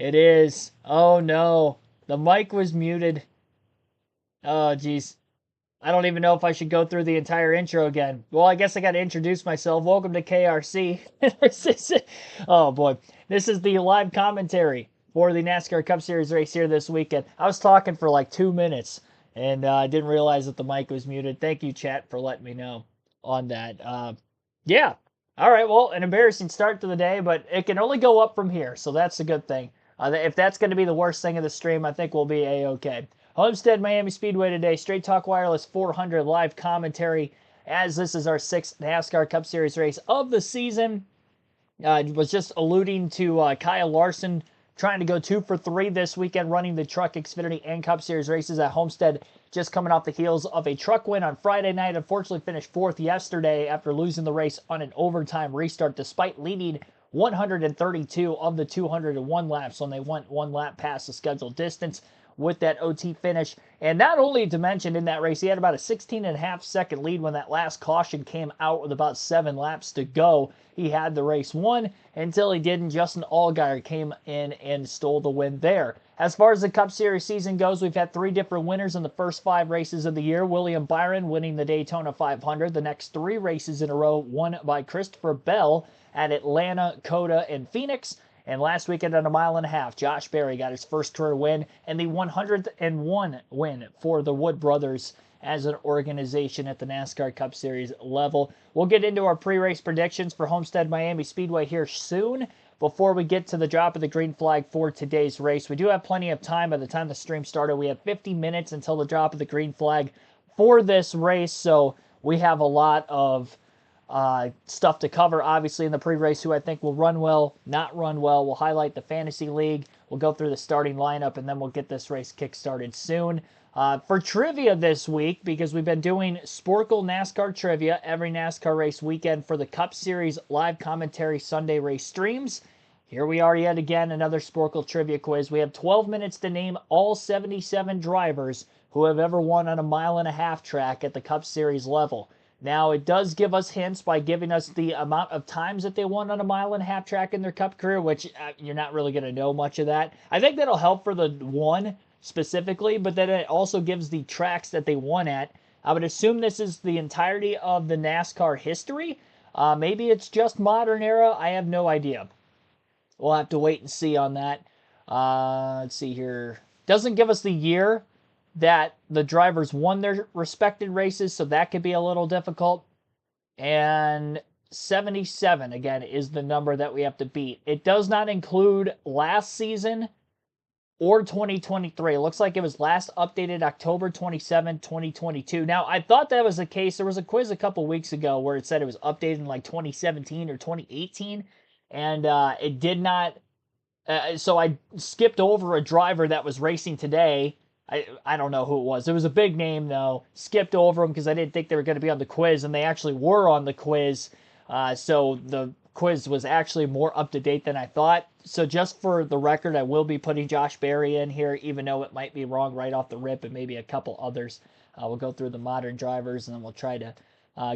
It is. Oh no. The mic was muted. Oh geez. I don't even know if I should go through the entire intro again. Well, I guess I got to introduce myself. Welcome to KRC. Oh boy. This is the live commentary for the NASCAR Cup Series race here this weekend. I was talking for like 2 minutes and I didn't realize that the mic was muted. Thank you, chat, for letting me know on that. Yeah. All right. Well, an embarrassing start to the day, but it can only go up from here. So that's a good thing. If that's going to be the worst thing of the stream, I think we'll be A-OK. Homestead-Miami Speedway today, Straight Talk Wireless 400 live commentary as this is our 6th NASCAR Cup Series race of the season. Was just alluding to Kyle Larson trying to go 2 for 3 this weekend, running the Truck, Xfinity, and Cup Series races at Homestead, just coming off the heels of a truck win on Friday night. Unfortunately, finished 4th yesterday after losing the race on an overtime restart, despite leading 132 of the 201 laps when they went 1 lap past the scheduled distance with that OT finish. And not only to mention in that race, he had about a 16.5-second lead when that last caution came out with about 7 laps to go. He had the race won until he didn't. Justin Allgaier came in and stole the win there. As far as the Cup Series season goes, we've had 3 different winners in the first 5 races of the year. William Byron winning the Daytona 500. The next 3 races in a row won by Christopher Bell at Atlanta, COTA, and Phoenix. And last weekend at a mile and a half, Josh Berry got his first career win and the 101 win for the Wood Brothers as an organization at the NASCAR Cup Series level. We'll get into our pre-race predictions for Homestead-Miami Speedway here soon. Before we get to the drop of the green flag for today's race, we do have plenty of time. By the time the stream started, we have 50 minutes until the drop of the green flag for this race, so we have a lot of stuff to cover, obviously, in the pre-race, who I think will run well, not run well. We'll highlight the Fantasy League. We'll go through the starting lineup, and then we'll get this race kick-started soon. For trivia this week, because we've been doing Sporkle NASCAR trivia every NASCAR race weekend for the Cup Series live commentary Sunday race streams. Here we are yet again, another Sporkle trivia quiz. We have 12 minutes to name all 77 drivers who have ever won on a mile-and-a-half track at the Cup Series level. Now, it does give us hints by giving us the amount of times that they won on a mile-and-a-half track in their Cup career, which you're not really going to know much of that. I think that'll help for the one specifically, but then it also gives the tracks that they won at. I would assume this is the entirety of the NASCAR history. Maybe it's just modern era. I have no idea. We'll have to wait and see on that. Let's see here. Doesn't give us the year that the drivers won their respected races, so that could be a little difficult. And 77, again, is the number that we have to beat. It does not include last season or 2023. It looks like it was last updated October 27, 2022. Now, I thought that was the case. There was a quiz a couple weeks ago where it said it was updated in like 2017 or 2018, and it did not. So I skipped over a driver that was racing today. I don't know who it was. It was a big name, though. Skipped over them because I didn't think they were going to be on the quiz, and they actually were on the quiz. So the quiz was actually more up-to-date than I thought. So just for the record, I will be putting Josh Berry in here, even though it might be wrong right off the rip, and maybe a couple others. We'll go through the modern drivers, and then we'll try to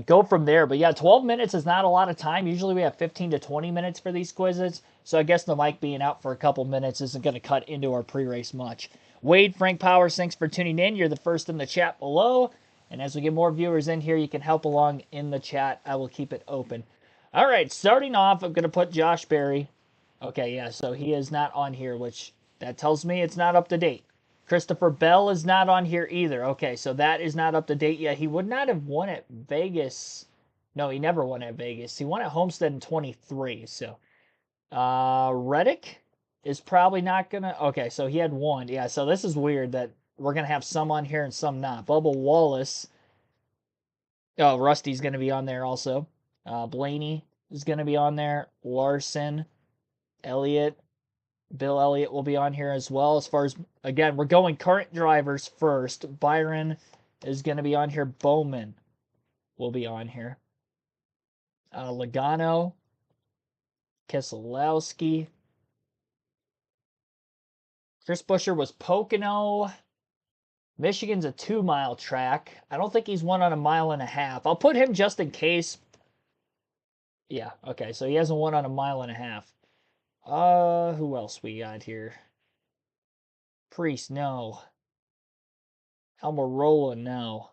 go from there. But yeah, 12 minutes is not a lot of time. Usually we have 15 to 20 minutes for these quizzes. So I guess the mic being out for a couple minutes isn't going to cut into our pre-race much. Wade, Frank Powers, thanks for tuning in. You're the first in the chat below. And as we get more viewers in here, you can help along in the chat. I will keep it open. All right, starting off, I'm going to put Josh Berry. Okay, yeah, so he is not on here, which that tells me it's not up to date. Christopher Bell is not on here either. Okay, so that is not up to date yet. He would not have won at Vegas. No, he never won at Vegas. He won at Homestead in 23, so. Reddick is probably not gonna. Okay, so he had one. Yeah, so this is weird that we're gonna have some on here and some not. Bubba Wallace. Oh, Rusty's gonna be on there also. Blaney is gonna be on there. Larson, Elliott, Bill Elliott will be on here as well. As far as, again, we're going current drivers first. Byron is gonna be on here. Bowman will be on here. Logano, Keselowski. Chris Buescher was Pocono. Michigan's a 2-mile track. I don't think he's won on a mile and a half. I'll put him just in case. Yeah, okay, so he hasn't won on a mile and a half. Who else we got here? Priest, no. Almirola, no.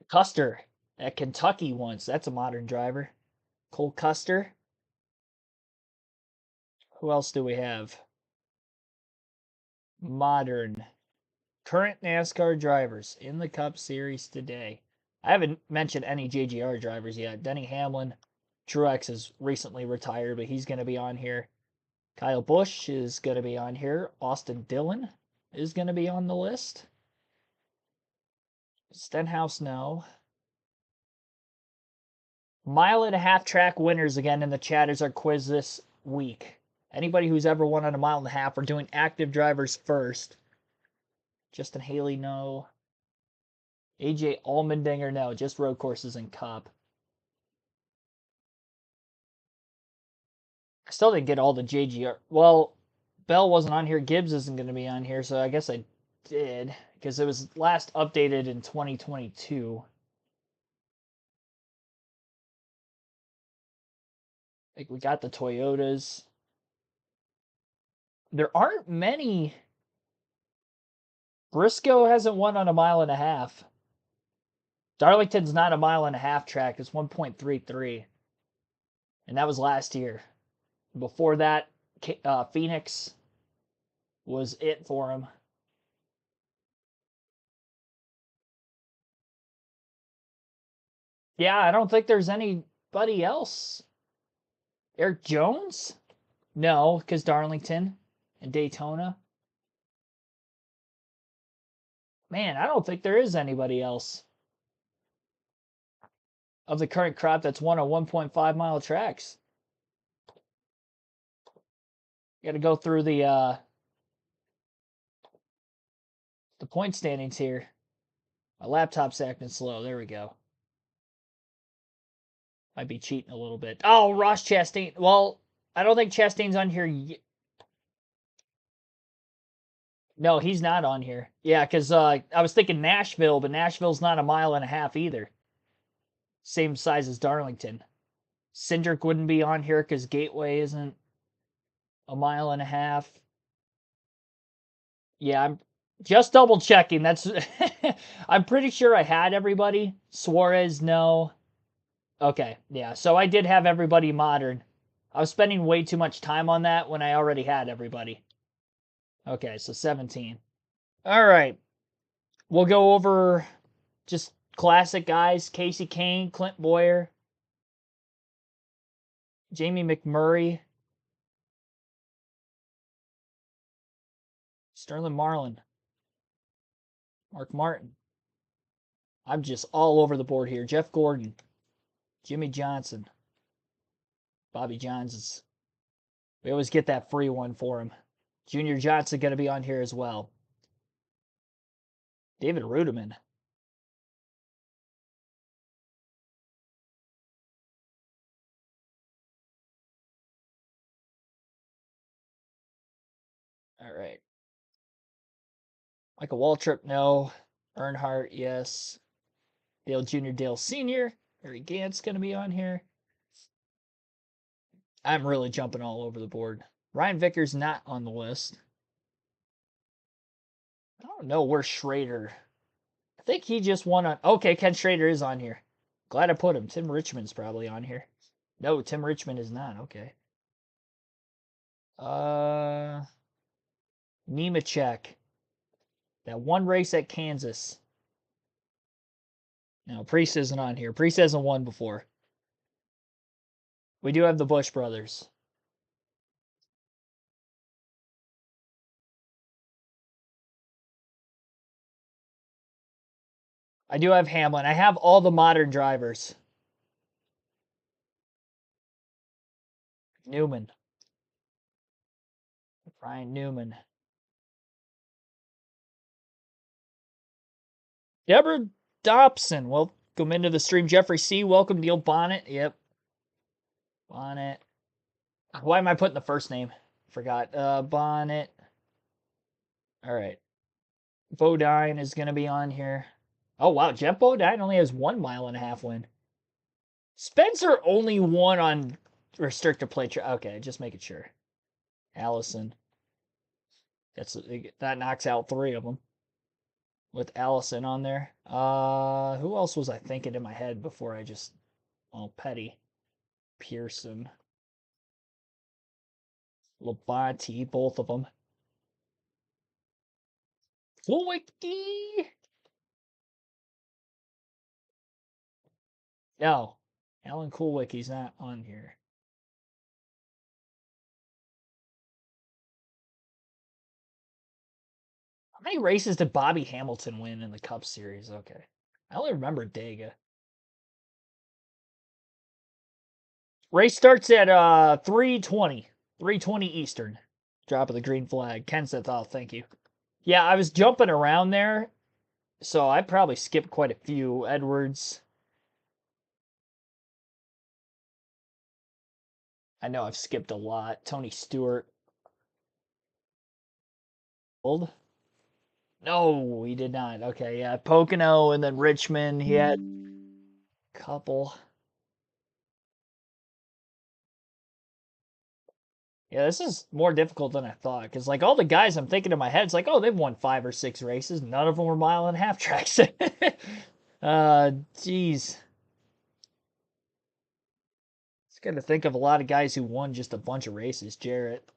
Custer at Kentucky once. That's a modern driver. Cole Custer. Who else do we have? Modern. Current NASCAR drivers in the Cup Series today. I haven't mentioned any JGR drivers yet. Denny Hamlin. Truex is recently retired, but he's going to be on here. Kyle Busch is going to be on here. Austin Dillon is going to be on the list. Stenhouse, no. Mile and a half track winners again in the chat is our quiz this week. Anybody who's ever won on a mile and a half, we're doing active drivers first. Justin Haley, no. AJ Allmendinger, no. Just road courses and Cup. I still didn't get all the JGR. Well, Bell wasn't on here. Gibbs isn't going to be on here, so I guess I did because it was last updated in 2022. Like we got the Toyotas. There aren't many. Briscoe hasn't won on a mile and a half. Darlington's not a mile and a half track. It's 1.33. And that was last year. Before that, Phoenix was it for him. Yeah, I don't think there's anybody else. Eric Jones? No, because Darlington and Daytona. Man, I don't think there is anybody else of the current crop that's won on 1.5 mile tracks. Got to go through the point standings here. My laptop's acting slow. There we go. Might be cheating a little bit. Oh, Ross Chastain. Well, I don't think Chastain's on here yet. No, he's not on here. Yeah, because I was thinking Nashville, but Nashville's not a mile and a half either. Same size as Darlington. Cindric wouldn't be on here because Gateway isn't a mile and a half. Yeah, I'm just double checking. That's I'm pretty sure I had everybody. Suarez, no. Okay, yeah. So I did have everybody modern. I was spending way too much time on that when I already had everybody. Okay, so 17. All right. We'll go over just classic guys. Casey Kane, Clint Boyer, Jamie McMurray, Sterling Marlin, Mark Martin. I'm just all over the board here. Jeff Gordon, Jimmy Johnson, Bobby Johns. We always get that free one for him. Junior Johnson going to be on here as well. David Rudiman. All right. Michael Waltrip, no. Earnhardt, yes. Dale Jr., Dale Sr., Harry Gant's going to be on here. I'm really jumping all over the board. Ryan Vickers not on the list. I don't know where Schrader. I think he just won on. Okay, Ken Schrader is on here. Glad I put him. Tim Richmond's probably on here. No, Tim Richmond is not. Okay. Nemechek. That one race at Kansas. No, Priest isn't on here. Priest hasn't won before. We do have the Bush brothers. I do have Hamlin. I have all the modern drivers. Newman. Ryan Newman. Deborah Dobson. Welcome into the stream. Jeffrey C. Welcome, Neil Bonnet. Yep. Bonnet. Why am I putting the first name? Forgot. Bonnet. All right. Bodine is going to be on here. Oh, wow. Jeff Bodine only has 1 mile and a half win. Spencer only won on restrictor plate. Okay, just making sure. Allison. That knocks out 3 of them with Allison on there. Who else was I thinking in my head before I just Petty, Pearson, Labonte, both of them. Wiki. No, Alan Kulwicki's not on here. How many races did Bobby Hamilton win in the Cup Series? Okay. I only remember Dega. Race starts at 3:20. 3:20 Eastern. Drop of the green flag. Ken said, oh, thank you. Yeah, I was jumping around there, so I probably skipped quite a few. Edwards. I know I've skipped a lot. Tony Stewart. Old? No, he did not. Okay, yeah. Pocono and then Richmond. He had a couple. Yeah, this is more difficult than I thought. Because, like, all the guys I'm thinking in my head, it's like, oh, they've won 5 or 6 races. None of them were mile and a half tracks. Jeez. It's got to think of a lot of guys who won just a bunch of races. Jarrett,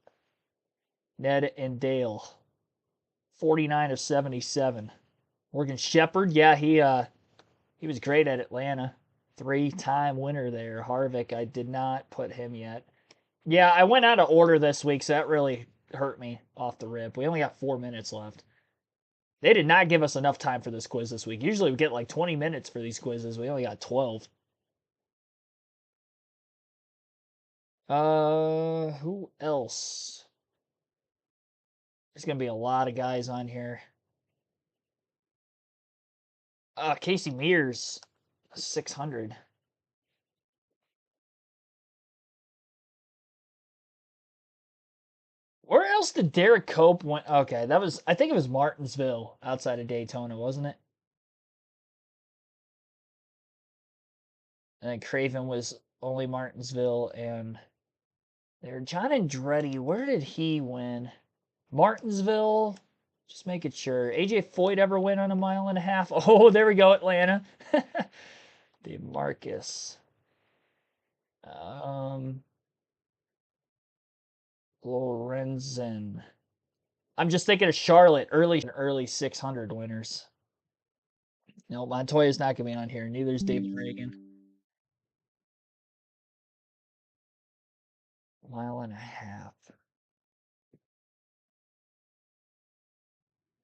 Ned, and Dale. 49 of 77. Morgan Shepherd, yeah, he was great at Atlanta. 3-time winner there. Harvick, I did not put him yet. Yeah, I went out of order this week, so that really hurt me off the rip. We only got 4 minutes left. They did not give us enough time for this quiz this week. Usually we get like 20 minutes for these quizzes. We only got 12. Who else? There's going to be a lot of guys on here. Casey Mears, 600. Where else did Derek Cope went? Okay, I think it was Martinsville outside of Daytona, wasn't it? And then Craven was only Martinsville, and there. John Andretti, where did he win? Martinsville. Just making sure. AJ Foyt ever win on a mile and a half? Oh, there we go, Atlanta. Dave Marcus. Lorenzen. I'm just thinking of Charlotte, early 600 winners. No, Montoya's not going to be on here. Neither is David Reagan. Mile and a half.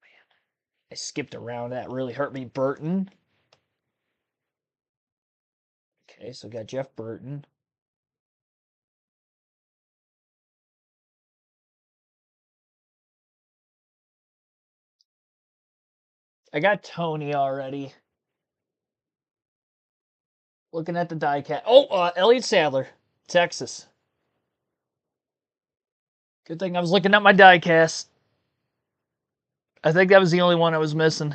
Man, I skipped around. That really hurt me. Burton. Okay, so we got Jeff Burton. I got Tony already. Looking at the die cat. Oh, Elliott Sadler, Texas. Good thing I was looking at my die cast. I think that was the only one I was missing.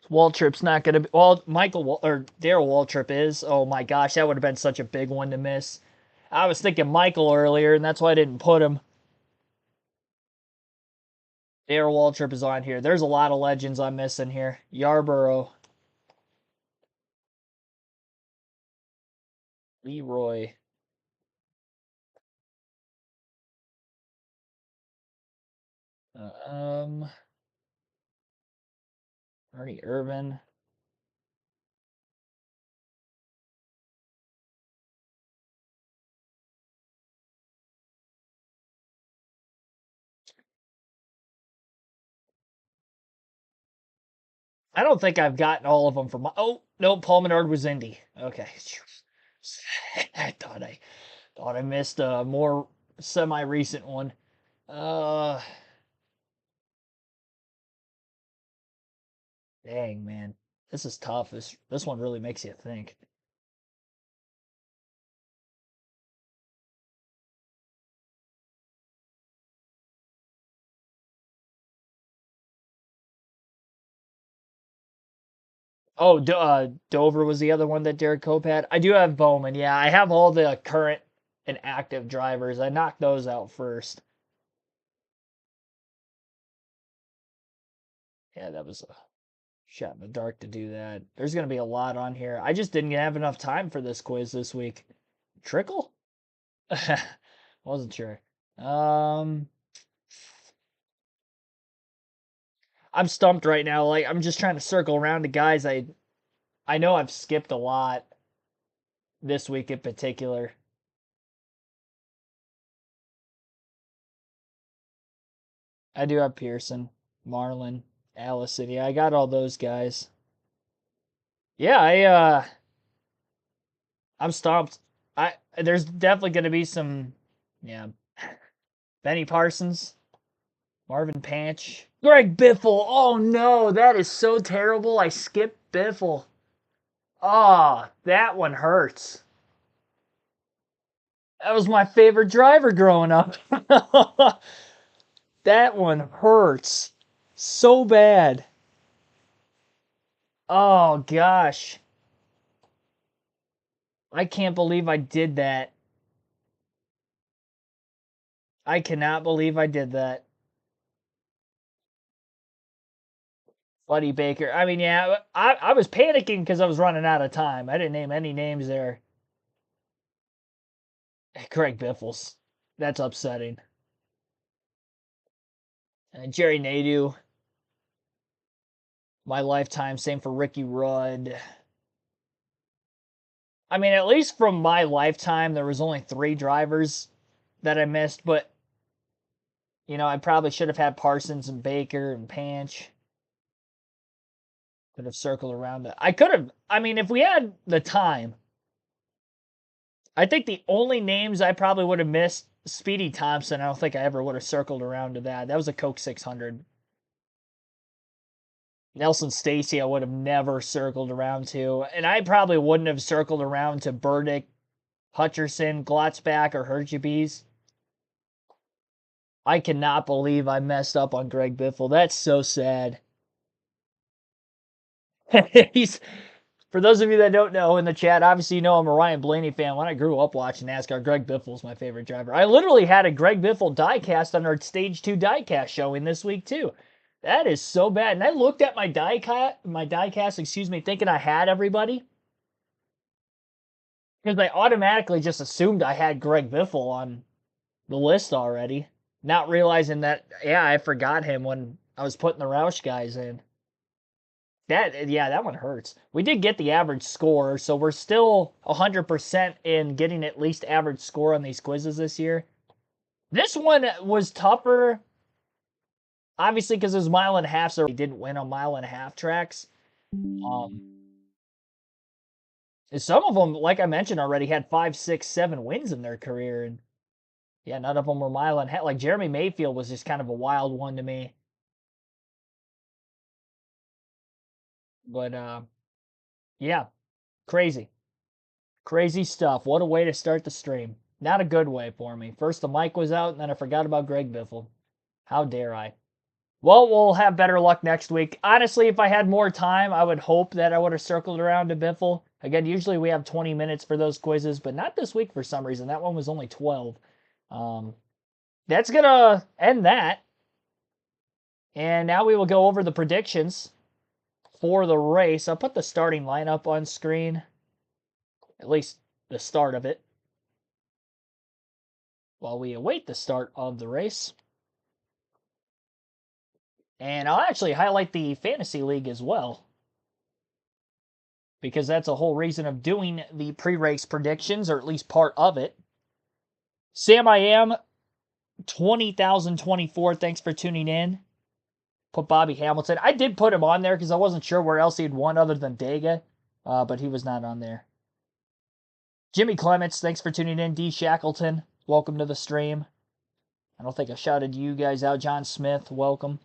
Waltrip's not going to be. Well, or Darrell Waltrip is. Oh my gosh, that would have been such a big one to miss. I was thinking Michael earlier, and that's why I didn't put him. Darrell Waltrip is on here. There's a lot of legends I'm missing here. Yarborough. Leroy. Ernie Irvin. I don't think I've gotten all of them from. Oh no, Paul Menard was Indy. Okay, I thought I missed a more semi-recent one. Dang man, this is tough. This one really makes you think. Oh, Dover was the other one that Derek Cope had. I do have Bowman. Yeah, I have all the current and active drivers. I knocked those out first. Yeah, that was a shot in the dark to do that. There's going to be a lot on here. I just didn't have enough time for this quiz this week. Trickle? Wasn't sure. I'm stumped right now. Like I'm just trying to circle around to guys I know I've skipped a lot this week in particular. I do have Pearson, Marlin, Allison. Yeah, I got all those guys. Yeah, I'm stumped. There's definitely going to be some, yeah, Benny Parsons, Marvin Panch, Greg Biffle. Oh no, that is so terrible. I skipped Biffle. Oh, that one hurts. That was my favorite driver growing up. That one hurts so bad. Oh gosh. I can't believe I did that. I cannot believe I did that. Buddy Baker. I mean, yeah, I was panicking because I was running out of time. I didn't name any names there. Craig Biffles. That's upsetting. Jerry Nadeau. My lifetime. Same for Ricky Rudd. I mean, at least from my lifetime, there was only 3 drivers that I missed, but I probably should have had Parsons and Baker and Panch. Could have circled around it. I could have. I mean, if we had the time, I think the only names I probably would have missed, Speedy Thompson. I don't think I ever would have circled around to that. That was a Coke 600. Nelson Stacy, I would have never circled around to, and I probably wouldn't have circled around to Burdick, Hutcherson, Glotzback, or Hergebies. I cannot believe I messed up on Greg Biffle. That's so sad. He's For those of you that don't know in the chat, obviously you know I'm a Ryan Blaney fan. When I grew up watching NASCAR, Greg Biffle was my favorite driver. I literally had a Greg Biffle diecast on our Stage 2 diecast showing this week too. That is so bad. And I looked at my diecast, thinking I had everybody. Because I automatically just assumed I had Greg Biffle on the list already. Not realizing that, yeah, I forgot him when I was putting the Roush guys in. That one hurts. We did get the average score, so we're still 100% in getting at least average score on these quizzes this year. This one was tougher, obviously, because it was mile and a half, so we didn't win on mile and a half tracks. Some of them, like I mentioned already, had 5, 6, 7 wins in their career, and yeah, none of them were mile and a half. Like Jeremy Mayfield was just kind of a wild one to me. But yeah, crazy. Crazy stuff. What a way to start the stream. Not a good way for me. First the mic was out, and then I forgot about Greg Biffle. How dare I? Well, we'll have better luck next week. Honestly, if I had more time, I would hope that I would have circled around to Biffle. Again, usually we have 20 minutes for those quizzes, but not this week for some reason. That one was only 12. That's going to end that. And now we will go over the predictions for the race. I'll put the starting lineup on screen, at least the start of it, while we await the start of the race. And I'll actually highlight the Fantasy League as well, because that's a whole reason of doing the pre-race predictions, or at least part of it. Sam I Am, 20,024, thanks for tuning in. Put Bobby Hamilton. I did put him on there because I wasn't sure where else he'd won other than Dega, but he was not on there. Jimmy Clements, thanks for tuning in. D. Shackleton, welcome to the stream. I don't think I shouted you guys out. John Smith, welcome.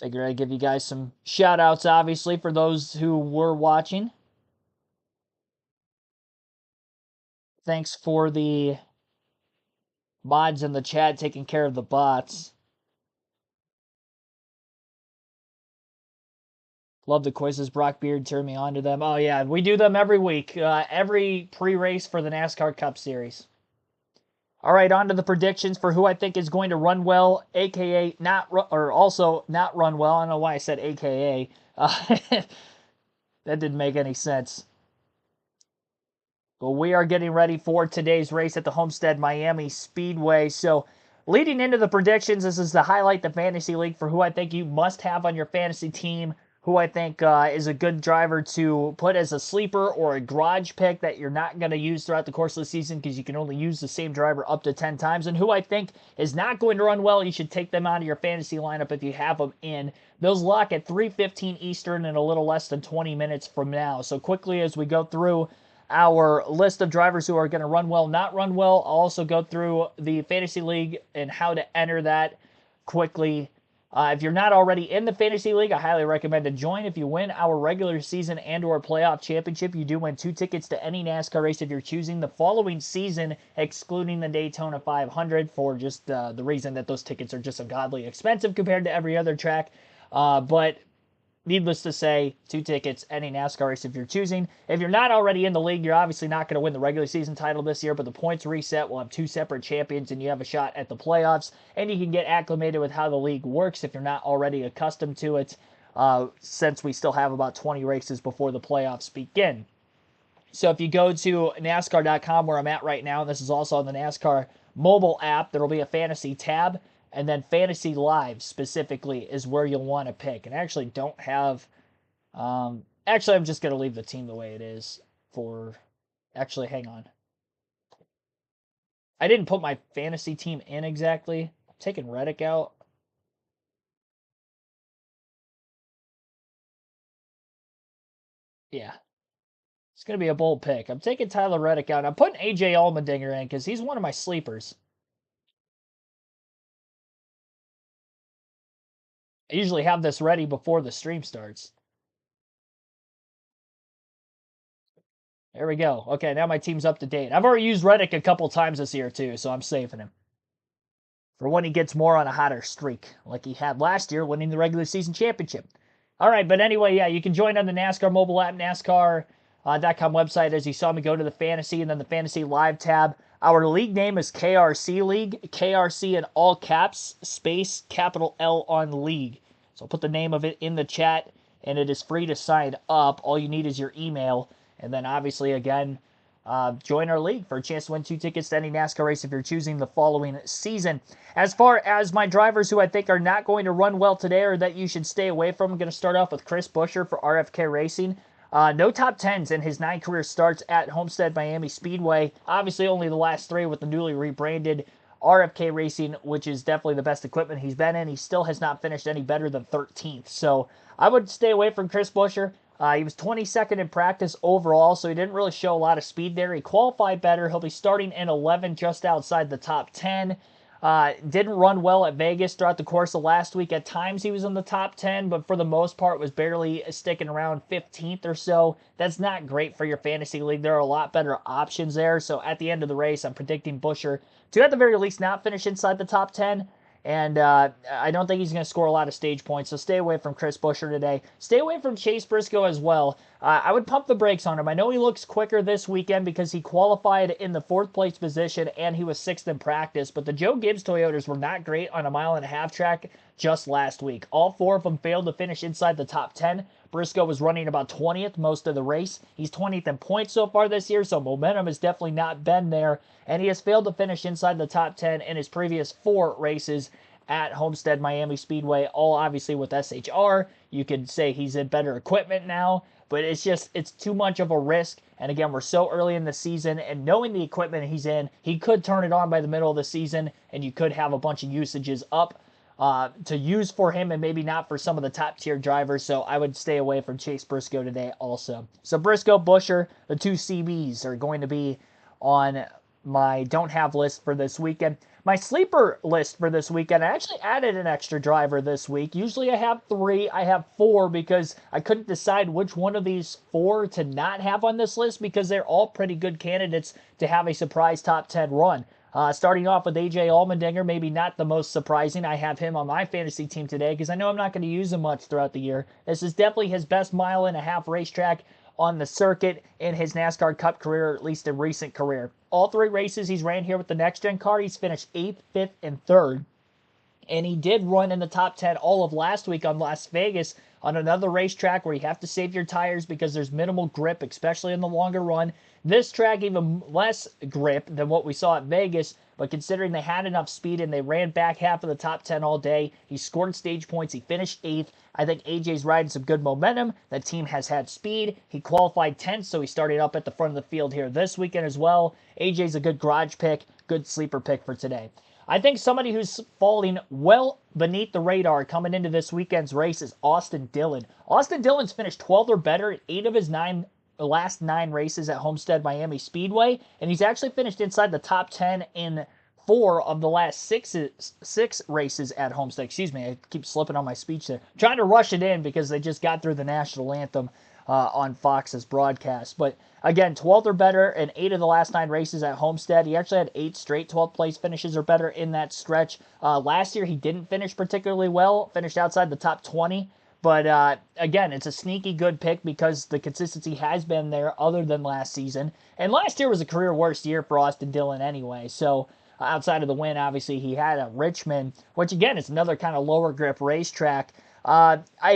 Figure I'd give you guys some shout outs, obviously, for those who were watching. Thanks for the mods in the chat taking care of the bots. Love the quizzes. Brock Beard turned me on to them. Oh, yeah, we do them every week, every pre-race for the NASCAR Cup Series. All right, on to the predictions for who I think is going to run well, aka also not run well. I don't know why I said aka. That didn't make any sense. But we are getting ready for today's race at the Homestead-Miami Speedway. So, leading into the predictions, this is to highlight the Fantasy League for who I think you must have on your fantasy team, who I think is a good driver to put as a sleeper or a garage pick that you're not going to use throughout the course of the season because you can only use the same driver up to 10 times, and who I think is not going to run well. You should take them out of your fantasy lineup if you have them in. Those lock at 3:15 Eastern in a little less than 20 minutes from now. So quickly as we go through our list of drivers who are going to run well, not run well. I'll also go through the Fantasy League and how to enter that quickly. If you're not already in the Fantasy League, I highly recommend to join. If you win our regular season and or playoff championship, you do win 2 tickets to any NASCAR race if you're choosing the following season, excluding the Daytona 500 for just the reason that those tickets are just ungodly expensive compared to every other track. But needless to say, 2 tickets, any NASCAR race if you're choosing. If you're not already in the league, you're obviously not going to win the regular season title this year, but the points reset will have 2 separate champions, and you have a shot at the playoffs, and you can get acclimated with how the league works if you're not already accustomed to it, since we still have about 20 races before the playoffs begin. So if you go to NASCAR.com, where I'm at right now, and this is also on the NASCAR mobile app, there will be a fantasy tab, and then Fantasy Live specifically is where you'll want to pick. And I actually don't have... actually, I'm just going to leave the team the way it is for... Actually, hang on. I didn't put my fantasy team in exactly. I'm taking Reddick out. Yeah. It's going to be a bold pick. I'm taking Tyler Reddick out. I'm putting AJ Allmendinger in because he's one of my sleepers. I usually have this ready before the stream starts. There we go. Okay, now my team's up to date. I've already used Reddick a couple times this year, too, so I'm saving him for when he gets more on a hotter streak, like he had last year, winning the regular season championship. All right, but anyway, yeah, you can join on the NASCAR mobile app, NASCAR.com website. As you saw me go to the Fantasy and then the Fantasy Live tab. Our league name is KRC League, KRC in all caps, space, capital L on League. So I'll put the name of it in the chat, and it is free to sign up. All you need is your email. And then obviously, again, join our league for a chance to win 2 tickets to any NASCAR race if you're choosing the following season. As far as my drivers who I think are not going to run well today or that you should stay away from, I'm going to start off with Chris Buescher for RFK Racing. No top 10s in his 9 career starts at Homestead-Miami Speedway. Obviously, only the last 3 with the newly rebranded RFK Racing, which is definitely the best equipment he's been in. He still has not finished any better than 13th. So I would stay away from Chris Buescher. He was 22nd in practice overall, so he didn't really show a lot of speed there. He qualified better. He'll be starting in 11, just outside the top 10. Didn't run well at Vegas throughout the course of last week. At times he was in the top 10, but for the most part was barely sticking around 15th or so. That's not great for your fantasy league. There are a lot better options there. So at the end of the race, I'm predicting Buescher to at the very least not finish inside the top 10. And I don't think he's going to score a lot of stage points, so stay away from Chris Buescher today. Stay away from Chase Briscoe as well. I would pump the brakes on him. I know he looks quicker this weekend because he qualified in the 4th place position and he was 6th in practice, but the Joe Gibbs Toyotas were not great on a 1.5-mile track just last week. All 4 of them failed to finish inside the top 10. Briscoe was running about 20th most of the race. He's 20th in points so far this year, so momentum has definitely not been there, and he has failed to finish inside the top 10 in his previous 4 races at Homestead-Miami Speedway, all obviously with SHR. You could say he's in better equipment now, but it's too much of a risk. And again, we're so early in the season, and knowing the equipment he's in, he could turn it on by the middle of the season, and you could have a bunch of usages up to use for him and maybe not for some of the top-tier drivers, so I would stay away from Chase Briscoe today also. So Briscoe, Buescher, the 2 CBs are going to be on my don't-have list for this weekend. My sleeper list for this weekend, I actually added an extra driver this week. Usually I have 3. I have 4 because I couldn't decide which one of these 4 to not have on this list because they're all pretty good candidates to have a surprise top 10 run. Starting off with AJ Allmendinger, maybe not the most surprising. I have him on my fantasy team today because I know I'm not going to use him much throughout the year. This is definitely his best mile-and-a-half racetrack on the circuit in his NASCAR Cup career, or at least in recent career. All 3 races he's ran here with the next-gen car, he's finished 8th, 5th, and 3rd. And he did run in the top 10 all of last week on Las Vegas on another racetrack where you have to save your tires because there's minimal grip, especially in the longer run. This track even less grip than what we saw at Vegas, but considering they had enough speed and they ran back half of the top 10 all day, he scored stage points, he finished 8th. I think AJ's riding some good momentum. The team has had speed. He qualified 10th, so he started up at the front of the field here this weekend as well. AJ's a good garage pick, good sleeper pick for today. I think somebody who's falling well beneath the radar coming into this weekend's race is Austin Dillon. Austin Dillon's finished 12th or better in 8 of his last 9 races at Homestead-Miami Speedway, and he's actually finished inside the top 10 in 4 of the last 6 races at Homestead. Excuse me, I keep slipping on my speech there. I'm trying to rush it in because they just got through the national anthem on Fox's broadcast. But again, 12th or better in 8 of the last 9 races at Homestead. He actually had 8 straight 12th place finishes or better in that stretch. Last year, he didn't finish particularly well, finished outside the top 20. But again, it's a sneaky good pick because the consistency has been there other than last season. And last year was a career worst year for Austin Dillon anyway. So outside of the win, obviously, he had a Richmond, which again is another kind of lower grip racetrack.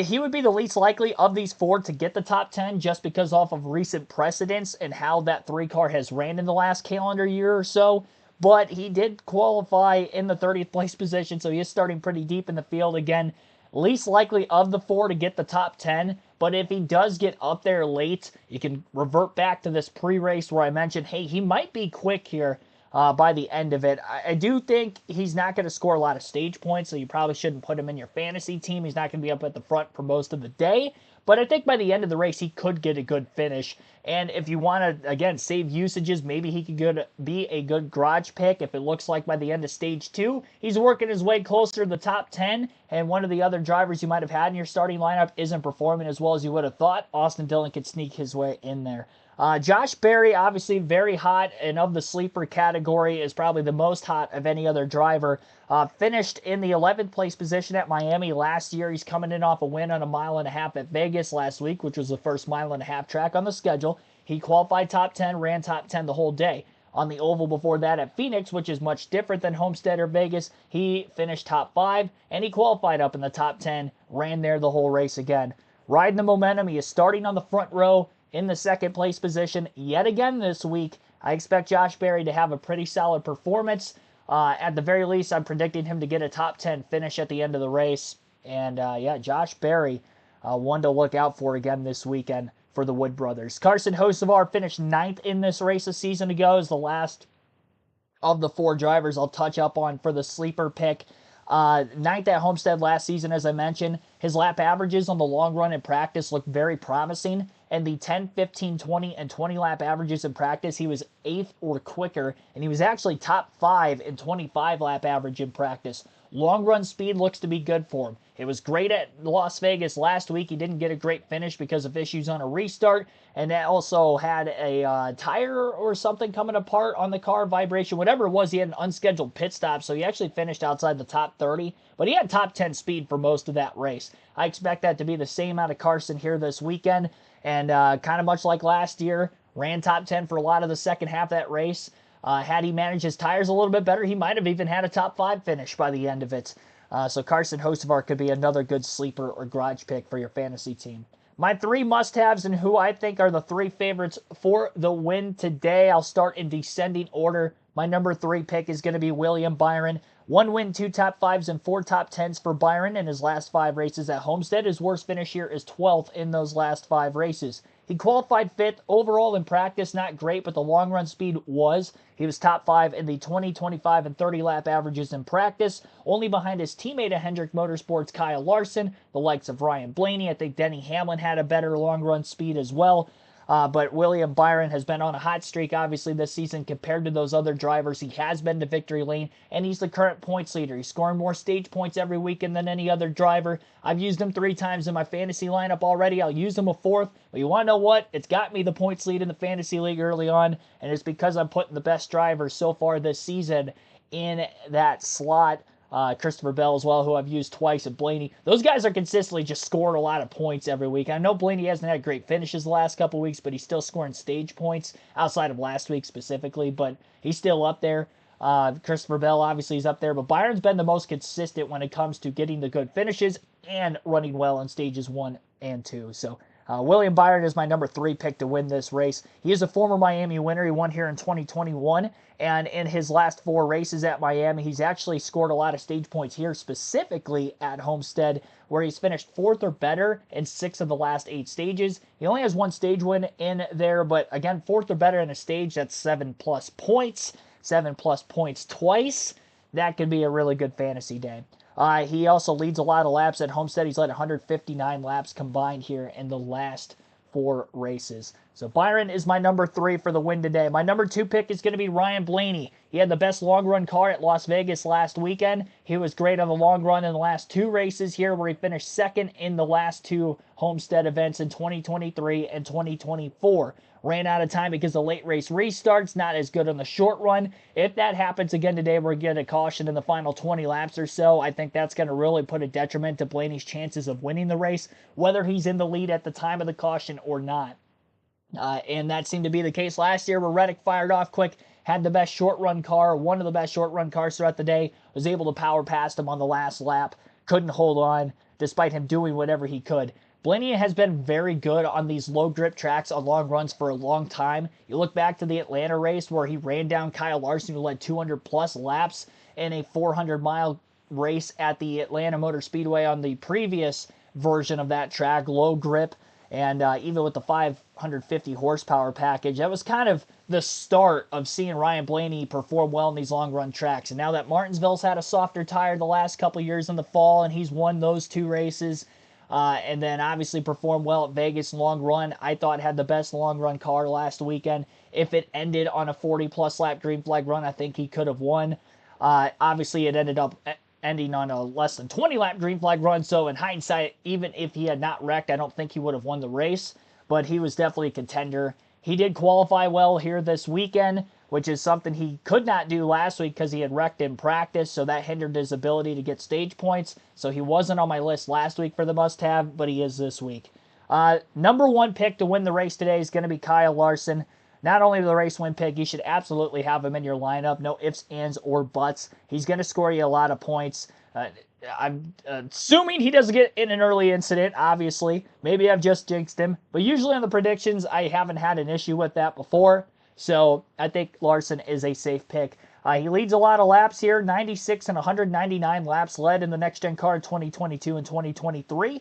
He would be the least likely of these 4 to get the top 10 just because off of recent precedents and how that 3 car has ran in the last calendar year or so. But he did qualify in the 30th place position, so he is starting pretty deep in the field. Again, least likely of the 4 to get the top 10. But if he does get up there late, you can revert back to this pre-race where I mentioned, hey, he might be quick here. By the end of it. I do think he's not going to score a lot of stage points, so you probably shouldn't put him in your fantasy team. He's not going to be up at the front for most of the day, but I think by the end of the race, he could get a good finish. And if you want to, again, save usages, maybe he could be a good garage pick if it looks like by the end of stage 2, he's working his way closer to the top 10, and one of the other drivers you might have had in your starting lineup isn't performing as well as you would have thought. Austin Dillon could sneak his way in there. Josh Berry, obviously very hot, and of the sleeper category is probably the most hot of any other driver. Finished in the 11th place position at Miami last year. He's coming in off a win on a 1.5 mile at Vegas last week, which was the first 1.5 mile track on the schedule. He qualified top 10, ran top 10 the whole day. On the oval before that at Phoenix, which is much different than Homestead or Vegas, he finished top 5, and he qualified up in the top 10, ran there the whole race again. Riding the momentum, he is starting on the front row in the 2nd place position yet again this week. I expect Josh Berry to have a pretty solid performance. At the very least, I'm predicting him to get a top 10 finish at the end of the race. And yeah, Josh Berry, one to look out for again this weekend for the Wood Brothers. Carson Hocevar finished 9th in this race a season ago, is the last of the 4 drivers I'll touch up on for the sleeper pick. 9th at Homestead last season, as I mentioned. His lap averages on the long run in practice looked very promising. And the 10, 15, 20, and 20 lap averages in practice, he was 8th or quicker. And he was actually top 5 in 25 lap average in practice. Long run speed looks to be good for him. It was great at Las Vegas last week. He didn't get a great finish because of issues on a restart. And that also had a tire or something coming apart on the car, vibration, whatever it was. He had an unscheduled pit stop, so he actually finished outside the top 30. But he had top 10 speed for most of that race. I expect that to be the same out of Carson here this weekend. And kind of much like last year, ran top 10 for a lot of the second half of that race. Had he managed his tires a little bit better, he might have even had a top 5 finish by the end of it. So Carson Hocevar could be another good sleeper or garage pick for your fantasy team. My 3 must-haves and who I think are the 3 favorites for the win today. I'll start in descending order. My number 3 pick is going to be William Byron. 1 win, 2 top 5s, and 4 top 10s for Byron in his last 5 races at Homestead. His worst finish here is 12th in those last 5 races. He qualified 5th overall in practice, not great, but the long run speed was. He was top 5 in the 20, 25, and 30 lap averages in practice, only behind his teammate at Hendrick Motorsports, Kyle Larson, the likes of Ryan Blaney. I think Denny Hamlin had a better long run speed as well. But William Byron has been on a hot streak, obviously, this season compared to those other drivers. He has been to victory lane, and he's the current points leader. He's scoring more stage points every weekend than any other driver. I've used him 3 times in my fantasy lineup already. I'll use him a 4th. But you want to know what? It's got me the points lead in the fantasy league early on, and it's because I'm putting the best drivers so far this season in that slot. Christopher Bell as well, who I've used twice, and Blaney. Those guys are consistently just scoring a lot of points every week. I know Blaney hasn't had great finishes the last couple weeks, but he's still scoring stage points outside of last week specifically, but he's still up there. Christopher Bell obviously is up there, but Byron's been the most consistent when it comes to getting the good finishes and running well in stages 1 and 2. So William Byron is my number 3 pick to win this race. He is a former Miami winner. He won here in 2021, and in his last 4 races at Miami, he's actually scored a lot of stage points here, specifically at Homestead, where he's finished 4th or better in 6 of the last 8 stages. He only has 1 stage win in there, but again, 4th or better in a stage, that's 7+ points. 7+ points twice. That could be a really good fantasy day. He also leads a lot of laps at Homestead. He's led 159 laps combined here in the last 4 races. So Byron is my number 3 for the win today. My number 2 pick is going to be Ryan Blaney. He had the best long run car at Las Vegas last weekend. He was great on the long run in the last 2 races here, where he finished 2nd in the last 2 Homestead events in 2023 and 2024. Ran out of time because the late race restarts, not as good on the short run. If that happens again today, we're going to get a caution in the final 20 laps or so. I think that's going to really put a detriment to Blaney's chances of winning the race, whether he's in the lead at the time of the caution or not. And that seemed to be the case last year, where Reddick fired off quick, had the best short run car, one of the best short run cars throughout the day, was able to power past him on the last lap, couldn't hold on, despite him doing whatever he could. Blaney has been very good on these low grip tracks on long runs for a long time. You look back to the Atlanta race where he ran down Kyle Larson, who led 200+ laps in a 400-mile race at the Atlanta Motor Speedway on the previous version of that track, low grip, and even with the 550 horsepower package, that was kind of the start of seeing Ryan Blaney perform well in these long run tracks. And now that Martinsville's had a softer tire the last couple years in the fall, and he's won those 2 races, and then obviously performed well at Vegas long run. I thought had the best long run car last weekend. If it ended on a 40+ lap green flag run, I think he could have won. Obviously, it ended up ending on a less than 20 lap green flag run. So in hindsight, even if he had not wrecked, I don't think he would have won the race. But he was definitely a contender. He did qualify well here this weekend, which is something he could not do last week because he had wrecked in practice, so that hindered his ability to get stage points. So he wasn't on my list last week for the must-have, but he is this week. Number 1 pick to win the race today is going to be Kyle Larson. Not only the race win pick, you should absolutely have him in your lineup. No ifs, ands, or buts. He's going to score you a lot of points. I'm assuming he doesn't get in an early incident, obviously. Maybe I've just jinxed him. But usually on the predictions, I haven't had an issue with that before. So I think Larson is a safe pick. He leads a lot of laps here, 96 and 199 laps led in the Next Gen Car 2022 and 2023.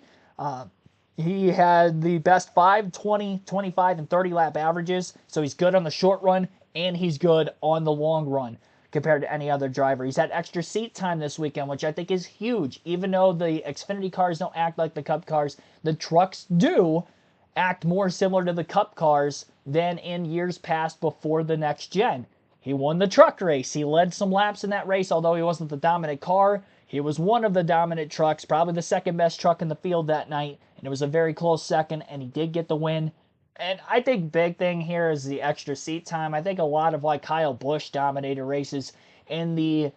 He had the best 5, 20, 25, and 30 lap averages. So he's good on the short run, and he's good on the long run compared to any other driver. He's had extra seat time this weekend, which I think is huge. Even though the Xfinity cars don't act like the Cup cars, the trucks do act more similar to the Cup cars than in years past before the Next Gen. He won the truck race. He led some laps in that race, although he wasn't the dominant car. He was one of the dominant trucks, probably the second best truck in the field that night, and it was a very close second, and he did get the win. And I think big thing here is the extra seat time. I think a lot of like Kyle Busch dominated races in the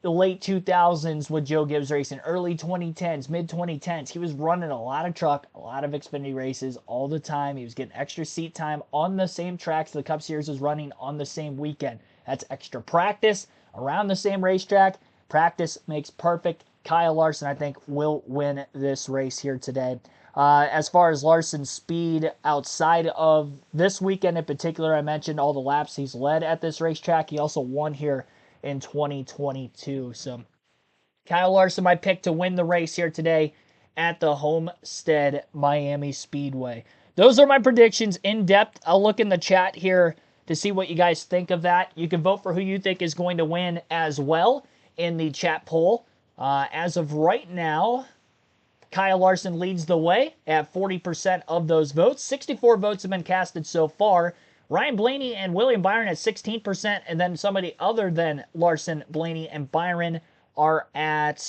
late 2000s with Joe Gibbs racing, early 2010s, mid 2010s. He was running a lot of truck, a lot of Xfinity races all the time. He was getting extra seat time on the same tracks the Cup Series was running on the same weekend. That's extra practice around the same racetrack. Practice makes perfect. Kyle Larson, I think, will win this race here today. As far as Larson's speed outside of this weekend in particular, I mentioned all the laps he's led at this racetrack. He also won here in 2022. So Kyle Larson, my pick to win the race here today at the Homestead-Miami Speedway. Those are my predictions in depth. I'll look in the chat here to see what you guys think of that. You can vote for who you think is going to win as well in the chat poll. As of right now, Kyle Larson leads the way at 40% of those votes. 64 votes have been casted so far. Ryan Blaney and William Byron at 16%, and then somebody other than Larson, Blaney, and Byron are at,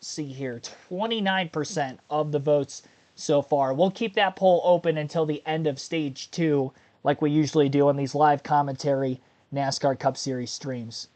see here, 29% of the votes so far. We'll keep that poll open until the end of Stage 2, like we usually do on these live commentary NASCAR Cup Series streams.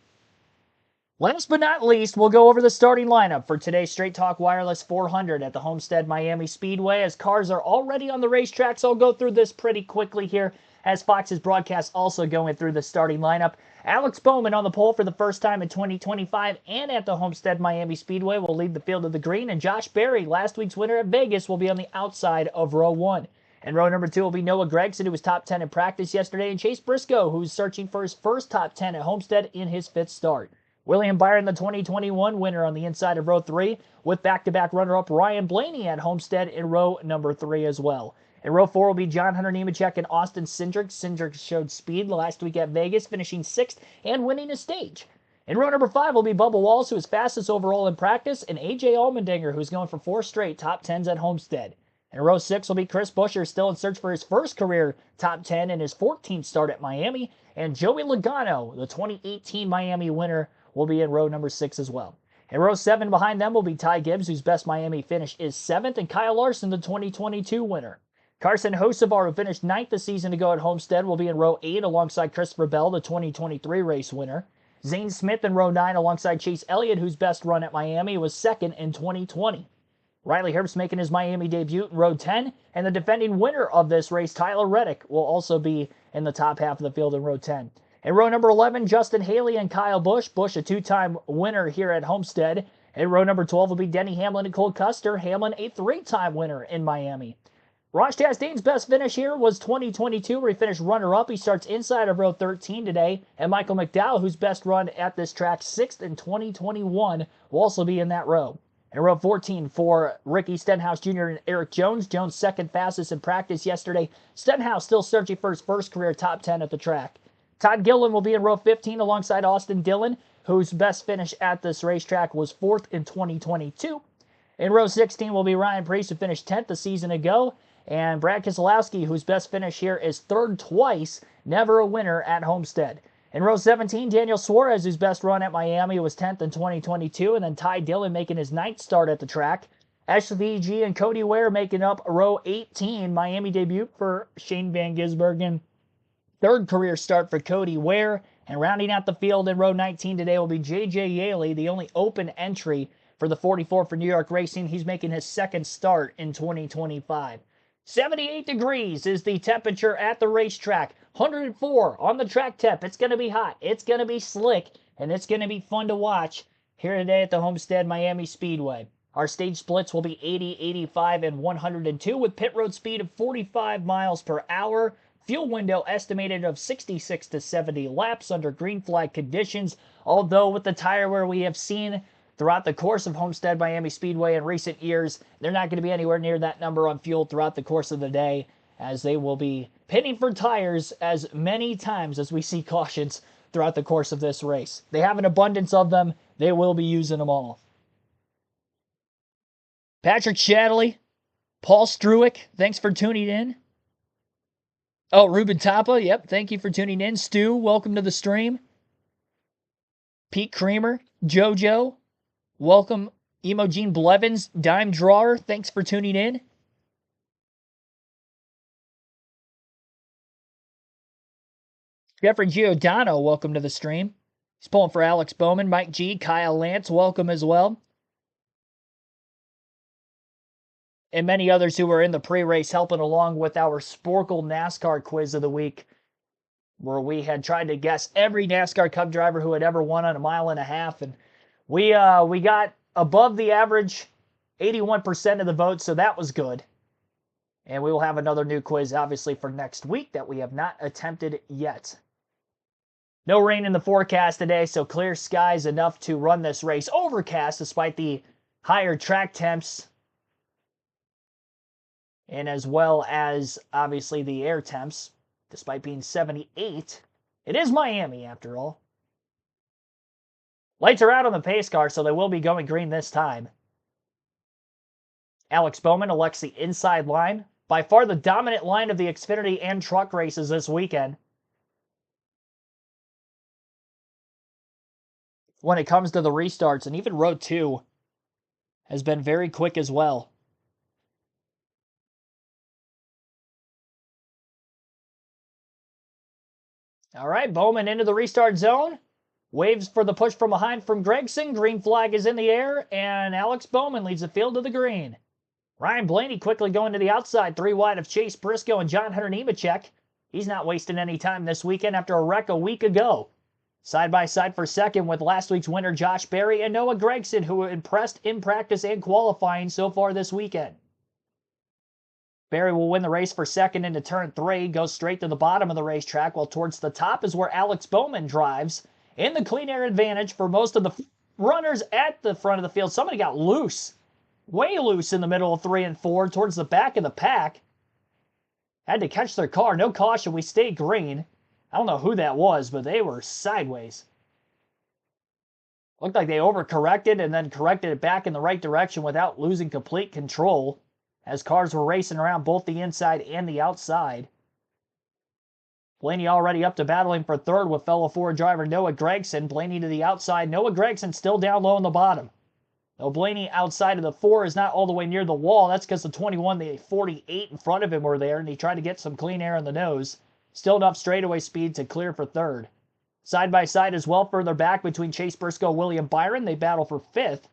Last but not least, we'll go over the starting lineup for today's Straight Talk Wireless 400 at the Homestead-Miami Speedway. As cars are already on the racetrack, so I'll go through this pretty quickly here, as Fox's broadcast also going through the starting lineup. Alex Bowman on the pole for the first time in 2025 and at the Homestead-Miami Speedway will lead the field of the green, and Josh Berry, last week's winner at Vegas, will be on the outside of row 1. And row number 2 will be Noah Gragson, who was top 10 in practice yesterday, and Chase Briscoe, who's searching for his first top 10 at Homestead in his 5th start. William Byron, the 2021 winner, on the inside of row 3, with back-to-back runner-up Ryan Blaney at Homestead in row number 3 as well. In row 4 will be John Hunter Nemechek and Austin Cindric. Cindric showed speed last week at Vegas, finishing 6th and winning a stage. In row number 5 will be Bubba Wallace, who is fastest overall in practice, and A.J. Allmendinger, who's going for 4 straight top 10s at Homestead. In row 6 will be Chris Buescher, still in search for his first career top 10 in his 14th start at Miami, and Joey Logano, the 2018 Miami winner, will be in row number 6 as well. In row 7 behind them will be Ty Gibbs, whose best Miami finish is 7th, and Kyle Larson, the 2022 winner. Carson Hocevar, who finished 9th the season ago at Homestead, will be in row 8 alongside Christopher Bell, the 2023 race winner. Zane Smith in row 9 alongside Chase Elliott, whose best run at Miami was 2nd in 2020. Riley Herbst making his Miami debut in row 10, and the defending winner of this race, Tyler Reddick, will also be in the top half of the field in row 10. In row number 11, Justin Haley and Kyle Busch. Busch, a 2-time winner here at Homestead. In row number 12 will be Denny Hamlin and Cole Custer. Hamlin, a 3-time winner in Miami. Ross Chastain's best finish here was 2022, where he finished runner-up. He starts inside of row 13 today. And Michael McDowell, whose best run at this track, 6th in 2021, will also be in that row. In row 14 for Ricky Stenhouse Jr. and Eric Jones. Jones second fastest in practice yesterday. Stenhouse still searching for his first career top 10 at the track. Todd Gilliland will be in row 15 alongside Austin Dillon, whose best finish at this racetrack was 4th in 2022. In row 16 will be Ryan Preece, who finished 10th a season ago, and Brad Keselowski, whose best finish here is 3rd twice, never a winner at Homestead. In row 17, Daniel Suarez, whose best run at Miami was 10th in 2022, and then Ty Dillon making his 9th start at the track. Ashley G and Cody Ware making up row 18, Miami debut for Shane Van Gisbergen. 3rd career start for Cody Ware, and rounding out the field in row 19 today will be J.J. Yaley, the only open entry for the 44 for New York Racing. He's making his 2nd start in 2025. 78 degrees is the temperature at the racetrack. 104 on the track temp. It's going to be hot. It's going to be slick, and it's going to be fun to watch here today at the Homestead-Miami Speedway. Our stage splits will be 80, 85, and 102 with pit road speed of 45 miles per hour. Fuel window estimated of 66 to 70 laps under green flag conditions, although with the tire wear we have seen throughout the course of Homestead-Miami Speedway in recent years, they're not going to be anywhere near that number on fuel throughout the course of the day, as they will be pitting for tires as many times as we see cautions throughout the course of this race. They have an abundance of them. They will be using them all. Patrick Shadley, Paul Struick, thanks for tuning in. Oh, Ruben Tapa, yep, thank you for tuning in. Stu, welcome to the stream. Pete Creamer, JoJo, welcome. Emogene Blevins, Dime Drawer, thanks for tuning in. Jeffrey Giordano, welcome to the stream. He's pulling for Alex Bowman. Mike G, Kyle Lance, welcome as well. And many others who are in the pre-race helping along with our Sporkle NASCAR quiz of the week, where we had tried to guess every NASCAR Cup driver who had ever won on a mile and a half, and we got above the average 81% of the votes, so that was good. And we will have another new quiz, obviously, for next week that we have not attempted yet. No rain in the forecast today, so clear skies enough to run this race. Overcast, despite the higher track temps, and as well as, obviously, the air temps, despite being 78. It is Miami, after all. Lights are out on the pace car, so they will be going green this time. Alex Bowman elects the inside line, by far the dominant line of the Xfinity and truck races this weekend. When it comes to the restarts, and even Row 2 has been very quick as well. All right, Bowman into the restart zone. Waves for the push from behind from Gragson. Green flag is in the air, and Alex Bowman leads the field to the green. Ryan Blaney quickly going to the outside, 3 wide of Chase Briscoe and John Hunter Nemechek. He's not wasting any time this weekend after a wreck a week ago. Side by side for second with last week's winner Josh Berry and Noah Gragson, who impressed in practice and qualifying so far this weekend. Berry will win the race for second into turn 3, goes straight to the bottom of the racetrack, while towards the top is where Alex Bowman drives. In the clean air advantage for most of the runners at the front of the field. Somebody got loose, way loose in the middle of 3 and 4 towards the back of the pack. Had to catch their car. No caution. We stayed green. I don't know who that was, but they were sideways. Looked like they overcorrected and then corrected it back in the right direction without losing complete control, as cars were racing around both the inside and the outside. Blaney already up to battling for third with fellow Ford driver Noah Gragson. Blaney to the outside. Noah Gragson still down low in the bottom. Though Blaney outside of the 4 is not all the way near the wall. That's because the 21, the 48 in front of him were there, and he tried to get some clean air in the nose. Still enough straightaway speed to clear for third. Side by side as well further back between Chase Briscoe and William Byron. They battle for 5th.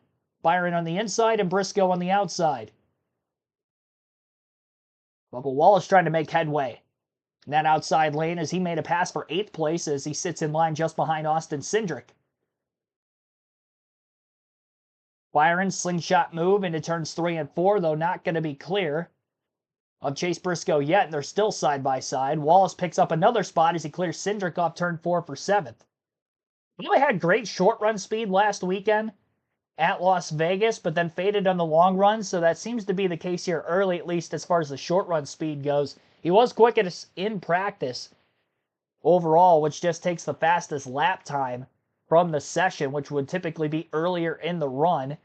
Byron on the inside and Briscoe on the outside. Bubba Wallace trying to make headway in that outside lane as he made a pass for 8th place as he sits in line just behind Austin Cindric. Byron's slingshot move into turns 3 and 4, though not going to be clear of Chase Briscoe yet. They're still side by side. Wallace picks up another spot as he clears Cindric off turn 4 for 7th. Bubba had great short run speed last weekend at Las Vegas, but then faded on the long run, so that seems to be the case here early, at least as far as the short run speed goes. He was quickest in practice overall, which just takes the fastest lap time from the session, which would typically be earlier in the run,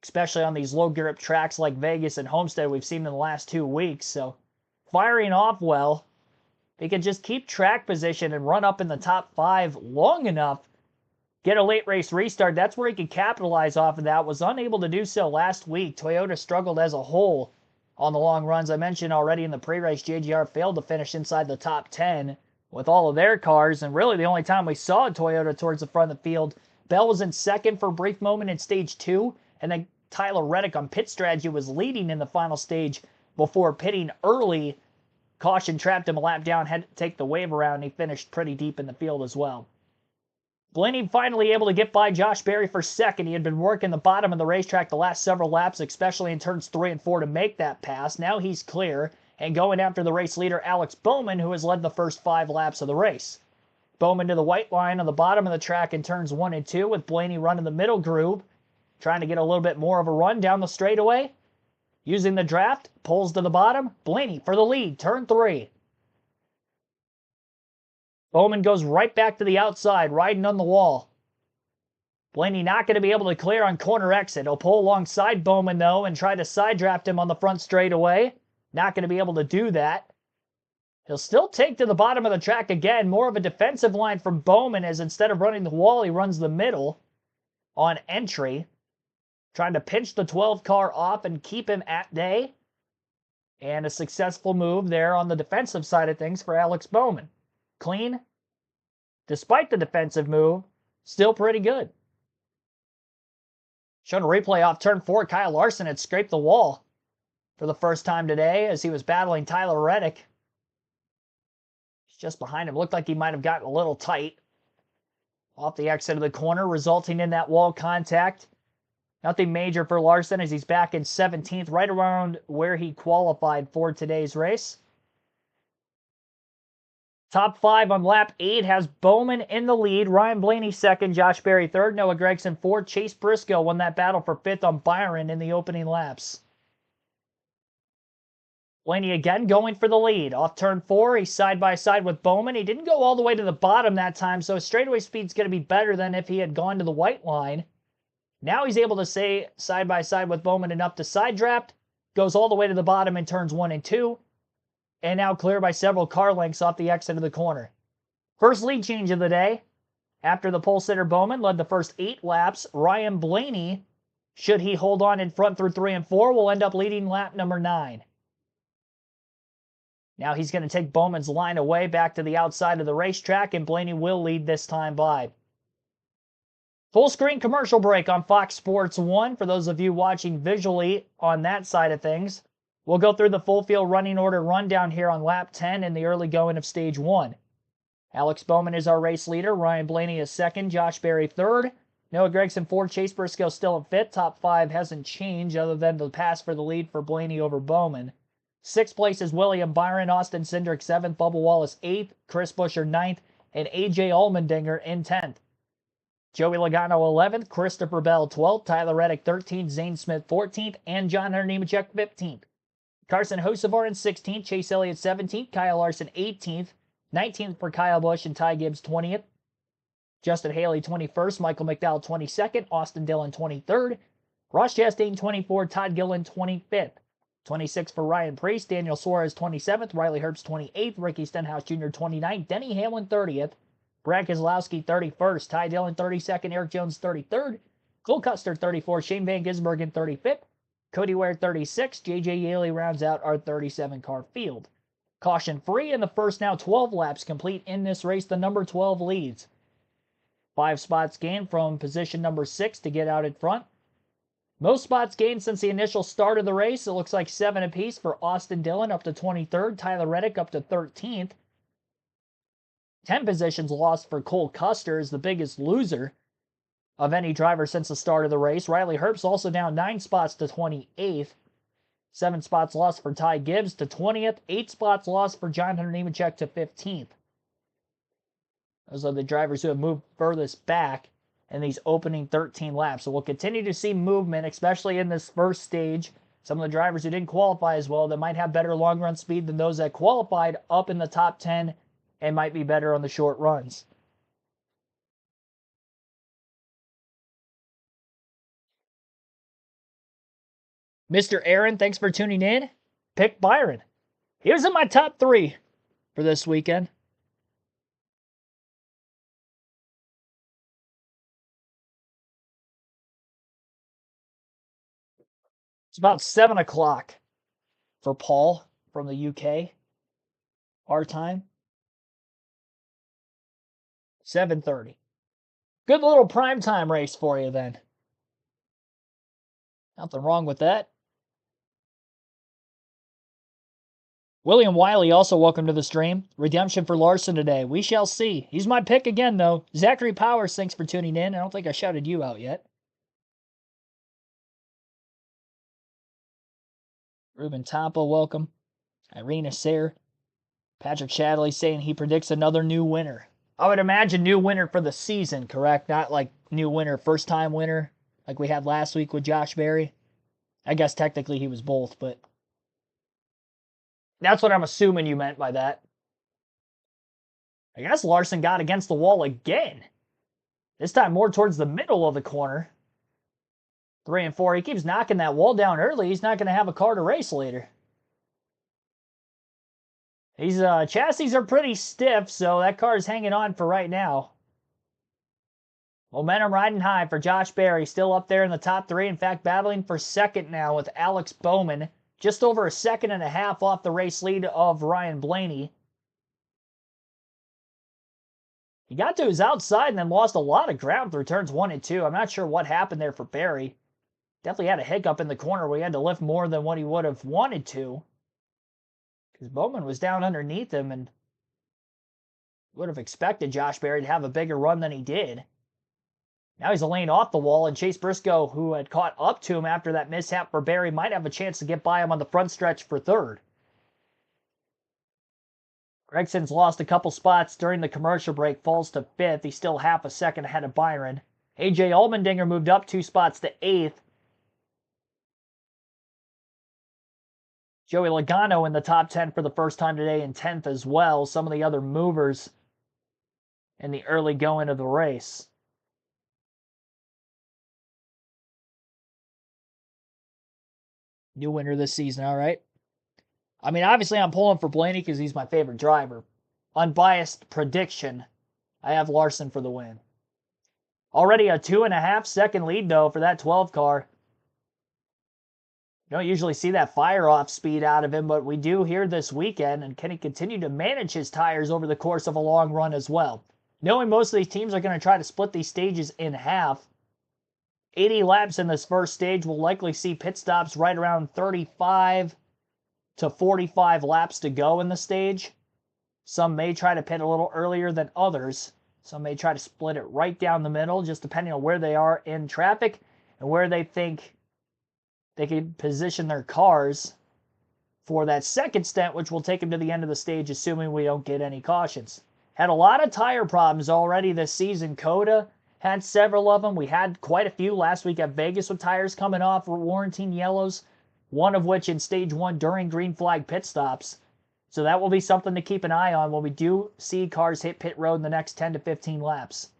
especially on these low grip tracks like Vegas and Homestead we've seen in the last 2 weeks. So firing off well, he can just keep track position and run up in the top 5 long enough, get a late race restart. That's where he could capitalize off of that. Was unable to do so last week. Toyota struggled as a whole on the long runs. I mentioned already in the pre-race, JGR failed to finish inside the top 10 with all of their cars, and really the only time we saw Toyota towards the front of the field. Bell was in second for a brief moment in stage 2, and then Tyler Reddick on pit strategy was leading in the final stage before pitting early. Caution trapped him a lap down, had to take the wave around, and he finished pretty deep in the field as well. Blaney finally able to get by Josh Berry for second. He had been working the bottom of the racetrack the last several laps, especially in turns 3 and 4 to make that pass. Now he's clear and going after the race leader Alex Bowman, who has led the first 5 laps of the race. Bowman to the white line on the bottom of the track in turns 1 and 2 with Blaney running the middle groove, trying to get a little bit more of a run down the straightaway. Using the draft, pulls to the bottom. Blaney for the lead, turn 3. Bowman goes right back to the outside, riding on the wall. Blaney not going to be able to clear on corner exit. He'll pull alongside Bowman, though, and try to side draft him on the front straightaway. Not going to be able to do that. He'll still take to the bottom of the track again. More of a defensive line from Bowman, as instead of running the wall, he runs the middle on entry. Trying to pinch the 12 car off and keep him at bay. And a successful move there on the defensive side of things for Alex Bowman. Clean, despite the defensive move, still pretty good. Showing a replay off turn 4, Kyle Larson had scraped the wall for the first time today as he was battling Tyler Reddick. He's just behind him. Looked like he might have gotten a little tight off the exit of the corner, resulting in that wall contact. Nothing major for Larson as he's back in 17th, right around where he qualified for today's race. Top 5 on lap 8 has Bowman in the lead. Ryan Blaney second, Josh Berry third, Noah Gragson fourth. Chase Briscoe won that battle for 5th on Byron in the opening laps. Blaney again going for the lead. Off turn 4, he's side by side with Bowman. He didn't go all the way to the bottom that time, so his straightaway speed's going to be better than if he had gone to the white line. Now he's able to stay side by side with Bowman enough to side draft, goes all the way to the bottom in turns 1 and 2, and now clear by several car lengths off the exit of the corner. First lead change of the day. After the pole sitter Bowman led the first 8 laps, Ryan Blaney, should he hold on in front through 3 and 4, will end up leading lap number 9. Now he's going to take Bowman's line away back to the outside of the racetrack, and Blaney will lead this time by. Full screen commercial break on Fox Sports 1 for those of you watching visually on that side of things. We'll go through the full field running order rundown here on lap 10 in the early going of stage 1. Alex Bowman is our race leader. Ryan Blaney is second. Josh Berry third. Noah Gragson fourth. Chase Briscoe still in fifth. Top 5 hasn't changed other than the pass for the lead for Blaney over Bowman. 6th place is William Byron. Austin Cindric 7th. Bubba Wallace 8th. Chris Buescher 9th. And A.J. Allmendinger in 10th. Joey Logano 11th. Christopher Bell 12th. Tyler Reddick 13th. Zane Smith 14th. And John Hunter Nemechek 15th. Carson Hocevar in 16th. Chase Elliott 17th. Kyle Larson 18th. 19th for Kyle Busch and Ty Gibbs 20th. Justin Haley 21st. Michael McDowell 22nd. Austin Dillon 23rd. Ross Chastain 24th. Todd Gilliland 25th. 26th for Ryan Preece. Daniel Suarez 27th. Riley Herbst 28th. Ricky Stenhouse Jr. 29th. Denny Hamlin 30th. Brad Keselowski 31st. Ty Dillon 32nd. Eric Jones 33rd. Cole Custer 34th. Shane Van Gisbergen 35th. Cody Ware 36th. J.J. Yeley rounds out our 37-car field. Caution free in the first now 12 laps complete in this race. The number 12 leads. 5 spots gained from position number 6 to get out in front. Most spots gained since the initial start of the race. It looks like 7 apiece for Austin Dillon up to 23rd. Tyler Reddick up to 13th. 10 positions lost for Cole Custer is the biggest loser of any driver since the start of the race. Riley Herbst also down 9 spots to 28th. 7 spots lost for Ty Gibbs to 20th. 8 spots lost for John Hunter Nemechek to 15th. Those are the drivers who have moved furthest back in these opening 13 laps. So we'll continue to see movement, especially in this first stage. Some of the drivers who didn't qualify as well that might have better long run speed than those that qualified up in the top 10 and might be better on the short runs. Mr. Aaron, thanks for tuning in. Pick Byron. He was in my top 3 for this weekend. It's about 7 o'clock for Paul from the UK. Our time. 7:30. Good little primetime race for you then. Nothing wrong with that. William Wiley also welcome to the stream. Redemption for Larson today. We shall see. He's my pick again, though. Zachary Powers, thanks for tuning in. I don't think I shouted you out yet. Ruben Tampa, welcome. Irina Sayre. Patrick Shadley saying he predicts another new winner. I would imagine new winner for the season, correct? Not like new winner, first-time winner like we had last week with Josh Berry. I guess technically he was both, but that's what I'm assuming you meant by that. I guess Larson got against the wall again. This time more towards the middle of the corner. 3 and 4. He keeps knocking that wall down early. He's not going to have a car to race later. These chassis are pretty stiff, so that car is hanging on for right now. Momentum riding high for Josh Berry. Still up there in the top 3. In fact, battling for second now with Alex Bowman. Just over a second and a half off the race lead of Ryan Blaney. He got to his outside and then lost a lot of ground through turns 1 and 2. I'm not sure what happened there for Berry. Definitely had a hiccup in the corner where he had to lift more than what he would have wanted to. Because Bowman was down underneath him and would have expected Josh Berry to have a bigger run than he did. Now he's a lane off the wall, and Chase Briscoe, who had caught up to him after that mishap for Berry, might have a chance to get by him on the front stretch for third. Gregson's lost a couple spots during the commercial break, falls to 5th. He's still half a second ahead of Byron. A.J. Allmendinger moved up 2 spots to 8th. Joey Logano in the top 10 for the first time today in 10th as well. Some of the other movers in the early going of the race. New winner this season, all right. I mean, obviously, I'm pulling for Blaney because he's my favorite driver. Unbiased prediction, I have Larson for the win. Already a 2.5-second lead, though, for that 12 car. You don't usually see that fire-off speed out of him, but we do here this weekend, and can he continue to manage his tires over the course of a long run as well? Knowing most of these teams are going to try to split these stages in half, 80 laps in this first stage will likely see pit stops right around 35 to 45 laps to go in the stage. Some may try to pit a little earlier than others. Some may try to split it right down the middle, just depending on where they are in traffic and where they think they can position their cars for that second stint, which will take them to the end of the stage, assuming we don't get any cautions. Had a lot of tire problems already this season. Coda had several of them. We had quite a few last week at Vegas with tires coming off or warranting yellows, one of which in stage one during green flag pit stops. So that will be something to keep an eye on when we do see cars hit pit road in the next 10 to 15 laps.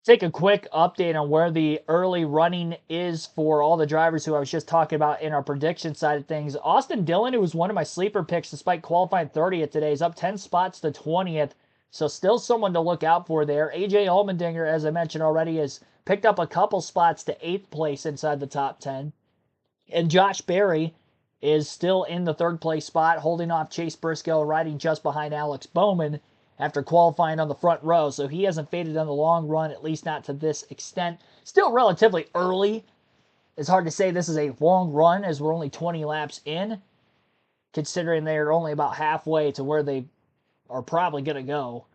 Take a quick update on where the early running is for all the drivers who I was just talking about in our prediction side of things. Austin Dillon, who was one of my sleeper picks despite qualifying 30th today, is up 10 spots to 20th. So still someone to look out for there. AJ Allmendinger, as I mentioned already, has picked up a couple spots to 8th place inside the top 10. And Josh Berry is still in the 3rd place spot, holding off Chase Briscoe, riding just behind Alex Bowman after qualifying on the front row. So he hasn't faded on the long run, at least not to this extent. Still relatively early. It's hard to say this is a long run as we're only 20 laps in, considering they're only about halfway to where they are probably going to go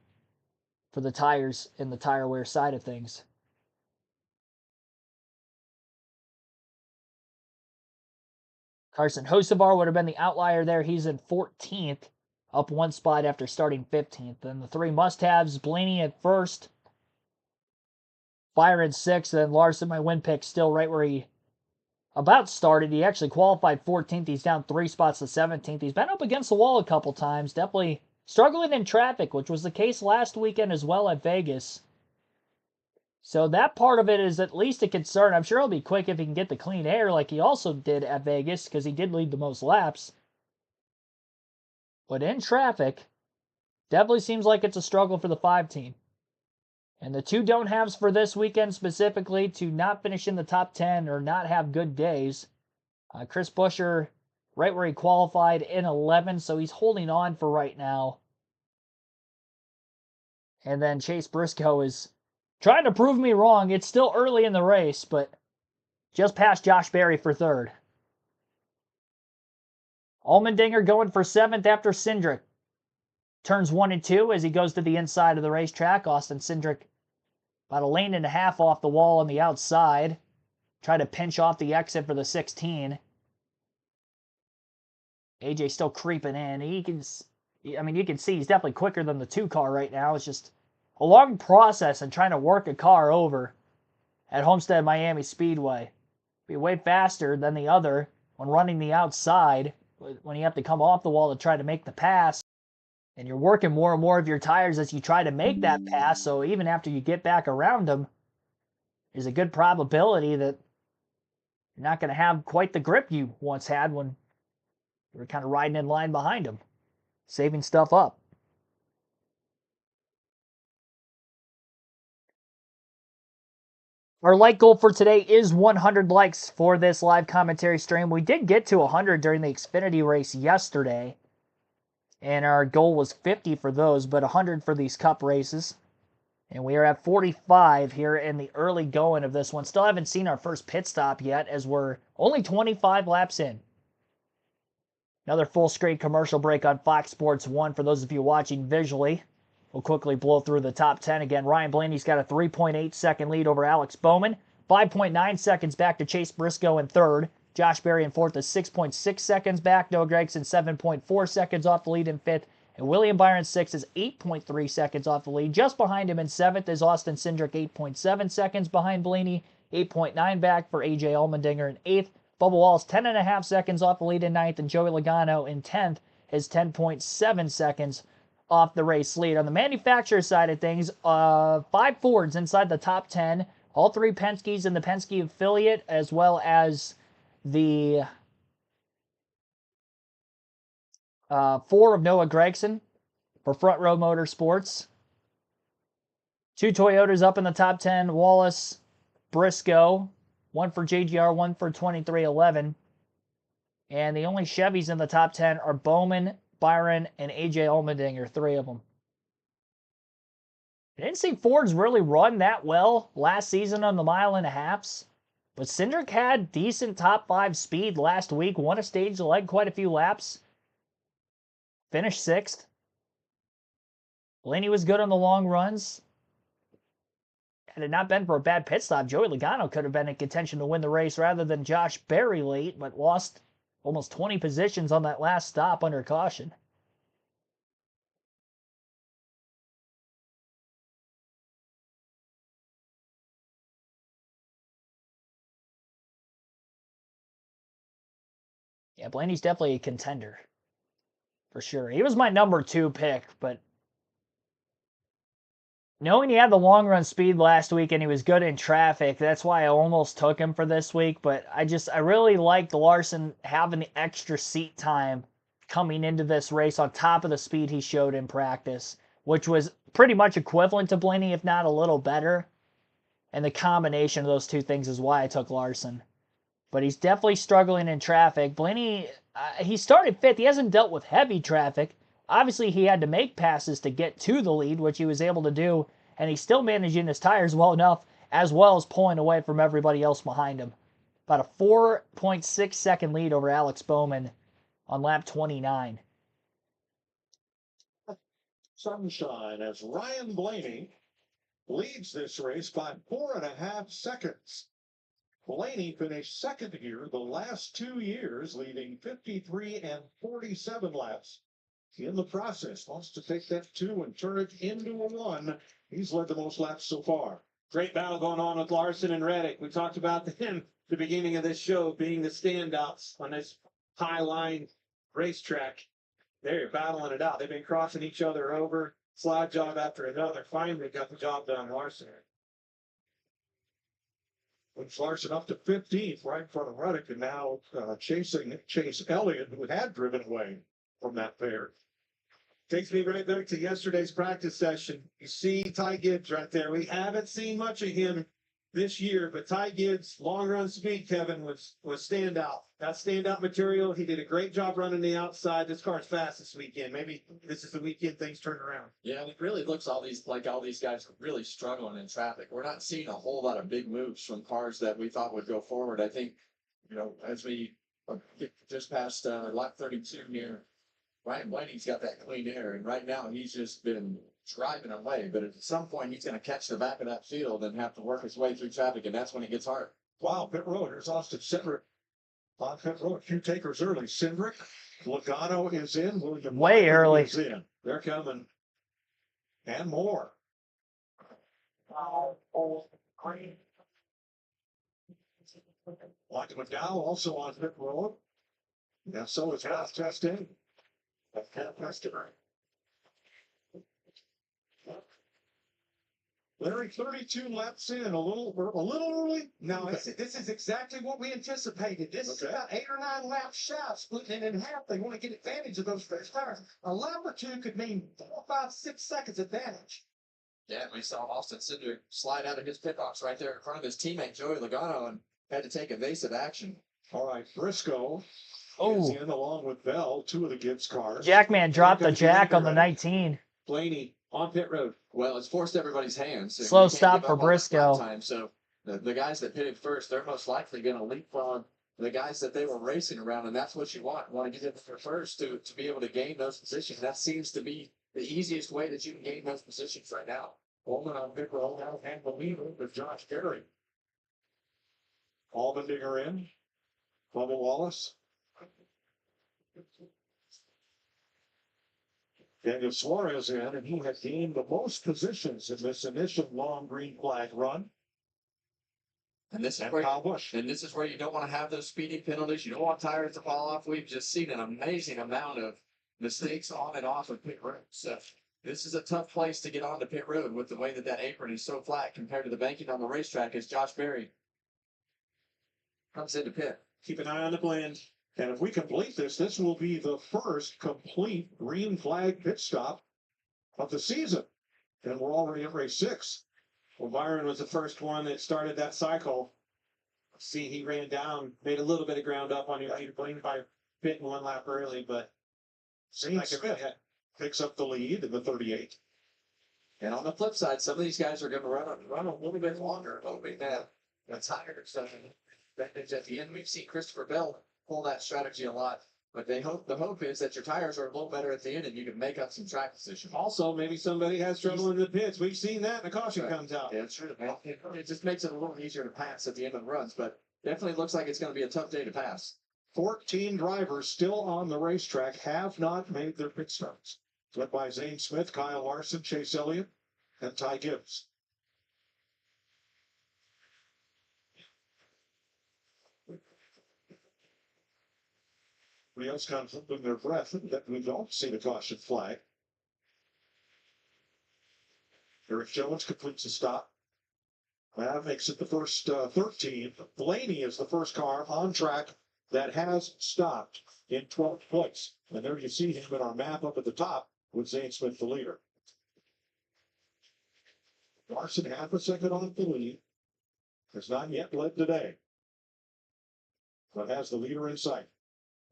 for the tires and the tire wear side of things. Carson Hocevar would have been the outlier there. He's in 14th, up one spot after starting 15th. And the three must-haves, Blaney at first, Fire in 6th, and Larson, my win pick, still right where he about started. He actually qualified 14th. He's down 3 spots to 17th. He's been up against the wall a couple times. Definitely struggling in traffic, which was the case last weekend as well at Vegas. So that part of it is at least a concern. I'm sure he'll be quick if he can get the clean air like he also did at Vegas because he did lead the most laps. But in traffic, definitely seems like it's a struggle for the 5 team. And the two don't haves for this weekend specifically to not finish in the top 10 or not have good days. Chris Buescher, right where he qualified in 11, so he's holding on for right now. And then Chase Briscoe is trying to prove me wrong. It's still early in the race, but just past Josh Berry for 3rd. Allmendinger going for 7th after Cindric turns 1 and 2 as he goes to the inside of the racetrack. Austin Cindric about a lane and a half off the wall on the outside. Try to pinch off the exit for the 16. AJ still creeping in. You can see he's definitely quicker than the 2 car right now. It's just a long process and trying to work a car over at Homestead-Miami Speedway. Be way faster than the other when running the outside, when you have to come off the wall to try to make the pass. And you're working more and more of your tires as you try to make that pass, so even after you get back around them, there's a good probability that you're not going to have quite the grip you once had when you were kind of riding in line behind them, saving stuff up. Our like goal for today is 100 likes for this live commentary stream. We did get to 100 during the Xfinity race yesterday, and our goal was 50 for those, but 100 for these cup races. And we are at 45 here in the early going of this one. Still haven't seen our first pit stop yet as we're only 25 laps in. Another full screen commercial break on Fox Sports 1 for those of you watching visually. We'll quickly blow through the top 10 again. Ryan Blaney's got a 3.8 second lead over Alex Bowman. 5.9 seconds back to Chase Briscoe in 3rd. Josh Berry in 4th is 6.6 seconds back. Noah Gragson 7.4 seconds off the lead in 5th. And William Byron 6th is 8.3 seconds off the lead. Just behind him in 7th is Austin Cindric, 8.7 seconds behind Blaney. 8.9 back for AJ Allmendinger in 8th. Bubba Wallace 10.5 seconds off the lead in 9th. And Joey Logano in 10th is 10.7 seconds off the race lead. On the manufacturer side of things, 5 Fords inside the top 10. All three Penske's in the Penske affiliate, as well as the 4 of Noah Gragson for Front Row Motorsports. 2 Toyotas up in the top 10, Wallace, Briscoe, 1 for JGR, 1 for 2311. And the only Chevys in the top 10 are Bowman, Byron, and AJ Allmendinger, 3 of them. I didn't see Fords really run that well last season on the 1.5 miles, but Cindric had decent top 5 speed last week, won a stage, led quite a few laps, finished 6th. Blaney was good on the long runs. Had it not been for a bad pit stop, Joey Logano could have been in contention to win the race rather than Josh Berry late, but lost almost 20 positions on that last stop under caution. Yeah, Blaney's definitely a contender. For sure. He was my number 2 pick, but knowing he had the long run speed last week and he was good in traffic, that's why I almost took him for this week. But I really liked Larson having the extra seat time coming into this race on top of the speed he showed in practice, which was pretty much equivalent to Blaney, if not a little better. And the combination of those two things is why I took Larson. But he's definitely struggling in traffic. Blaney, he started 5th. He hasn't dealt with heavy traffic. Obviously, he had to make passes to get to the lead, which he was able to do, and he's still managing his tires well enough, as well as pulling away from everybody else behind him. About a 4.6 second lead over Alex Bowman on lap 29. Sunshine as Ryan Blaney leads this race by 4.5 seconds. Blaney finished 2nd here the last 2 years, leading 53 and 47 laps. In the process, wants to take that 2 and turn it into a 1. He's led the most laps so far. Great battle going on with Larson and Reddick. We talked about them at the beginning of this show being the standouts on this high line racetrack. They're battling it out. They've been crossing each other over, slide job after another. Finally got the job done, Larson. Puts Larson up to 15th, right in front of Reddick, and now chasing Chase Elliott, who had driven away from that pair. Takes me right back to yesterday's practice session. You see Ty Gibbs right there. We haven't seen much of him this year, but Ty Gibbs' long run speed, Kevin, was standout. That standout material. He did a great job running the outside. This car's fast this weekend. Maybe this is the weekend things turn around. Yeah, it really looks all these guys are really struggling in traffic. We're not seeing a whole lot of big moves from cars that we thought would go forward. I think, as we get just past lap 32 here, Ryan Blaney's got that clean air, and right now he's just been driving away. But at some point, he's going to catch the back of that field and have to work his way through traffic, and that's when it gets hard. Wow, pit road. Here's Austin Cindric on pit road. A few takers early. Cindric, Logano is in. William Way Byron early. is in. They're coming. And more. Mike McDowell also on pit road. And so is Ralph Testing. Larry, 32 laps in, a little early. No, this is exactly what we anticipated. This is about 8 or 9 laps shy, splitting it in half. They want to get advantage of those fresh tires. A lap or two could mean 4, 5, 6 seconds advantage. Yeah, we saw Austin Cindric slide out of his pit box right there in front of his teammate Joey Logano and had to take evasive action. All right, Briscoe is in along with Bell, 2 of the Gibbs cars. Jackman dropped the jack on the 19. Blaney on pit road. Well, it's forced everybody's hands. So Slow stop for Briscoe. Time, so the guys that pitted first, they're most likely going to leapfrog the guys that they were racing around, and that's what you want. You want to get in there first to be able to gain those positions. That seems to be the easiest way that you can gain those positions right now. Coleman on pit road now, and the leader with Josh Berry. Allmendinger in. Bubba Wallace. Daniel Suarez in, and he had gained the most positions in this initial long green flag run. And this is And where Kyle Busch. and this is where you don't want to have those speeding penalties. You don't want tires to fall off. We've just seen an amazing amount of mistakes on and off of pit road. So This is a tough place to get onto pit road with the way that that apron is so flat compared to the banking on the racetrack as Josh Berry comes into pit. Keep an eye on the blend. And if we complete this, this will be the first complete green flag pit stop of the season. And we're already at race 6. Well, Byron was the first one that started that cycle. See, he ran down, made a little bit of ground up on your lead by pitting one lap early, but Zane Smith picks up the lead in the 38. And on the flip side, some of these guys are going to run a little bit longer, hoping that the tires advantage at the end. We've seen Christopher Bell pull that strategy a lot, but the hope is that your tires are a little better at the end and you can make up some track position. also maybe somebody has trouble in the pits. We've seen that, and a caution comes out. Yeah, it's true. It just makes it a little easier to pass at the end of the runs, but definitely looks like it's going to be a tough day to pass. 14 drivers still on the racetrack have not made their pit stops. Led by Zane Smith, Kyle Larson, Chase Elliott, and Ty Gibbs. Everybody else kind of holding their breath that we don't see the caution flag. Eric Jones completes the stop. That makes it the first 13. Blaney is the first car on track that has stopped in 12th place. And there you see him in our map up at the top with Zane Smith the leader. Larson half a second off the lead. Has not yet led today, but has the leader in sight.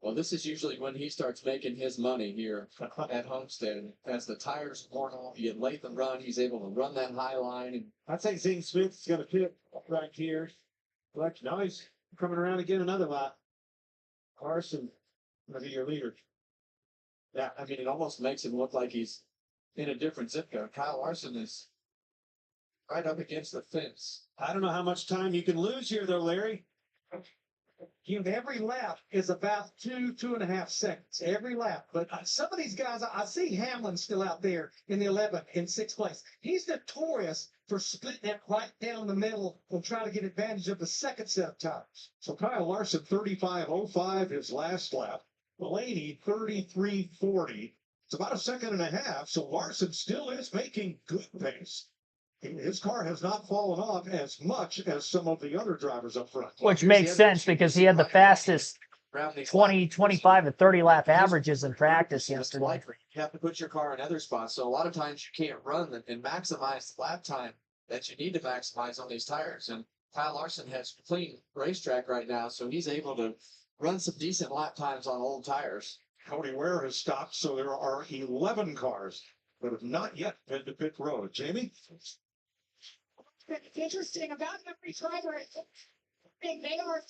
Well, this is usually when he starts making his money here at Homestead. As the tires worn off, you get late in the run, he's able to run that high line. And I'd say Zane Smith's going to pit right here. But now he's coming around again another lap. Carson, going to be your leader. yeah, I mean, it almost makes him look like he's in a different zip code. Kyle Larson is right up against the fence. I don't know how much time you can lose here, though, Larry. Every lap is about 2.5 seconds. Every lap. But some of these guys, I see Hamlin still out there in the 11th, in 6th place. He's notorious for splitting it right down the middle and trying to get advantage of the second set of tires. So Kyle Larson, 35.05 his last lap. Blaney, 33.40. It's about a second and a half, so Larson still is making good pace. His car has not fallen off as much as some of the other drivers up front. Which makes sense because he had the fastest 20, 25, and 30 lap averages in practice yesterday. You have to put your car in other spots. So a lot of times you can't run and maximize the lap time that you need to maximize on these tires. And Kyle Larson has clean racetrack right now, so he's able to run some decent lap times on old tires. Cody Ware has stopped, so there are 11 cars that have not yet been to pit road. Jamie? It's interesting about every driver. They are.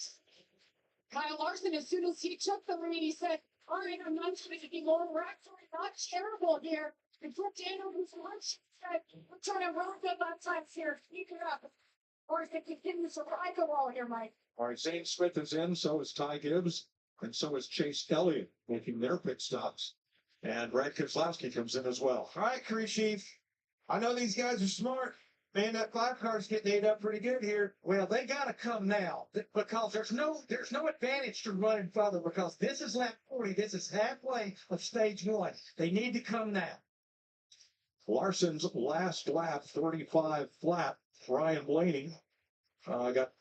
Kyle Larson, as soon as he took the lead, he said, all right, I'm not making more. We're actually not terrible here. And put Daniel who's lunch said, we're trying to run good lap times here. Keep it up. Or if it continues to ride the wall here, Mike. All right, Zane Smith is in, so is Ty Gibbs, and so is Chase Elliott making their pit stops. And Brad Keselowski comes in as well. All right, crew chief. I know these guys are smart. Man, that 5 car's getting ate up pretty good here. Well, they got to come now because there's no advantage to running further because this is lap 40. This is halfway of stage 1. They need to come now. Larson's last lap, 35 flat. Ryan Blaney got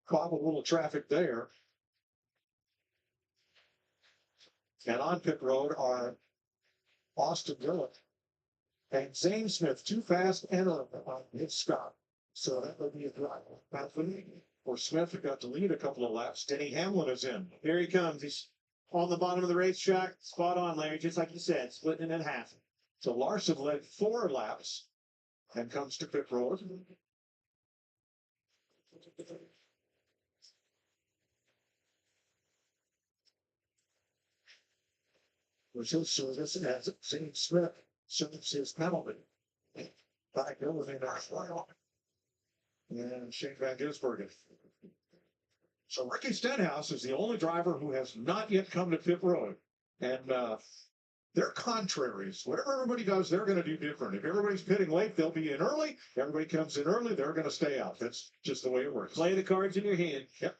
caught with a little traffic there. And on pit road are Austin Dillon and Zane Smith, too fast and on his stop. So that would be a drive. For Smith, who got to lead a couple of laps. Denny Hamlin is in. Here he comes. He's on the bottom of the racetrack. Spot on, Larry, just like you said, splitting it in half. So Larson led 4 laps and comes to pit road. Which is service as Zane Smith serves his penalty. Back over in our final. And Shane Van Gisbergen. So Ricky Stenhouse is the only driver who has not yet come to pit road. And they're contraries. Whatever everybody does, they're going to do different. If everybody's pitting late, they'll be in early. Everybody comes in early, they're going to stay out. That's just the way it works. Play the cards in your hand. Yep.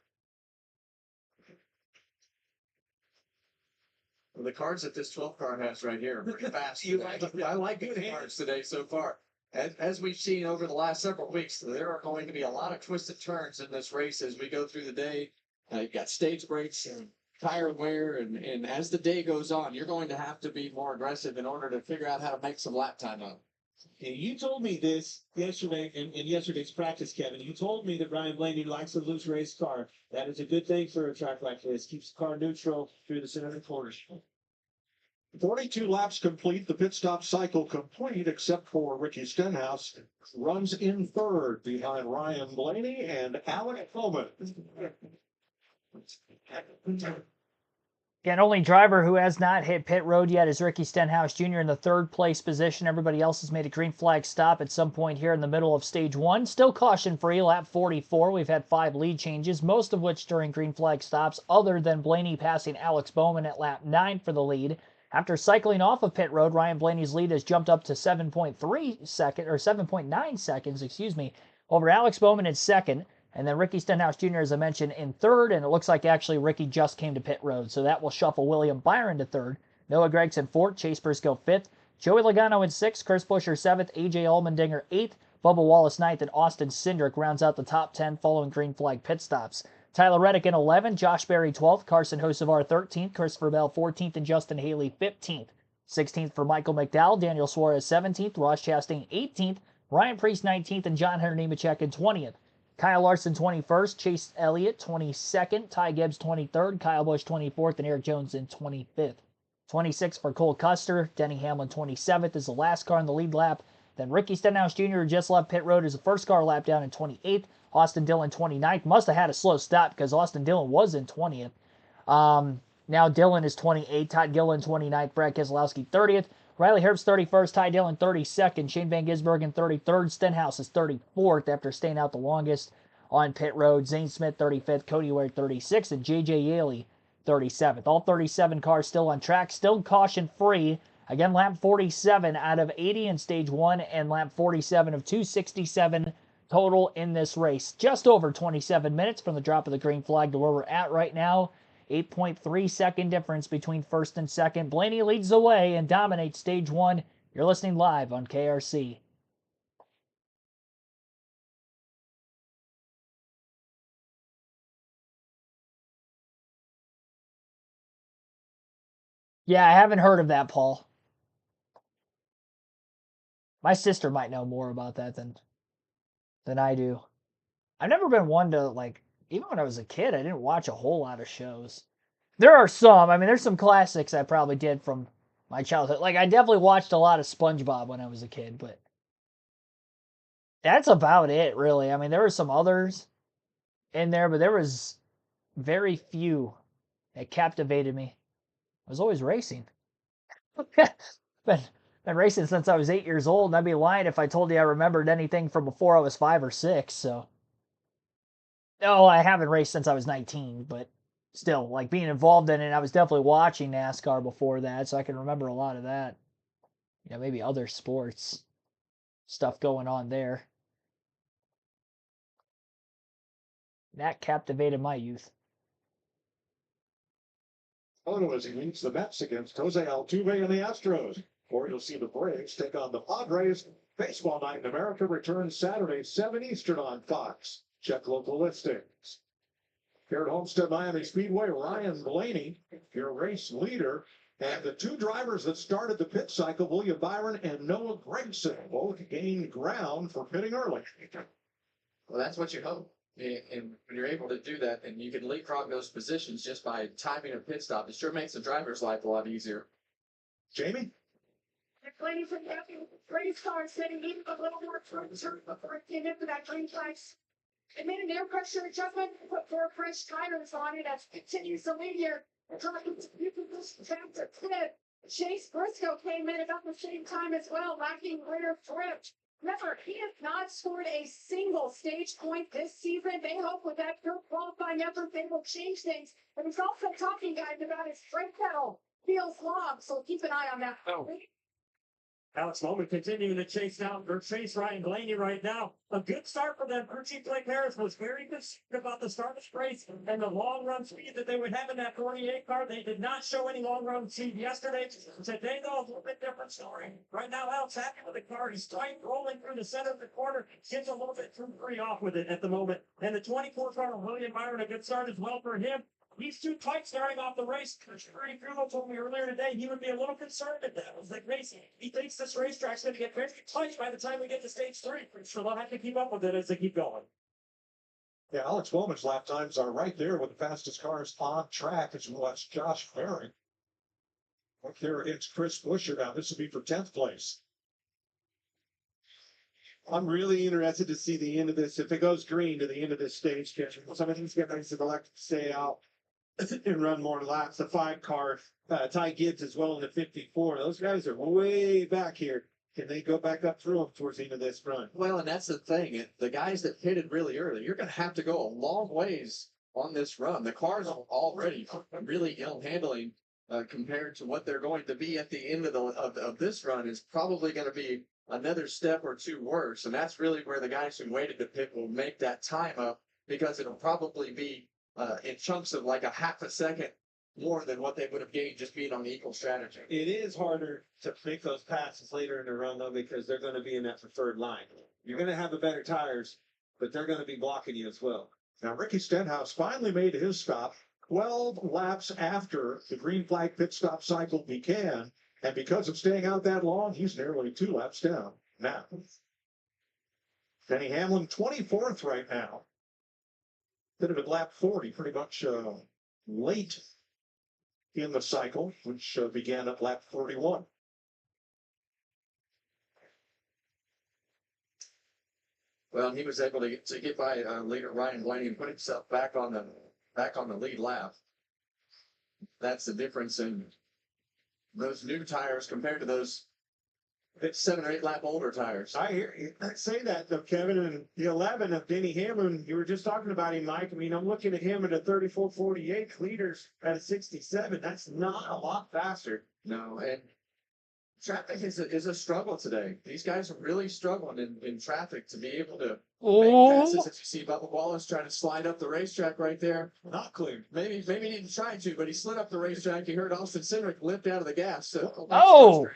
The cards that this 12 car has right here are pretty fast. You like it? I like the cards today so far. As we've seen over the last several weeks, there are going to be a lot of twisted turns in this race as we go through the day. You've got stage breaks and tire wear, and as the day goes on, you're going to have to be more aggressive in order to figure out how to make some lap time up. And you told me this yesterday in yesterday's practice, Kevin. You told me that Ryan Blaney likes a loose race car. That is a good thing for a track like this. Keeps the car neutral through the center of the corners. 42 laps complete, the pit stop cycle complete, except for Ricky Stenhouse, runs in third behind Ryan Blaney and Alec Bowman. Again, only driver who has not hit pit road yet is Ricky Stenhouse Jr. in the third place position. Everybody else has made a green flag stop at some point here in the middle of stage 1. Still caution free, lap 44. We've had 5 lead changes, most of which during green flag stops, other than Blaney passing Alex Bowman at lap 9 for the lead. After cycling off of pit road, Ryan Blaney's lead has jumped up to 7.9 seconds, over Alex Bowman in second. And then Ricky Stenhouse Jr., as I mentioned, in third. And it looks like actually Ricky just came to pit road. So that will shuffle William Byron to third. Noah Gragson fourth. Chase Briscoe fifth. Joey Logano in sixth. Chris Buescher seventh. AJ Allmendinger eighth. Bubba Wallace ninth. And Austin Cindric rounds out the top 10 following green flag pit stops. Tyler Reddick in 11th. Josh Berry 12th. Carson Hocevar 13th. Christopher Bell 14th. And Justin Haley 15th. 16th for Michael McDowell. Daniel Suarez 17th. Ross Chastain 18th. Ryan Preece 19th. And John Hunter Nemechek in 20th. Kyle Larson 21st, Chase Elliott 22nd, Ty Gibbs 23rd, Kyle Busch 24th, and Eric Jones in 25th. 26th for Cole Custer, Denny Hamlin 27th is the last car in the lead lap. Then Ricky Stenhouse Jr., who just left pit road, is the first car lap down in 28th. Austin Dillon 29th. Must have had a slow stop because Austin Dillon was in 20th. Now Dillon is 28th, Todd Gilliland 29th, Brad Keselowski 30th. Riley Herbst 31st, Ty Dillon 32nd, Shane Van Gisbergen 33rd, Stenhouse is 34th after staying out the longest on pit road. Zane Smith 35th, Cody Ware 36th, and J.J. Yaley 37th. All 37 cars still on track, still caution free. Again, lap 47 out of 80 in stage 1 and lap 47 of 267 total in this race. Just over 27 minutes from the drop of the green flag to where we're at right now. 8.3 second difference between first and second. Blaney leads the way and dominates stage 1. You're listening live on KRC. Yeah, I haven't heard of that, Paul. My sister might know more about that than I do. I've never been one to, like, even when I was a kid, I didn't watch a whole lot of shows. There are some. I mean, there's some classics I probably did from my childhood. Like, I definitely watched a lot of SpongeBob when I was a kid, but that's about it, really. I mean, there were some others in there, but there was very few that captivated me. I was always racing. been, been racing since I was 8 years old, and I'd be lying if I told you I remembered anything from before I was 5 or 6, so. No, I haven't raced since I was 19, but still, like, being involved in it, I was definitely watching NASCAR before that, so I can remember a lot of that. You know, maybe other sports stuff going on there. That captivated my youth. Photo as he leads the Mets against Jose Altuve and the Astros. Or you'll see the Braves take on the Padres. Baseball Night in America returns Saturday, 7 Eastern on Fox. Check local listings. Here at Homestead-Miami Speedway, Ryan Blaney, your race leader. And the 2 drivers that started the pit cycle, William Byron and Noah Gragson, both gained ground for pitting early. Well, that's what you hope. And when you're able to do that, and you can leapfrog those positions just by timing a pit stop, it sure makes the driver's life a lot easier. Jamie? Blaney from the race car said he needed a little more pressure before it came into that green flag. It made an air pressure adjustment, put 4 fresh tires on it as continues to lead here. You can just back to pit. Chase Briscoe came in about the same time as well, lacking rear drift. Remember, he has not scored a single stage point this season. They hope with that good qualifying effort, they will change things. And he's also talking, guys, about his brake pedal feels long, so keep an eye on that. Oh. Alex Bowman continuing to chase Ryan Blaney right now. A good start for them. Crew Chief Blake Harris was very concerned about the start of this race and the long run speed that they would have in that 48 car. They did not show any long run speed yesterday. Today, though, a little bit different story. Right now, Alex happy with the car. He's tight, rolling through the center of the corner. Gets a little bit too free off with it at the moment. And the 24 car, William Byron, a good start as well for him. He's too tight starting off the race. Ernie Kumo told me earlier today he would be a little concerned at that. It was like racing. He thinks this racetrack's going to get very tight by the time we get to stage 3. So they'll have to keep up with it as they keep going. Yeah, Alex Bowman's lap times are right there with the fastest cars on track as well as Josh Berry. Right there against Chris Buescher. Now this will be for 10th place. I'm really interested to see the end of this. If it goes green to the end of this stage, some of these guys have elected to stay out and run more laps. The 5 car, Ty Gibbs as well in the 54. Those guys are way back here. Can they go back up through them towards the end of this run? Well, and that's the thing. The guys that pitted really early, you're going to have to go a long ways on this run. The cars are already really ill handling compared to what they're going to be at the end of this run is probably going to be another step or 2 worse. And that's really where the guys who waited to pit will make that time up because it'll probably be in chunks of like a half a second more than what they would have gained just being on the equal strategy. It is harder to make those passes later in the run, though, because they're going to be in that preferred line. You're going to have the better tires, but they're going to be blocking you as well. Now Ricky Stenhouse finally made his stop 12 laps after the green flag pit stop cycle began. And because of staying out that long, he's nearly 2 laps down now. Denny Hamlin, 24th right now. Bit of a lap 40, pretty much late in the cycle, which began at lap 41. Well, he was able to get by leader Ryan Blaney and put himself back on the lead lap. That's the difference in those new tires compared to those 7 or 8 lap older tires. I hear you say that, though, Kevin. And the 11 of Denny Hamlin, you were just talking about him, Mike. I mean, I'm looking at him at a 34.48, leaders at a 67. That's not a lot faster. No, and traffic is a struggle today. These guys are really struggling in traffic to be able to make passes. As you see Bubba Wallace trying to slide up the racetrack right there. Not clear. Maybe he didn't try to, but he slid up the racetrack. You heard Austin Cindric lift out of the gas. So Oh!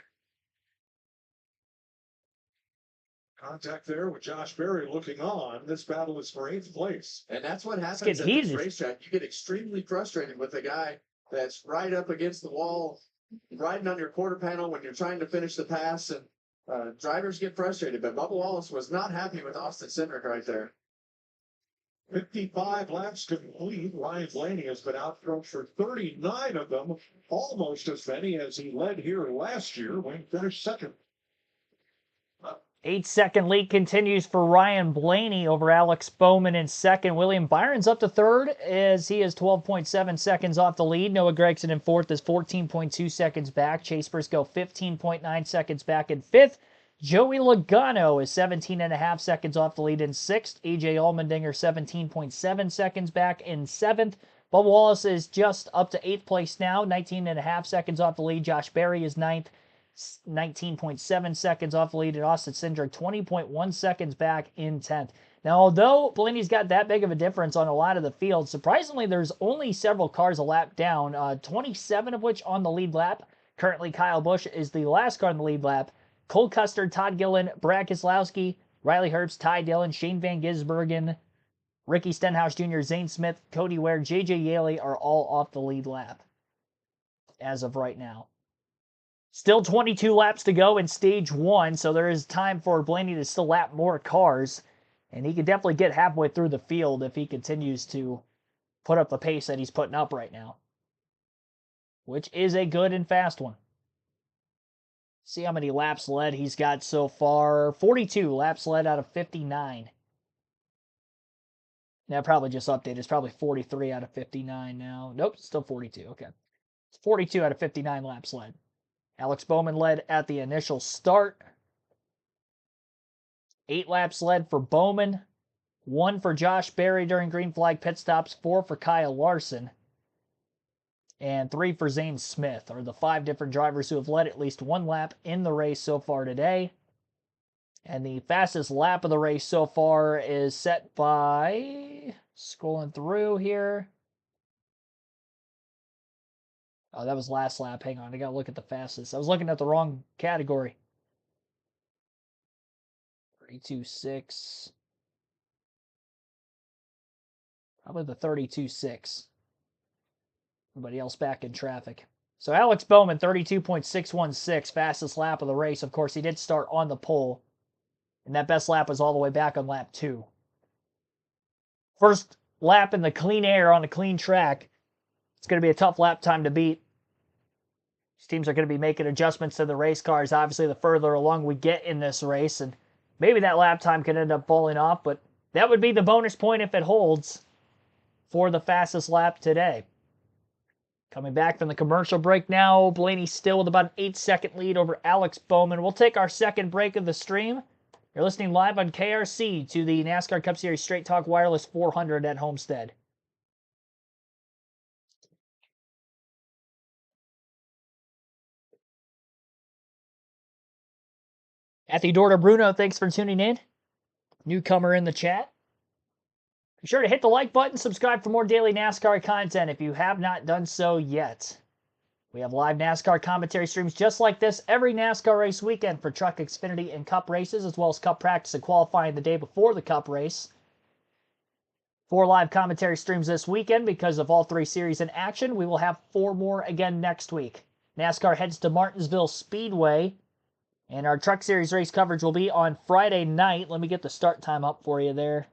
Contact there with Josh Berry looking on. This battle is for 8th place. And that's what happens get at this heated. racetrack. You get extremely frustrated with a guy that's right up against the wall, riding on your quarter panel when you're trying to finish the pass, and drivers get frustrated. But Bubba Wallace was not happy with Austin Cindric right there. 55 laps complete. Ryan Blaney has been out front for 39 of them, almost as many as he led here last year when he finished second. 8-second lead continues for Ryan Blaney over Alex Bowman in second. William Byron's up to third as he is 12.7 seconds off the lead. Noah Gragson in fourth is 14.2 seconds back. Chase Briscoe 15.9 seconds back in fifth. Joey Logano is 17.5 seconds off the lead in sixth. AJ Allmendinger 17.7 seconds back in seventh. Bubba Wallace is just up to 8th place now, 19.5 seconds off the lead. Josh Berry is 9th. 19.7 seconds off the lead, and Austin Cindric 20.1 seconds back in 10th. Now, although Blaney's got that big of a difference on a lot of the field, surprisingly, there's only several cars a lap down, 27 of which on the lead lap. Currently, Kyle Busch is the last car on the lead lap. Cole Custer, Todd Gillen, Brad Keselowski, Riley Herbst, Ty Dillon, Shane Van Gisbergen, Ricky Stenhouse Jr., Zane Smith, Cody Ware, J.J. Yaley are all off the lead lap as of right now. Still 22 laps to go in stage 1, so there is time for Blaney to still lap more cars. And he could definitely get halfway through the field if he continues to put up the pace that he's putting up right now. Which is a good and fast one. See how many laps led he's got so far. 42 laps led out of 59. Now, probably just updated. It's probably 43 out of 59 now. Nope, still 42. Okay. It's 42 out of 59 laps led. Alex Bowman led at the initial start. 8 laps led for Bowman. 1 for Josh Berry during green flag pit stops. 4 for Kyle Larson. and 3 for Zane Smith are the 5 different drivers who have led at least 1 lap in the race so far today. And the fastest lap of the race so far is set by, scrolling through here. Oh, that was last lap. Hang on, I gotta look at the fastest. I was looking at the wrong category. 32.6. Probably the 32.6. Everybody else back in traffic. So Alex Bowman, 32.616, fastest lap of the race. Of course, he did start on the pole. And that best lap was all the way back on lap 2. First lap in the clean air on a clean track. It's going to be a tough lap time to beat. These teams are going to be making adjustments to the race cars, obviously, the further along we get in this race. And maybe that lap time could end up falling off, but that would be the bonus point if it holds for the fastest lap today. Coming back from the commercial break now, Blaney still with about an 8-second lead over Alex Bowman. We'll take our second break of the stream. You're listening live on KRC to the NASCAR Cup Series Straight Talk Wireless 400 at Homestead. Athy Dorda Bruno, thanks for tuning in. Newcomer in the chat. Be sure to hit the like button, subscribe for more daily NASCAR content if you have not done so yet. We have live NASCAR commentary streams just like this every NASCAR race weekend for Truck, Xfinity, and Cup races, as well as Cup practice and qualifying the day before the Cup race. 4 live commentary streams this weekend because of all 3 series in action. We will have 4 more again next week. NASCAR heads to Martinsville Speedway, and our Truck Series race coverage will be on Friday night. Let me get the start time up for you there.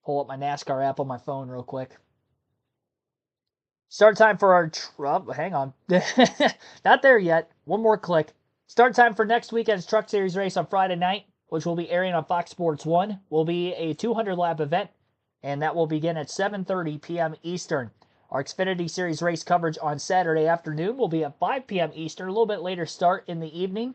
Pull up my NASCAR app on my phone real quick. Start time for our hang on. Not there yet. One more click. Start time for next weekend's Truck Series race on Friday night, which will be airing on Fox Sports 1, will be a 200-lap event, and that will begin at 7:30 p.m. Eastern. Our Xfinity Series race coverage on Saturday afternoon will be at 5 p.m. Eastern, a little bit later start in the evening.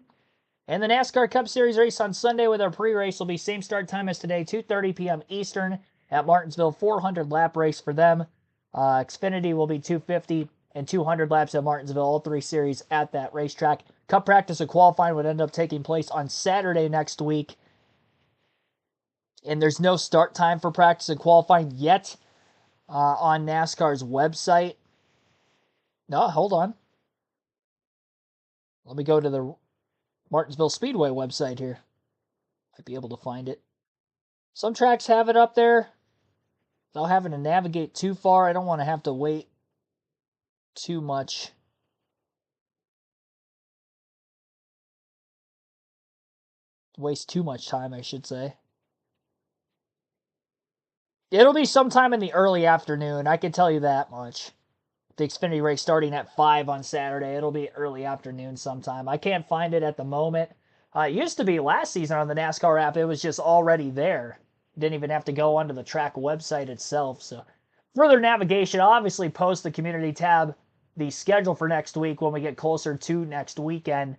And the NASCAR Cup Series race on Sunday with our pre-race will be same start time as today, 2:30 p.m. Eastern at Martinsville, 400-lap race for them. Xfinity will be 250 and 200 laps at Martinsville, all 3 series at that racetrack. Cup practice and qualifying would end up taking place on Saturday next week. And there's no start time for practice and qualifying yet on NASCAR's website. No, hold on. Let me go to the Martinsville Speedway website here. Might be able to find it. Some tracks have it up there. Without having to navigate too far, I don't want to have to wait too much. Waste too much time, I should say. It'll be sometime in the early afternoon, I can tell you that much. The Xfinity race starting at 5 on Saturday. It'll be early afternoon sometime. I can't find it at the moment. It used to be last season on the NASCAR app. It was just already there. Didn't even have to go onto the track website itself. So further navigation, I'll obviously post the community tab, the schedule for next week when we get closer to next weekend.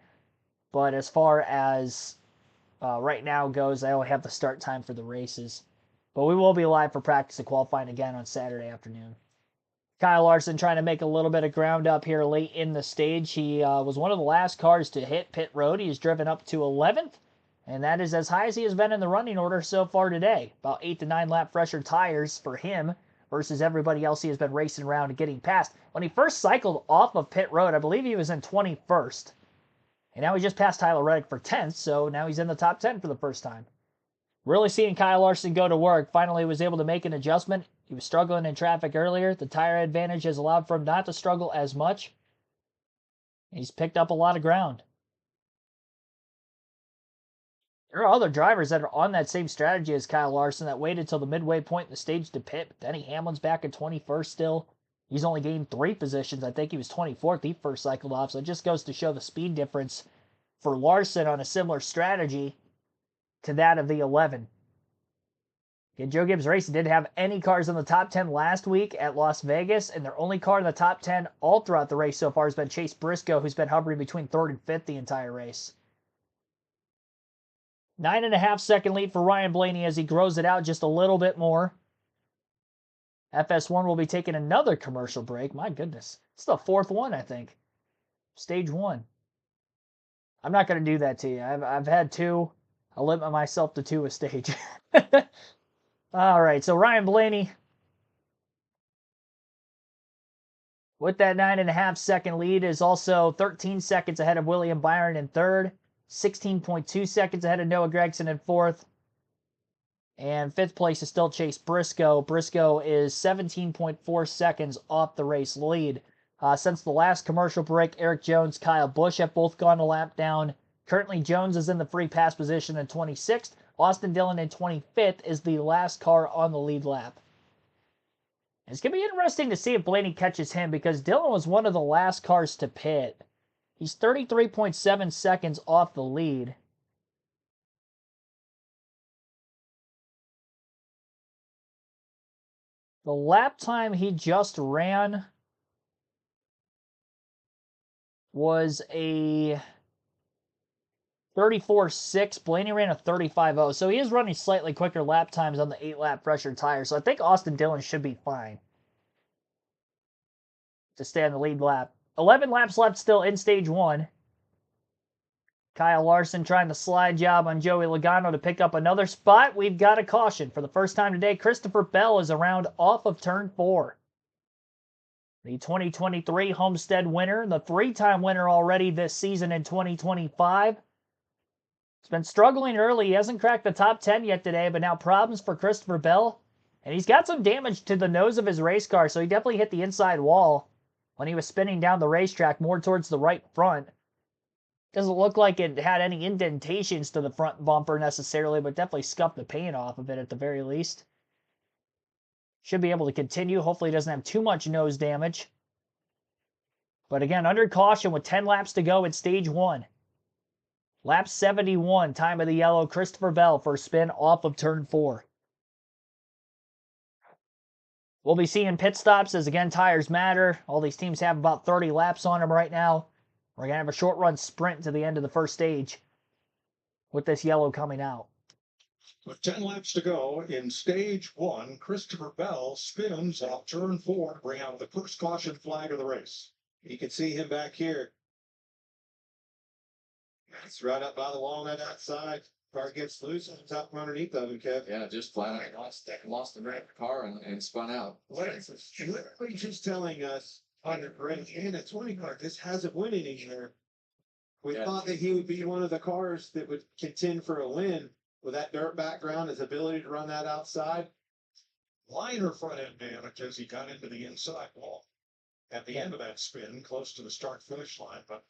But as far as right now goes, I only have the start time for the races. But we will be live for practice and qualifying again on Saturday afternoon. Kyle Larson trying to make a little bit of ground up here late in the stage. He was one of the last cars to hit pit road. He has driven up to 11th, and that is as high as he has been in the running order so far today. About 8 to 9 lap fresher tires for him versus everybody else he has been racing around and getting past. When he first cycled off of pit road, I believe he was in 21st. And now he just passed Tyler Reddick for 10th, so now he's in the top 10 for the first time. Really seeing Kyle Larson go to work. Finally was able to make an adjustment. He was struggling in traffic earlier. The tire advantage has allowed for him not to struggle as much. He's picked up a lot of ground. There are other drivers that are on that same strategy as Kyle Larson that waited till the midway point in the stage to pit. But Denny Hamlin's back at 21st still. He's only gained 3 positions. I think he was 24th. He first cycled off. So it just goes to show the speed difference for Larson on a similar strategy to that of the 11. Again, Joe Gibbs Racing didn't have any cars in the top 10 last week at Las Vegas, and their only car in the top 10 all throughout the race so far has been Chase Briscoe, who's been hovering between 3rd and 5th the entire race. 9.5 second lead for Ryan Blaney as he grows it out just a little bit more. FS1 will be taking another commercial break. My goodness. It's the fourth one, I think. Stage 1. I'm not going to do that to you. I've had 2. I'll limit myself to 2 a stage. All right, so Ryan Blaney with that 9.5 second lead is also 13 seconds ahead of William Byron in third, 16.2 seconds ahead of Noah Gregson in fourth, and fifth place is still Chase Briscoe. Briscoe is 17.4 seconds off the race lead. Since the last commercial break, Eric Jones, Kyle Busch have both gone a lap down. Currently, Jones is in the free pass position in 26th. Austin Dillon in 25th is the last car on the lead lap. It's going to be interesting to see if Blaney catches him because Dillon was one of the last cars to pit. He's 33.7 seconds off the lead. The lap time he just ran was a 34.6. Blaney ran a 35.0. So he is running slightly quicker lap times on the 8-lap fresher tire. So I think Austin Dillon should be fine to stay on the lead lap. 11 laps left still in stage 1. Kyle Larson trying the slide job on Joey Logano to pick up another spot. We've got a caution. For the first time today, Christopher Bell is around off of turn 4. The 2023 Homestead winner, the 3-time winner already this season in 2025. He's been struggling early. He hasn't cracked the top 10 yet today, but now problems for Christopher Bell. And he's got some damage to the nose of his race car, so he definitely hit the inside wall when he was spinning down the racetrack more towards the right front. Doesn't look like it had any indentations to the front bumper necessarily, but definitely scuffed the paint off of it at the very least. Should be able to continue. Hopefully he doesn't have too much nose damage. But again, under caution with 10 laps to go in stage 1. Lap 71, time of the yellow, Christopher Bell for a spin off of turn 4. We'll be seeing pit stops as, again, tires matter. All these teams have about 30 laps on them right now. We're going to have a short run sprint to the end of the first stage with this yellow coming out. With 10 laps to go in stage 1, Christopher Bell spins off turn 4 to bring out the first caution flag of the race. You can see him back here. It's right up by the walnut outside. Car gets loose and it's out from underneath of him, Kev. Yeah, just flat out lost the car and spun out. What is this? Literally just telling us on the brake and a 20 car, this hasn't won any here. We thought that he would be one of the cars that would contend for a win with that dirt background, his ability to run that outside. Minor front end damage as he got into the inside wall at the end of that spin, close to the start finish line, but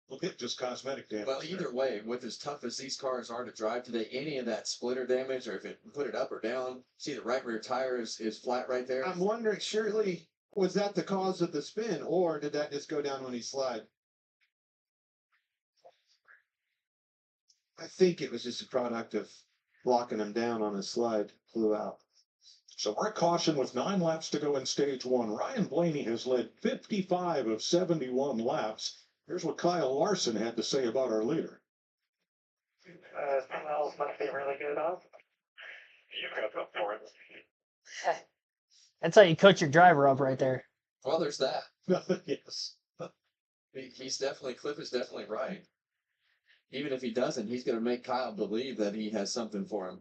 look at just cosmetic damage. Well, either way, with as tough as these cars are to drive today, any of that splitter damage, or if it put it up or down, see the right rear tire is flat right there. I'm wondering, surely, was that the cause of the spin, or did that just go down when he slid? I think it was just a product of blocking him down on his slide, flew out. So we're at caution with 9 laps to go in stage 1. Ryan Blaney has led 55 of 71 laps. Here's what Kyle Larson had to say about our leader. Smells must be really good, huh? You got up for it. That's how you coach your driver up right there. Well, there's that. Yes. He's definitely, Cliff is definitely right. Even if he doesn't, he's going to make Kyle believe that he has something for him.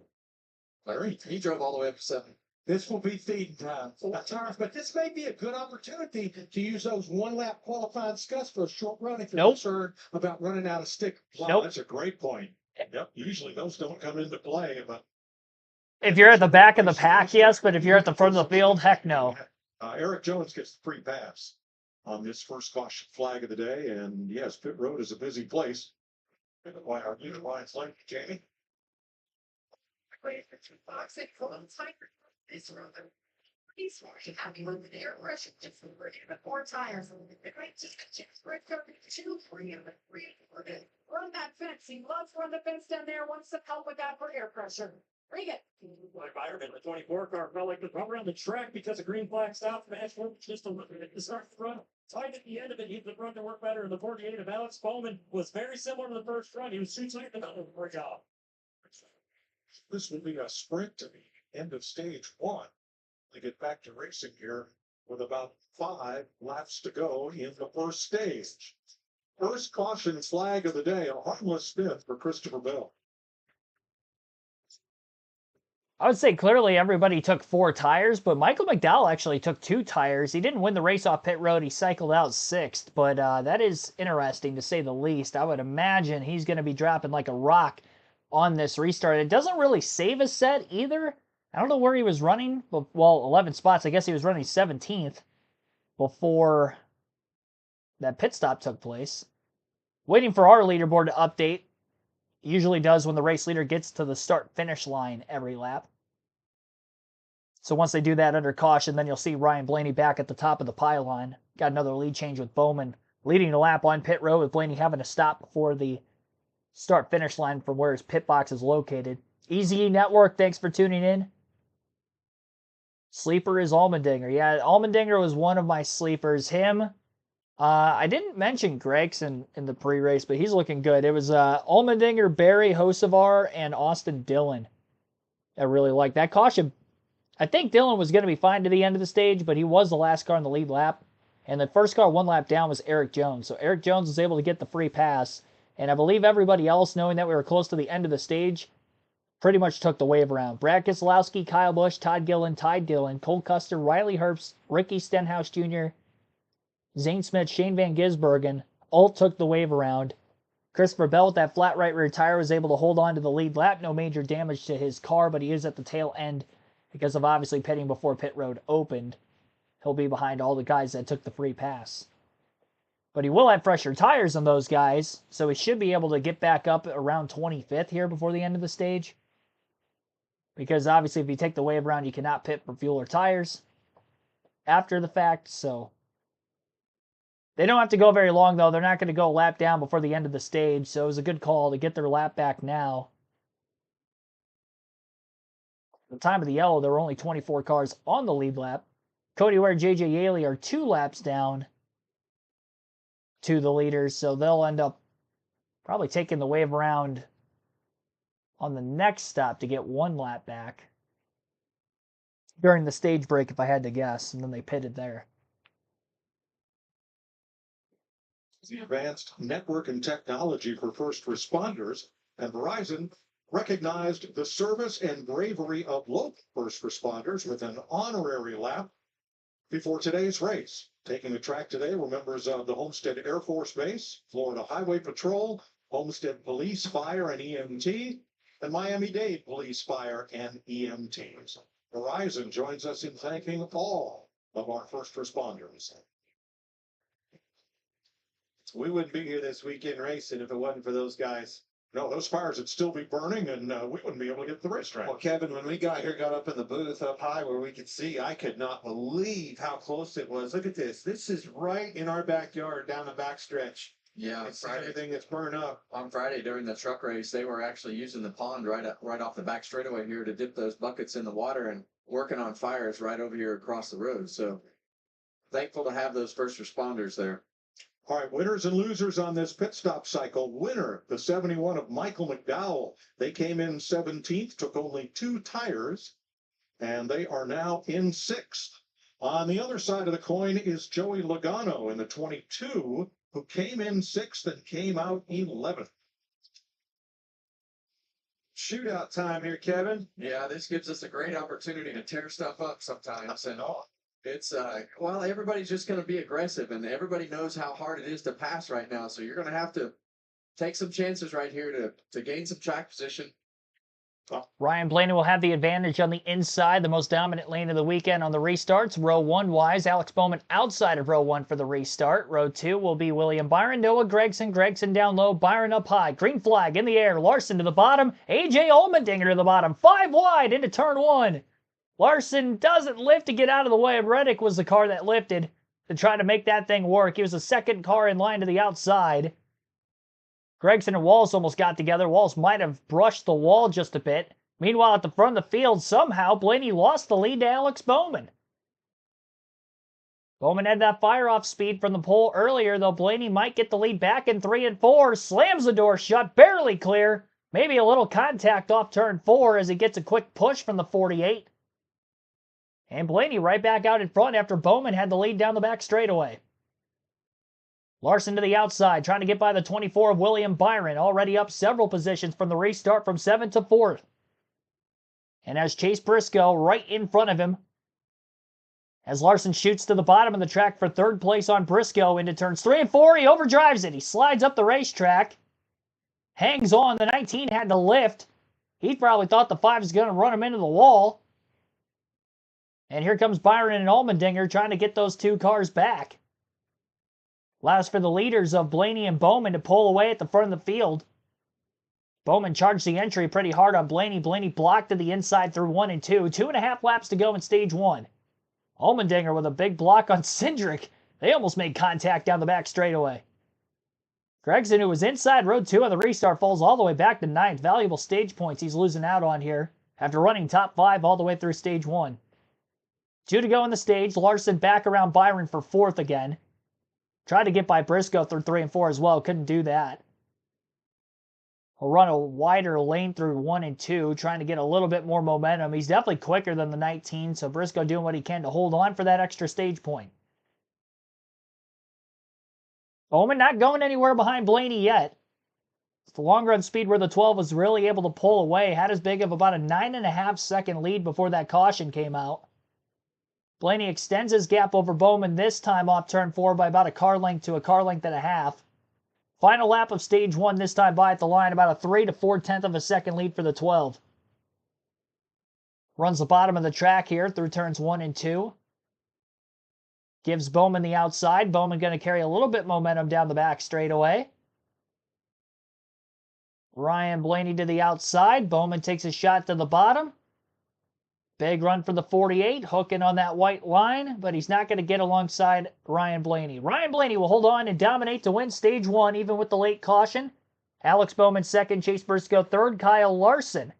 Larry, he drove all the way up to 7. This will be feeding time. But this may be a good opportunity to use those 1-lap qualified scuffs for a short run if you're concerned about running out of stick. Wow, that's a great point. Yep, usually those don't come into play, but If you're at the back of the pack, yes, but if you're at the front of the field, heck no. Eric Jones gets the free pass on this first caution flag of the day, and yes, pit road is a busy place. Why our leader lines like Jamie? It's rather he's happy with the air pressure just for even 4 tires. The great just spread 2, 3, and 3. Run that fence. He loves run the fence down there. Wants some help with that for air pressure. Bring it. Like Byron in the 24 car felt like the run around the track because of green flag stop. Just to start the run. Tight at the end of it, he would run to work better. And the 48 of Alex Bowman was very similar to the first run. He was shooting like the job. This will be a sprint to the end of stage 1. They get back to racing here with about 5 laps to go in the first stage. First caution flag of the day, a harmless fifth for Christopher Bell. I would say clearly everybody took 4 tires, but Michael McDowell actually took 2 tires. He didn't win the race off pit road. He cycled out 6th, but that is interesting to say the least. I would imagine he's going to be dropping like a rock on this restart. It doesn't really save a set either. I don't know where he was running. Well, 11 spots. I guess he was running 17th before that pit stop took place. Waiting for our leaderboard to update. Usually does when the race leader gets to the start-finish line every lap. So once they do that under caution, then you'll see Ryan Blaney back at the top of the pylon. Got another lead change with Bowman leading the lap on pit road, with Blaney having to stop before the start-finish line from where his pit box is located. Easy Network, thanks for tuning in. Sleeper is Allmendinger. Yeah, Allmendinger was one of my sleepers. Him, I didn't mention Gregson in the pre-race, but he's looking good. It was Allmendinger, Barry, Hocevar, and Austin Dillon. I really like that caution. I think Dillon was going to be fine to the end of the stage, but he was the last car in the lead lap. And the first car 1 lap down was Eric Jones. So Eric Jones was able to get the free pass. And I believe everybody else, knowing that we were close to the end of the stage, pretty much took the wave around. Brad Keselowski, Kyle Busch, Todd Gillen, Ty Dillon, Cole Custer, Riley Herbst, Ricky Stenhouse Jr., Zane Smith, Shane Van Gisbergen, all took the wave around. Christopher Bell with that flat right rear tire was able to hold on to the lead lap. No major damage to his car, but he is at the tail end because of obviously pitting before pit road opened. He'll be behind all the guys that took the free pass. But he will have fresher tires than those guys, so he should be able to get back up around 25th here before the end of the stage. Because obviously if you take the wave around, you cannot pit for fuel or tires after the fact, so they don't have to go very long, though. They're not going to go a lap down before the end of the stage, so it was a good call to get their lap back now. At the time of the yellow, there were only 24 cars on the lead lap. Cody Ware and JJ Yaley are 2 laps down to the leaders, so they'll end up probably taking the wave around on the next stop to get 1 lap back during the stage break, if I had to guess, and then they pitted there. The advanced network and technology for first responders, and Verizon recognized the service and bravery of local first responders with an honorary lap before today's race. Taking the track today were members of the Homestead Air Force Base, Florida Highway Patrol, Homestead Police, Fire, and EMT, and Miami-Dade Police, Fire, and EMTs. Verizon joins us in thanking all of our first responders. We wouldn't be here this weekend racing if it wasn't for those guys. No, those fires would still be burning, and we wouldn't be able to get to the racetrack. Well, Kevin, when we got here, got up in the booth up high where we could see, I could not believe how close it was. Look at this. This is right in our backyard down the backstretch. Yeah, It's Friday, everything that's burned up. on Friday during the truck race, they were actually using the pond right off the back straightaway here to dip those buckets in the water and working on fires right over here across the road. So thankful to have those first responders there. All right, winners and losers on this pit stop cycle. Winner, the 71 of Michael McDowell. They came in 17th, took only 2 tires, and they are now in 6th. On the other side of the coin is Joey Logano in the 22, who came in 6th and came out 11th. Shootout time here, Kevin. Yeah, this gives us a great opportunity to tear stuff up sometimes. And it's, well, everybody's just going to be aggressive, and everybody knows how hard it is to pass right now. So you're going to have to take some chances right here to gain some track position. Ryan Blaney will have the advantage on the inside, the most dominant lane of the weekend on the restarts. Row 1 wise, Alex Bowman outside of row 1 for the restart. Row 2 will be William Byron, Noah Gregson down low, Byron up high. Green flag in the air, Larson to the bottom, AJ Allmendinger to the bottom. 5 wide into turn 1. Larson doesn't lift to get out of the way. Reddick was the car that lifted to try to make that thing work. He was the second car in line to the outside. Gregson and Walls almost got together. Walls might have brushed the wall just a bit. Meanwhile, at the front of the field, somehow Blaney lost the lead to Alex Bowman. Bowman had that fire-off speed from the pole earlier, though Blaney might get the lead back in 3 and 4. Slams the door shut, barely clear. Maybe a little contact off turn 4 as he gets a quick push from the 48. And Blaney right back out in front after Bowman had the lead down the back straightaway. Larson to the outside, trying to get by the 24 of William Byron, already up several positions from the restart from 7th to 4th. And as Chase Briscoe right in front of him, as Larson shoots to the bottom of the track for 3rd place on Briscoe into turns 3 and 4, he overdrives it. He slides up the racetrack, hangs on. The 19 had to lift. He probably thought the 5 was going to run him into the wall. And here comes Byron and Allmendinger trying to get those 2 cars back. Allows for the leaders of Blaney and Bowman to pull away at the front of the field. Bowman charged the entry pretty hard on Blaney. Blaney blocked to the inside through 1 and 2. 2.5 laps to go in stage 1. Allmendinger with a big block on Cindric. They almost made contact down the back straightaway. Gregson, who was inside road 2 of the restart, falls all the way back to 9th. Valuable stage points he's losing out on here after running top 5 all the way through stage 1. 2 to go in the stage. Larson back around Byron for 4th again. Tried to get by Briscoe through 3 and 4 as well. Couldn't do that. He'll run a wider lane through 1 and 2, trying to get a little bit more momentum. He's definitely quicker than the 19, so Briscoe doing what he can to hold on for that extra stage point. Bowman not going anywhere behind Blaney yet. It's the long run speed where the 12 was really able to pull away. Had as big of about a 9.5 second lead before that caution came out. Blaney extends his gap over Bowman this time off turn 4 by about a car length to a car length and a half. Final lap of stage 1 this time by at the line, about a 3 to 4/10 of a second lead for the 12. Runs the bottom of the track here through turns 1 and 2. Gives Bowman the outside. Bowman going to carry a little bit momentum down the back straightaway. Ryan Blaney to the outside. Bowman takes a shot to the bottom. Big run for the 48, hooking on that white line, but he's not going to get alongside Ryan Blaney. Ryan Blaney will hold on and dominate to win stage 1, even with the late caution. Alex Bowman 2nd, Chase Briscoe 3rd, Kyle Larson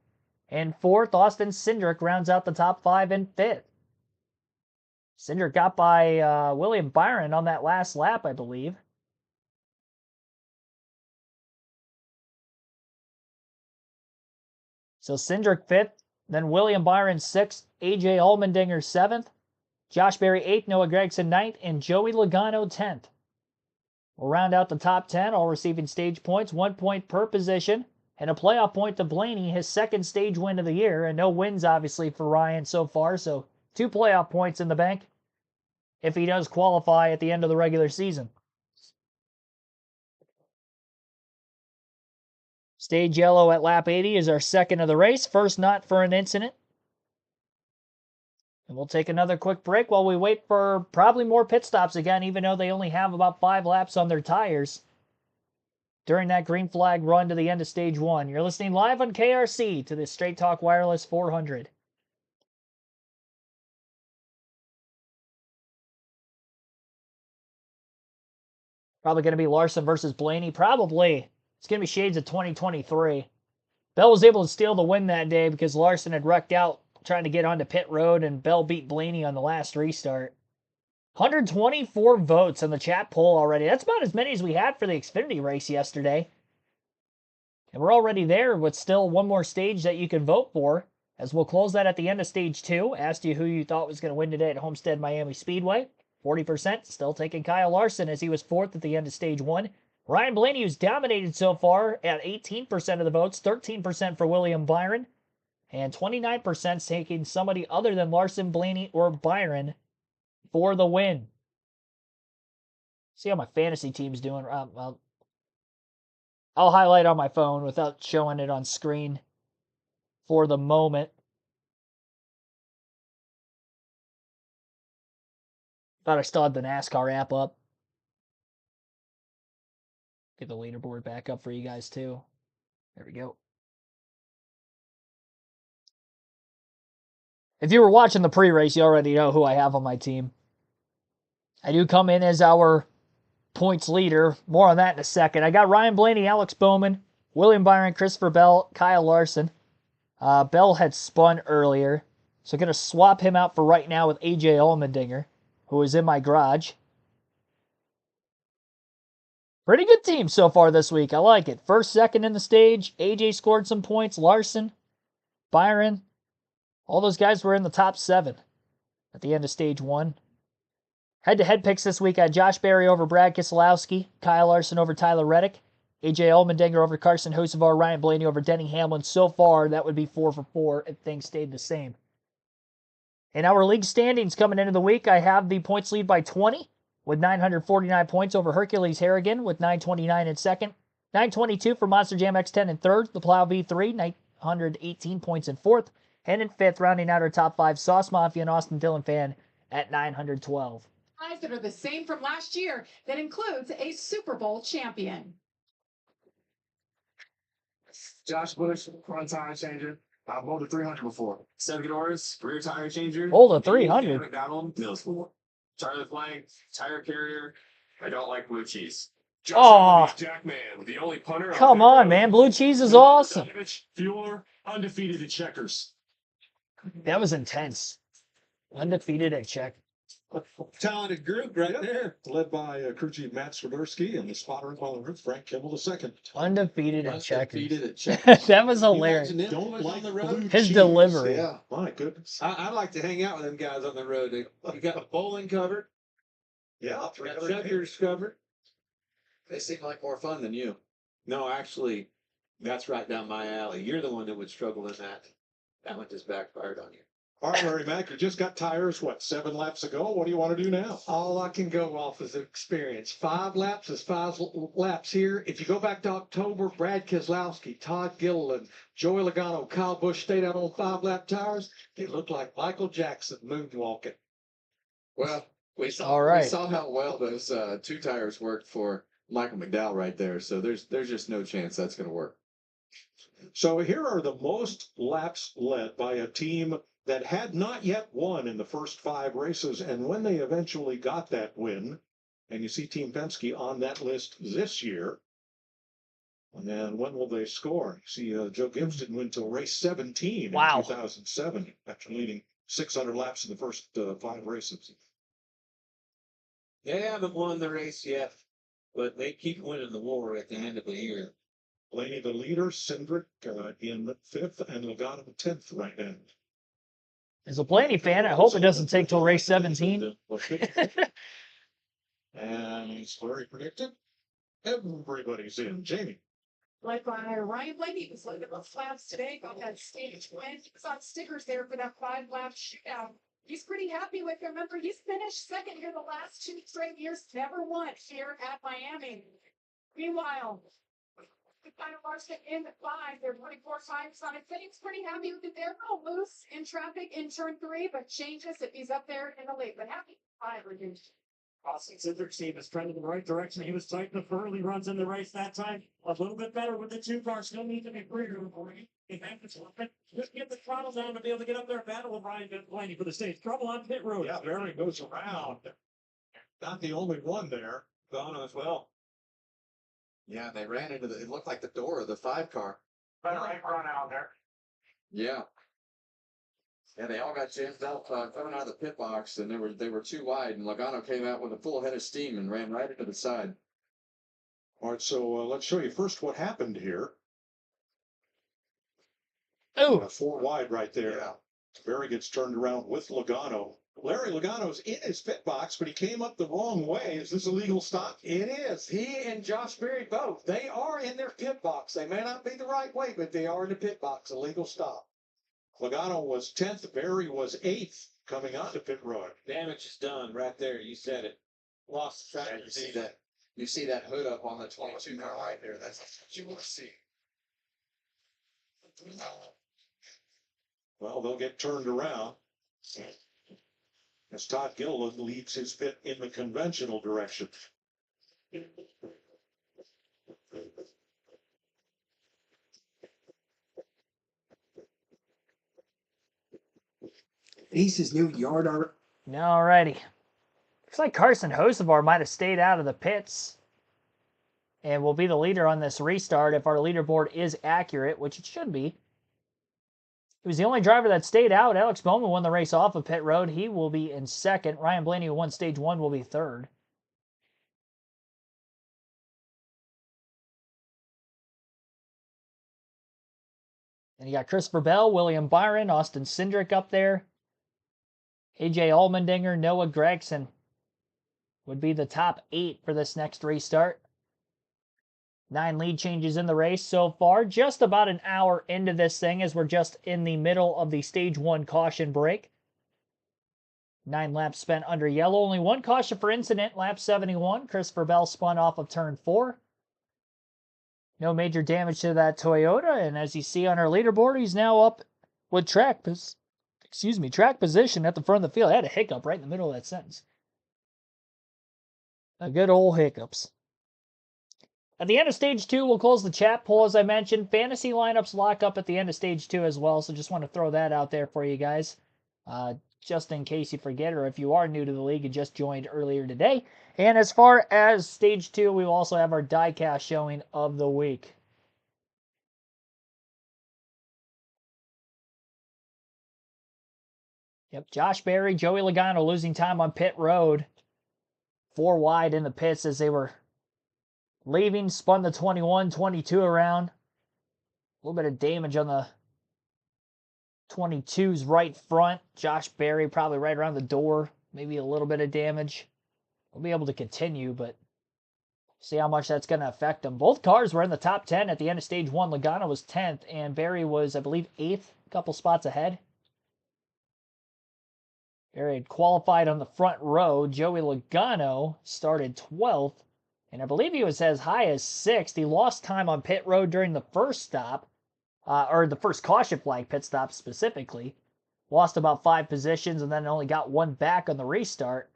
in 4th. Austin Cindric rounds out the top 5 in 5th. Cindric got by William Byron on that last lap, I believe. So Cindric 5th. Then William Byron 6th, A.J. Allmendinger 7th, Josh Berry 8th, Noah Gregson 9th, and Joey Logano 10th. We'll round out the top 10, all receiving stage points, 1 point per position, and a playoff point to Blaney, his 2nd stage win of the year, and no wins, obviously, for Ryan so far, so 2 playoff points in the bank if he does qualify at the end of the regular season. Stage yellow at lap 80 is our 2nd of the race. First not for an incident. And we'll take another quick break while we wait for probably more pit stops again, even though they only have about 5 laps on their tires during that green flag run to the end of stage 1. You're listening live on KRC to the Straight Talk Wireless 400. Probably going to be Larson versus Blaney. Probably. It's going to be shades of 2023. Bell was able to steal the win that day because Larson had wrecked out trying to get onto pit road, and Bell beat Blaney on the last restart. 124 votes on the chat poll already. That's about as many as we had for the Xfinity race yesterday. And we're already there with still one more stage that you can vote for, as we'll close that at the end of stage 2. Asked you who you thought was going to win today at Homestead-Miami Speedway. 40% still taking Kyle Larson, as he was 4th at the end of stage 1. Ryan Blaney, who's dominated so far at 18% of the votes, 13% for William Byron, and 29% taking somebody other than Larson, Blaney, or Byron for the win. See how my fantasy team's doing. I'll highlight on my phone without showing it on screen for the moment. Thought I still had the NASCAR app up. Get the leaderboard back up for you guys too. There we go. If you were watching the pre-race, you already know who I have on my team. I do come in as our points leader. More on that in a second. I got Ryan Blaney, Alex Bowman, William Byron, Christopher Bell, Kyle Larson. Bell had spun earlier, so I'm going to swap him out for right now with A.J. Allmendinger, who is in my garage. Pretty good team so far this week. I like it. 1st, 2nd in the stage. AJ scored some points. Larson, Byron, all those guys were in the top 7. at the end of stage 1. Head-to-head picks this week had Josh Berry over Brad Keselowski, Kyle Larson over Tyler Reddick, AJ Allmendinger over Carson Hocevar, Ryan Blaney over Denny Hamlin. So far, that would be 4 for 4 if things stayed the same. In our league standings coming into the week, I have the points lead by 20 with 949 points over Hercules Harrigan with 929 in second, 922 for Monster Jam X10 in third, the Plow V3, 918 points in fourth, and in fifth, rounding out our top 5, Sauce Mafia and Austin Dillon Fan at 912. That are the same from last year. That includes a Super Bowl champion. Josh Bush, front tire changer. I've bowled a 300 before. Seven Norris, rear tire changer. Bowled a 300? McDonald, middle school. Charlie Flank, tire carrier. I don't like blue cheese. Oh, Jackman, the only punter. come on, man. Blue cheese is awesome. Fueler, undefeated at checkers. That was intense. Undefeated at check. Talented group right there, led by crew chief Matt Swiderski and the spotter and follower Frank Kimmel II. Undefeated at checkers. Undefeated at checkers. That was hilarious. Don't like the road. His delivery. Yeah, my goodness. I'd like to hang out with them guys on the road. You got the bowling covered. Yeah, Got 300. checkers covered. They seem like more fun than you. No, actually, that's right down my alley. You're the one that would struggle in that. That one just backfired on you. All right, Larry Mack, you just got tires, 7 laps ago? What do you want to do now? All I can go off is experience. 5 laps is 5 laps here. If you go back to October, Brad Keselowski, Todd Gilliland, Joey Logano, Kyle Busch stayed out on 5-lap tires. They look like Michael Jackson moonwalking. Well, we saw All right. we saw how well those 2 tires worked for Michael McDowell right there. So there's just no chance that's going to work. So here are the most laps led by a team that had not yet won in the first 5 races. And when they eventually got that win, and you see Team Penske on that list this year, and then when will they score? You see Joe Gibbs didn't win until race 17 Wow. in 2007, after leading 600 laps in the first 5 races. They haven't won the race yet, but they keep winning the war at the end of the year. Blaney the leader, Cindric in 5th, and Logano 10th right now. As a Blaney fan, I hope it doesn't take till race 17. And it's very predicted. Everybody's in. Jamie. Like Ryan Blaney was looking at the flaps today, got that stage win. He was on stickers there for that 5-lap shootout. He's pretty happy with it. Remember, he's finished second here the last 2 straight years, never won here at Miami. Meanwhile, Kyle Larson in the 5, they're 24 times on it. He's pretty happy with it. They're a little loose in traffic in turn 3, but changes if he's up there in the lead. But happy 5 reduced. Austin Cindric's team is trending in the right direction. He was tight in the early runs in the race that time. A little bit better with the 2 cars. Still need to be freer for you. Just get the throttle down to be able to get up there and battle with Ryan Blaney for the stage. Trouble on pit road. Yeah, Barry goes around. Not the only one there. Bono as well. Yeah, they ran into it looked like the door of the 5 car. Better right run out there. Yeah. Yeah, they all got jammed up coming out of the pit box, and they were too wide, and Logano came out with a full head of steam and ran right into the side. All right, so let's show you first what happened here. Oh, 4 wide right there. Yeah. Barry gets turned around with Logano. Larry Logano's in his pit box, but he came up the wrong way. Is this a legal stop? It is. He and Josh Berry both. They are in their pit box. They may not be the right way, but they are in the pit box. A legal stop. Logano was 10th. Barry was 8th coming onto pit road. Damage is done right there. You said it. Lost the track. And you see that hood up on the 22 car right there. That's what you want to see. Well, they'll get turned around as Todd Gilliland leads his pit in the conventional direction. Ace's new yard art. alrighty. Looks like Carson Hocevar might have stayed out of the pits and will be the leader on this restart if our leaderboard is accurate, which it should be. He was the only driver that stayed out. Alex Bowman won the race off of pit road. He will be in 2nd. Ryan Blaney, who won stage 1, will be 3rd. And you got Christopher Bell, William Byron, Austin Cindric up there. AJ Allmendinger, Noah Gragson would be the top 8 for this next restart. 9 lead changes in the race so far. Just about an hour into this thing as we're just in the middle of the stage 1 caution break. 9 laps spent under yellow. Only 1 caution for incident, lap 71. Christopher Bell spun off of turn 4. No major damage to that Toyota, and as you see on our leaderboard, he's now up with track position at the front of the field. I had a hiccup right in the middle of that sentence. A good old hiccups. At the end of stage 2, we'll close the chat poll, as I mentioned. Fantasy lineups lock up at the end of stage 2 as well, so just want to throw that out there for you guys. Just in case you forget, or if you are new to the league and just joined earlier today. And as far as stage 2, we will also have our diecast showing of the week. Yep, Josh Berry, Joey Logano losing time on pit road. 4 wide in the pits as they were leaving, spun the 21, 22 around. A little bit of damage on the 22's right front. Josh Berry probably right around the door. Maybe a little bit of damage. We'll be able to continue, but see how much that's going to affect them. Both cars were in the top 10 at the end of stage 1. Logano was 10th, and Berry was, I believe, 8th, a couple spots ahead. Berry had qualified on the front row. Joey Logano started 12th, and I believe he was as high as 6th. He lost time on pit road during the first stop, or the first caution flag pit stop specifically. Lost about 5 positions and then only got 1 back on the restart.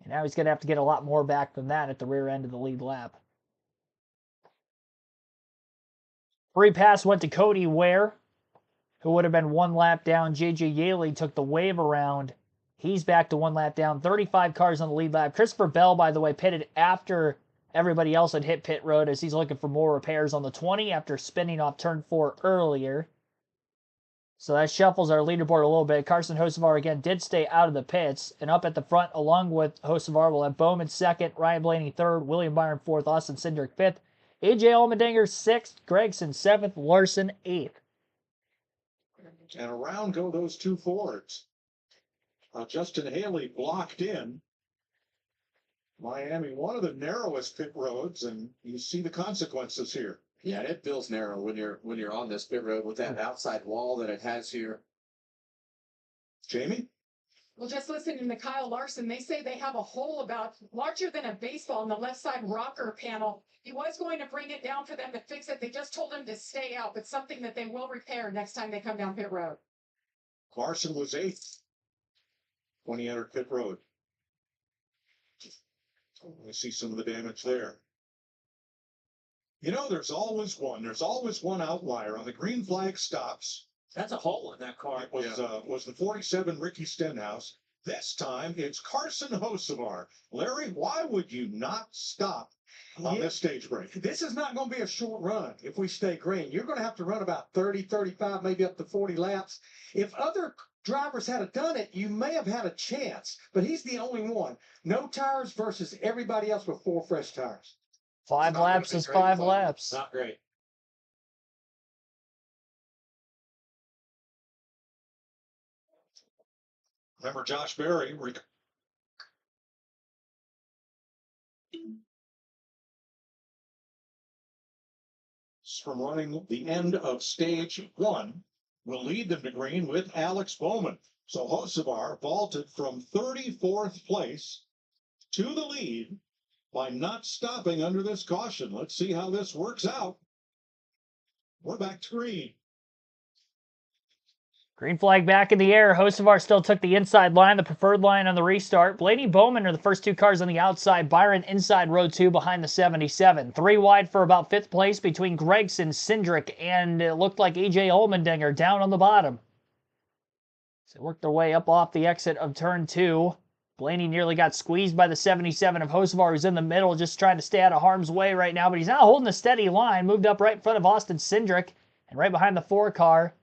And now he's going to have to get a lot more back than that at the rear end of the lead lap. Free pass went to Cody Ware, who would have been 1 lap down. J.J. Yaley took the wave around. He's back to 1 lap down. 35 cars on the lead lap. Christopher Bell, by the way, pitted after everybody else had hit pit road as he's looking for more repairs on the 20 after spinning off turn 4 earlier. So that shuffles our leaderboard a little bit. Carson Hocevar again did stay out of the pits. And up at the front, along with Hocevar, we'll have Bowman 2nd, Ryan Blaney 3rd, William Byron 4th, Austin Cindric 5th, AJ Allmendinger 6th, Gregson 7th, Larson 8th. And around go those 2 Fords. Justin Haley blocked in. Miami, one of the narrowest pit roads, and you see the consequences here. Yeah, it feels narrow when you're on this pit road with that outside wall that it has here. Jamie? Well, just listening to Kyle Larson, they say they have a hole about larger than a baseball on the left side rocker panel. He was going to bring it down for them to fix it. They just told him to stay out, but something that they will repair next time they come down pit road. Larson was 8th when he entered pit road. We see some of the damage there. You know, there's always one outlier on the green flag stops. That's a hole in that car. It was the 47 Ricky Stenhouse. This time it's Carson Hocevar. Larry, why would you not stop on this stage break? This is not going to be a short run if we stay green. You're going to have to run about 30, 35, maybe up to 40 laps. If other drivers had done it, you may have had a chance, but he's the only one. No tires versus everybody else with 4 fresh tires. 5 laps is 5 laps. Not great. Remember Josh Berry from running the end of stage 1 will lead them to green with Alex Bowman. So Hocevar vaulted from 34th place to the lead by not stopping under this caution. Let's see how this works out. We're back to green. Green flag back in the air. Hocevar still took the inside line, the preferred line on the restart. Blaney Bowman are the first 2 cars on the outside. Byron inside row 2 behind the 77. 3 wide for about 5th place between Gregson, Cindric, and it looked like AJ Allmendinger down on the bottom. So they worked their way up off the exit of turn 2. Blaney nearly got squeezed by the 77 of Hocevar, who's in the middle, just trying to stay out of harm's way right now. But he's now holding a steady line, moved up right in front of Austin Cindric, and right behind the 4 car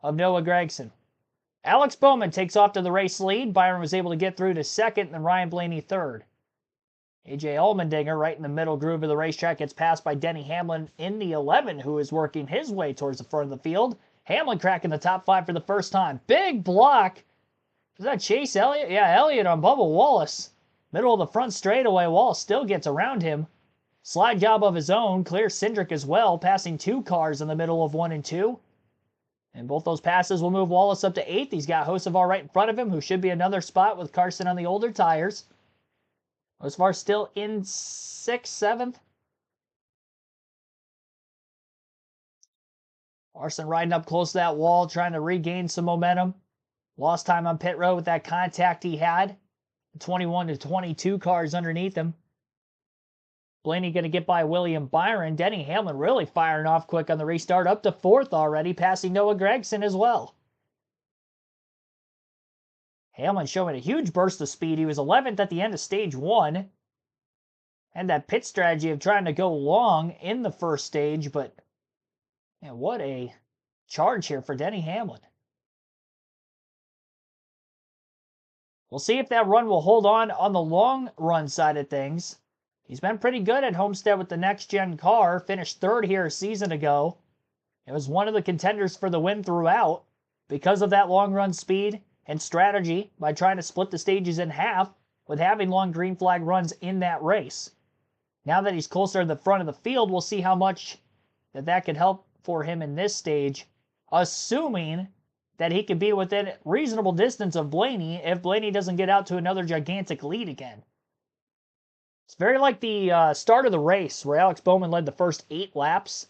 of Noah Gragson. Alex Bowman takes off to the race lead. Byron was able to get through to 2nd, and then Ryan Blaney 3rd. AJ Allmendinger, right in the middle groove of the racetrack, gets passed by Denny Hamlin in the 11, who is working his way towards the front of the field. Hamlin cracking the top 5 for the first time. Big block Is that Chase Elliott? Yeah, Elliott on Bubba Wallace. Middle of the front straightaway. Wallace still gets around him. Slide job of his own. Clears Cindric as well, passing 2 cars in the middle of 1 and 2. And both those passes will move Wallace up to 8th. He's got Hocevar right in front of him, who should be another spot with Carson on the older tires. Hocevar still in 6th, 7th. Larson riding up close to that wall, trying to regain some momentum. Lost time on pit road with that contact he had. 21 to 22 cars underneath him. Blaney going to get by William Byron. Denny Hamlin really firing off quick on the restart. Up to 4th already, passing Noah Gragson as well. Hamlin showing a huge burst of speed. He was 11th at the end of stage 1. And that pit strategy of trying to go long in the first stage, but man, what a charge here for Denny Hamlin. We'll see if that run will hold on the long run side of things. He's been pretty good at Homestead with the next-gen car. Finished 3rd here a season ago. It was one of the contenders for the win throughout because of that long run speed and strategy by trying to split the stages in half with having long green flag runs in that race. Now that he's closer to the front of the field, we'll see how much that could help for him in this stage, assuming that he could be within reasonable distance of Blaney if Blaney doesn't get out to another gigantic lead again. It's very like the start of the race where Alex Bowman led the first 8 laps.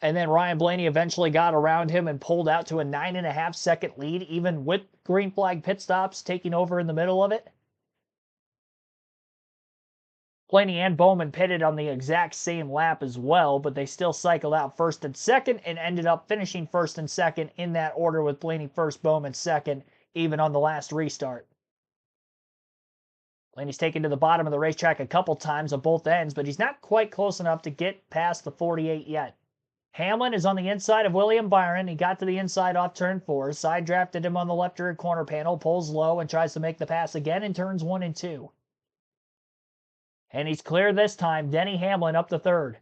And then Ryan Blaney eventually got around him and pulled out to a 9.5-second lead, even with green flag pit stops taking over in the middle of it. Blaney and Bowman pitted on the exact same lap as well, but they still cycled out 1st and 2nd and ended up finishing 1st and 2nd in that order with Blaney 1st, Bowman 2nd, even on the last restart. Blaney's taken to the bottom of the racetrack a couple times on both ends, but he's not quite close enough to get past the 48 yet. Hamlin is on the inside of William Byron. He got to the inside off turn 4, side drafted him on the left rear corner panel, pulls low and tries to make the pass again in turns 1 and 2. And he's clear this time. Denny Hamlin up to 3rd.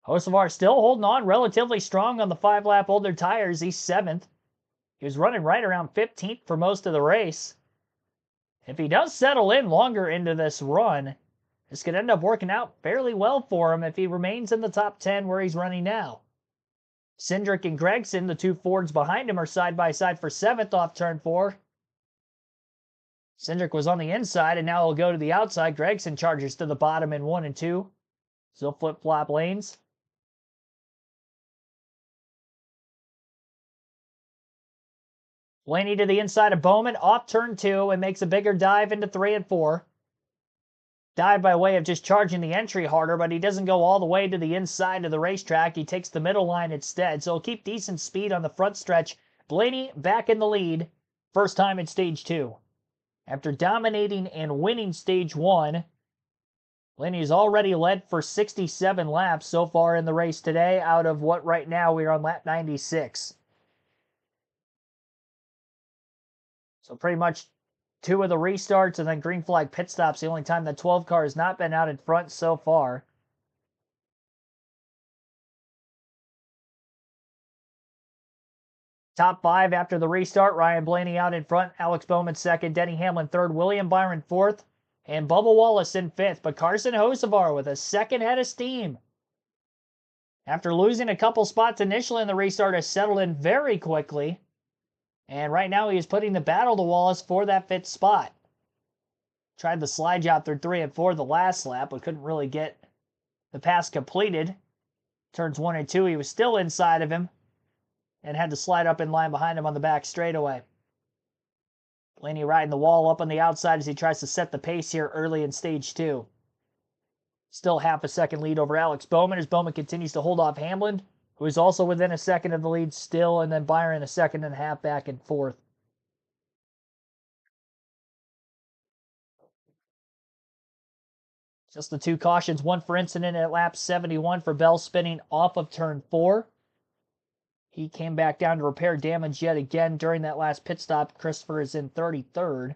Hocevar still holding on relatively strong on the 5-lap older tires. He's 7th. He was running right around 15th for most of the race. If he does settle in longer into this run, this could end up working out fairly well for him if he remains in the top 10 where he's running now. Cindric and Gragson, the 2 Fords behind him, are side by side for 7th off turn 4. Cindric was on the inside, and now he'll go to the outside. Gragson charges to the bottom in 1 and 2. Still flip-flop lanes. Blaney to the inside of Bowman, off turn 2, and makes a bigger dive into 3 and 4. Dive by way of just charging the entry harder, but he doesn't go all the way to the inside of the racetrack. He takes the middle line instead, so he'll keep decent speed on the front stretch. Blaney back in the lead, first time in stage 2. After dominating and winning stage 1, Blaney's already led for 67 laps so far in the race today, out of what right now we're on lap 96. So pretty much 2 of the restarts and then green flag pit stops, the only time that 12 car has not been out in front so far. Top 5 after the restart. Ryan Blaney out in front. Alex Bowman 2nd. Denny Hamlin 3rd. William Byron 4th. And Bubba Wallace in 5th. But Carson Hocevar with a 2nd head of steam. After losing a couple spots initially in the restart, has settled in very quickly. And right now he is putting the battle to Wallace for that 5th spot. Tried the slide job through 3 and 4 the last lap, but couldn't really get the pass completed. Turns 1 and 2, he was still inside of him and had to slide up in line behind him on the back straightaway. Blaney riding the wall up on the outside as he tries to set the pace here early in stage 2. Still half a second lead over Alex Bowman as Bowman continues to hold off Hamlin, who is also within a second of the lead still, and then Byron a 2.5 back and 4th. Just the 2 cautions, 1 for incident at lap 71 for Bell spinning off of turn 4. He came back down to repair damage yet again during that last pit stop. Christopher is in 33rd.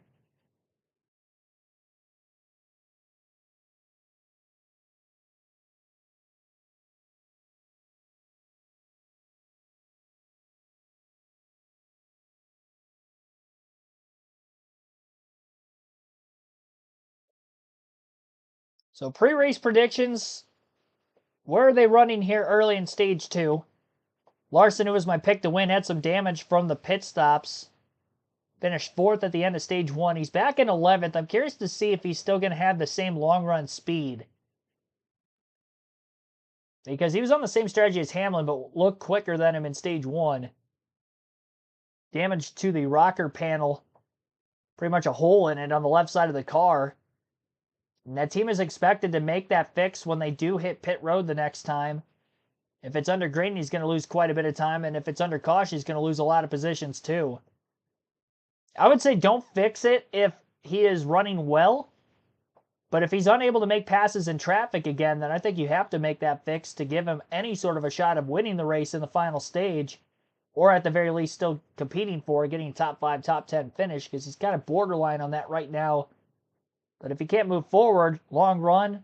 So pre-race predictions. Where are they running here early in stage 2? Larson, who was my pick to win, had some damage from the pit stops. Finished 4th at the end of stage 1. He's back in 11th. I'm curious to see if he's still going to have the same long run speed. Because he was on the same strategy as Hamlin, but looked quicker than him in stage 1. Damage to the rocker panel. Pretty much a hole in it on the left side of the car. And that team is expected to make that fix when they do hit pit road the next time. If it's under green, he's going to lose quite a bit of time. And if it's under caution, he's going to lose a lot of positions too. I would say don't fix it if he is running well. But if he's unable to make passes in traffic again, then I think you have to make that fix to give him any sort of a shot of winning the race in the final stage. Or at the very least still competing for getting top 5, top 10 finish. Because he's kind of borderline on that right now. But if he can't move forward, long run,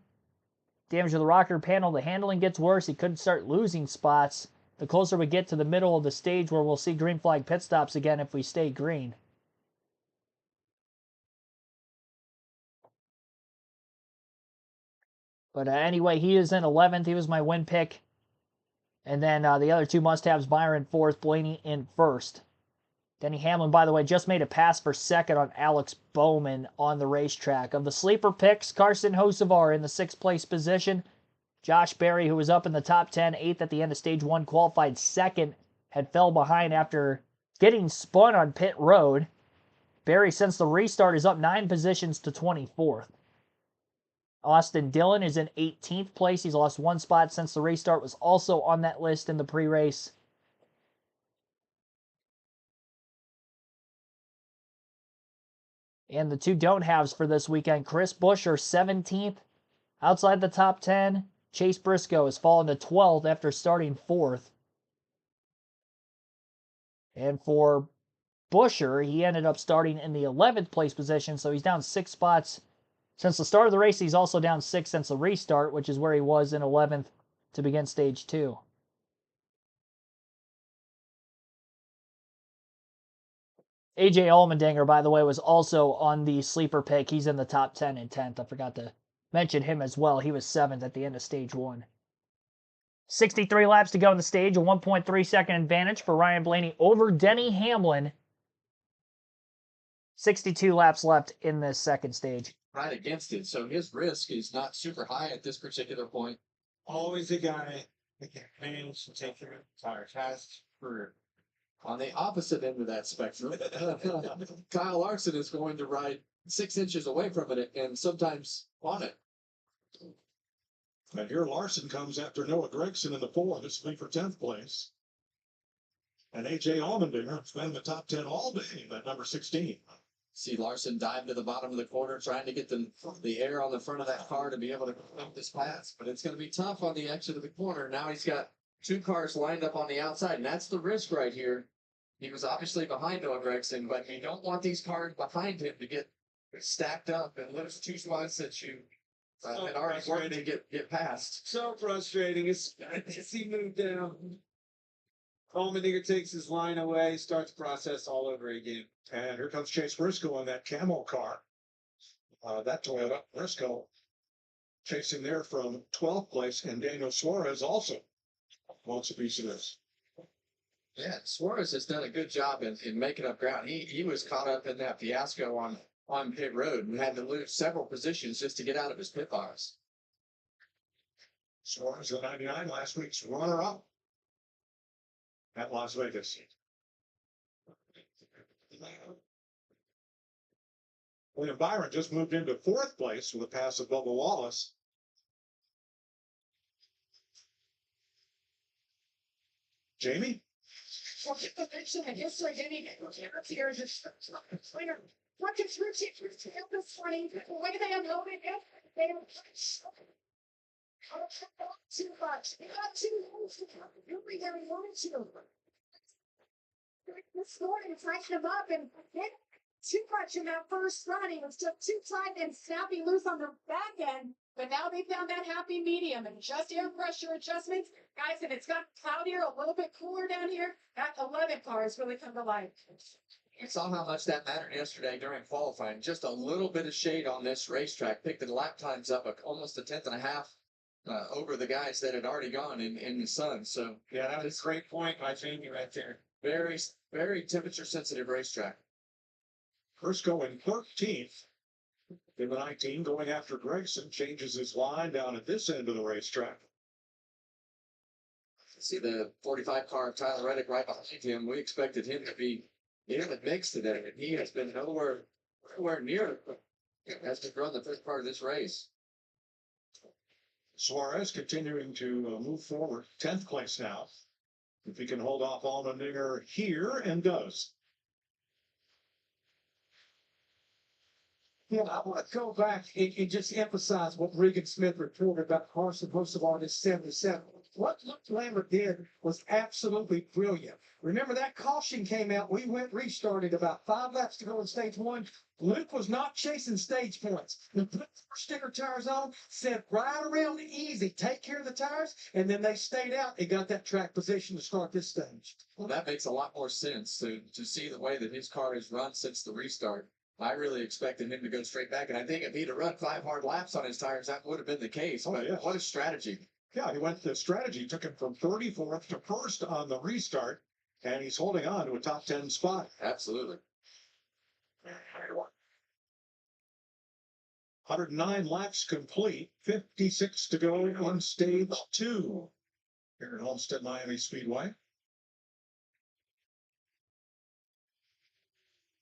damage to the rocker panel, the handling gets worse. He could start losing spots the closer we get to the middle of the stage where we'll see green flag pit stops again if we stay green. But anyway, he is in 11th. He was my win pick. And then the other two must-haves, Byron 4th, Blaney in 1st. Denny Hamlin, by the way, just made a pass for 2nd on Alex Bowman on the racetrack. Of the sleeper picks, Carson Hocevar in the 6th place position. Josh Berry, who was up in the top 10, 8th at the end of stage 1, qualified 2nd, had fell behind after getting spun on pit road. Berry, since the restart, is up 9 positions to 24th. Austin Dillon is in 18th place. He's lost 1 spot since the restart, was also on that list in the pre-race. And the two don't-haves for this weekend, Chris Buescher, 17th, outside the top 10. Chase Briscoe has fallen to 12th after starting 4th. And for Buescher, he ended up starting in the 11th place position, so he's down 6 spots since the start of the race. He's also down 6 since the restart, which is where he was in 11th to begin stage 2. AJ Allmendinger, by the way, was also on the sleeper pick. He's in the top 10 and 10th. I forgot to mention him as well. He was 7th at the end of stage 1. 63 laps to go in the stage, a 1.3 second advantage for Ryan Blaney over Denny Hamlin. 62 laps left in this second stage. Right against it, so his risk is not super high at this particular point. Always a guy that can manage to take your entire test for. On the opposite end of that spectrum, Kyle Larson is going to ride 6 inches away from it and sometimes on it. And here Larson comes after Noah Gregson in the 4th. This will be for 10th place. And A.J. Allmendinger has been in the top 10 all day at number 16. See Larson dive to the bottom of the corner, trying to get the air on the front of that car to be able to make this pass. But it's going to be tough on the exit of the corner. Now he's got 2 cars lined up on the outside, and that's the risk right here. He was obviously behind Noah Gregson, but you don't want these cars behind him to get stacked up and lose 2 spots that you had already worked to get past. So frustrating. As he moved down, Allmendinger takes his line away, starts the process all over again. And here comes Chase Briscoe in that camel car. That Toyota Briscoe chasing there from 12th place, and Daniel Suarez also wants a piece of this. Yeah, Suarez has done a good job in making up ground. He was caught up in that fiasco on pit road and had to lose several positions just to get out of his pit box. Suarez at 99, last week's runner-up at Las Vegas. William Byron just moved into 4th place with a pass of Bubba Wallace. Jamie? Well, get the picture and history getting here is just later. What is Richie this morning? The way they unloaded it, they too much. They got too close to really they wanted to. This morning, tighten him up and hit too much in that first run. He was just too tight and snappy loose on the back end. But now they found that happy medium and just air pressure adjustments. Guys, and it's got cloudier, a little bit cooler down here. That 11 car has really come to life. You saw how much that mattered yesterday during qualifying. Just a little bit of shade on this racetrack picked the lap times up almost a tenth and a half over the guys that had already gone in the sun. So Yeah, that was a great point by Jamie right there. very, very temperature sensitive racetrack. Briscoe in 13th. In the 19, going after Gregson, changes his line down at this end of the racetrack. See the 45 car of Tyler Reddick right behind him. We expected him to be in the mix today, and he has been nowhere near as we run the first part of this race. Suarez continuing to move forward, 10th place now. If he can hold off Allmendinger here, and does. Yeah, I want to go back and just emphasize what Regan Smith reported about Carson Hocevar in 77. What Luke Lambert did was absolutely brilliant. Remember that caution came out. We restarted about 5 laps to go in stage 1. Luke was not chasing stage points. He put sticker tires on, sent right around easy, take care of the tires, and then they stayed out and got that track position to start this stage. Well, that makes a lot more sense to see the way that his car has run since the restart. I really expected him to go straight back, and I think if he'd have run 5 hard laps on his tires, that would have been the case. But yes. What a strategy. Yeah, he went the strategy, took him from 34th to 1st on the restart, and he's holding on to a top 10 spot. Absolutely. 109 laps complete, 56 to go on stage 2 here at Homestead-Miami Speedway.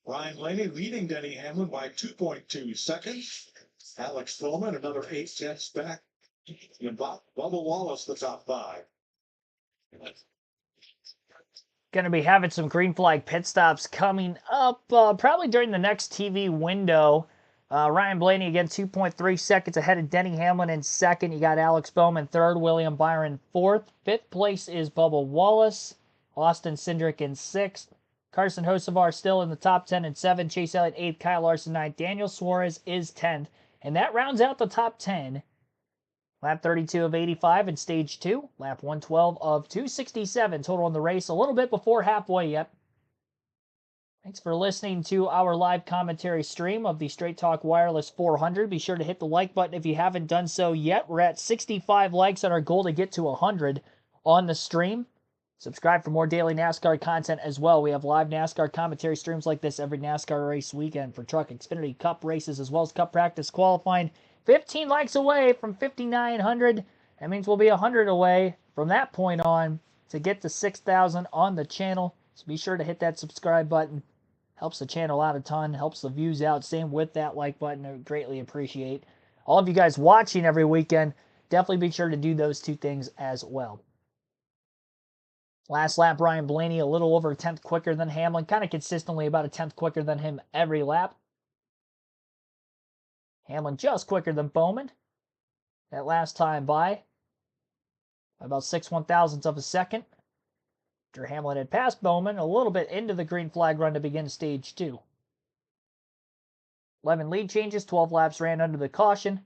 Ryan Blaney leading Denny Hamlin by 2.2 seconds. Alex Bowman another 8/10 back. And Bubba Wallace the top 5. Going to be having some green flag pit stops coming up probably during the next TV window. Ryan Blaney again 2.3 seconds ahead of Denny Hamlin in 2nd. You got Alex Bowman 3rd, William Byron 4th. 5th place is Bubba Wallace. Austin Cindric in 6th. Carson Hocevar still in the top 10 and 7. Chase Elliott 8th. Kyle Larson 9th. Daniel Suarez is 10th. And that rounds out the top 10. Lap 32 of 85 in stage 2. Lap 112 of 267 total in the race. A little bit before halfway yet. Thanks for listening to our live commentary stream of the Straight Talk Wireless 400. Be sure to hit the like button if you haven't done so yet. We're at 65 likes on our goal to get to 100 on the stream. Subscribe for more daily NASCAR content as well. We have live NASCAR commentary streams like this every NASCAR race weekend for Truck Xfinity Cup races as well as Cup practice qualifying. 15 likes away from 5,900. That means we'll be 100 away from that point on to get to 6,000 on the channel. So be sure to hit that subscribe button. Helps the channel out a ton. Helps the views out. Same with that like button. I greatly appreciate all of you guys watching every weekend. Definitely be sure to do those two things as well. Last lap, Ryan Blaney a little over a 10th quicker than Hamlin. Kind of consistently about a 10th quicker than him every lap. Hamlin just quicker than Bowman. That last time by about 6/1000ths of a second. After Hamlin had passed Bowman a little bit into the green flag run to begin stage 2. 11 lead changes, 12 laps ran under the caution.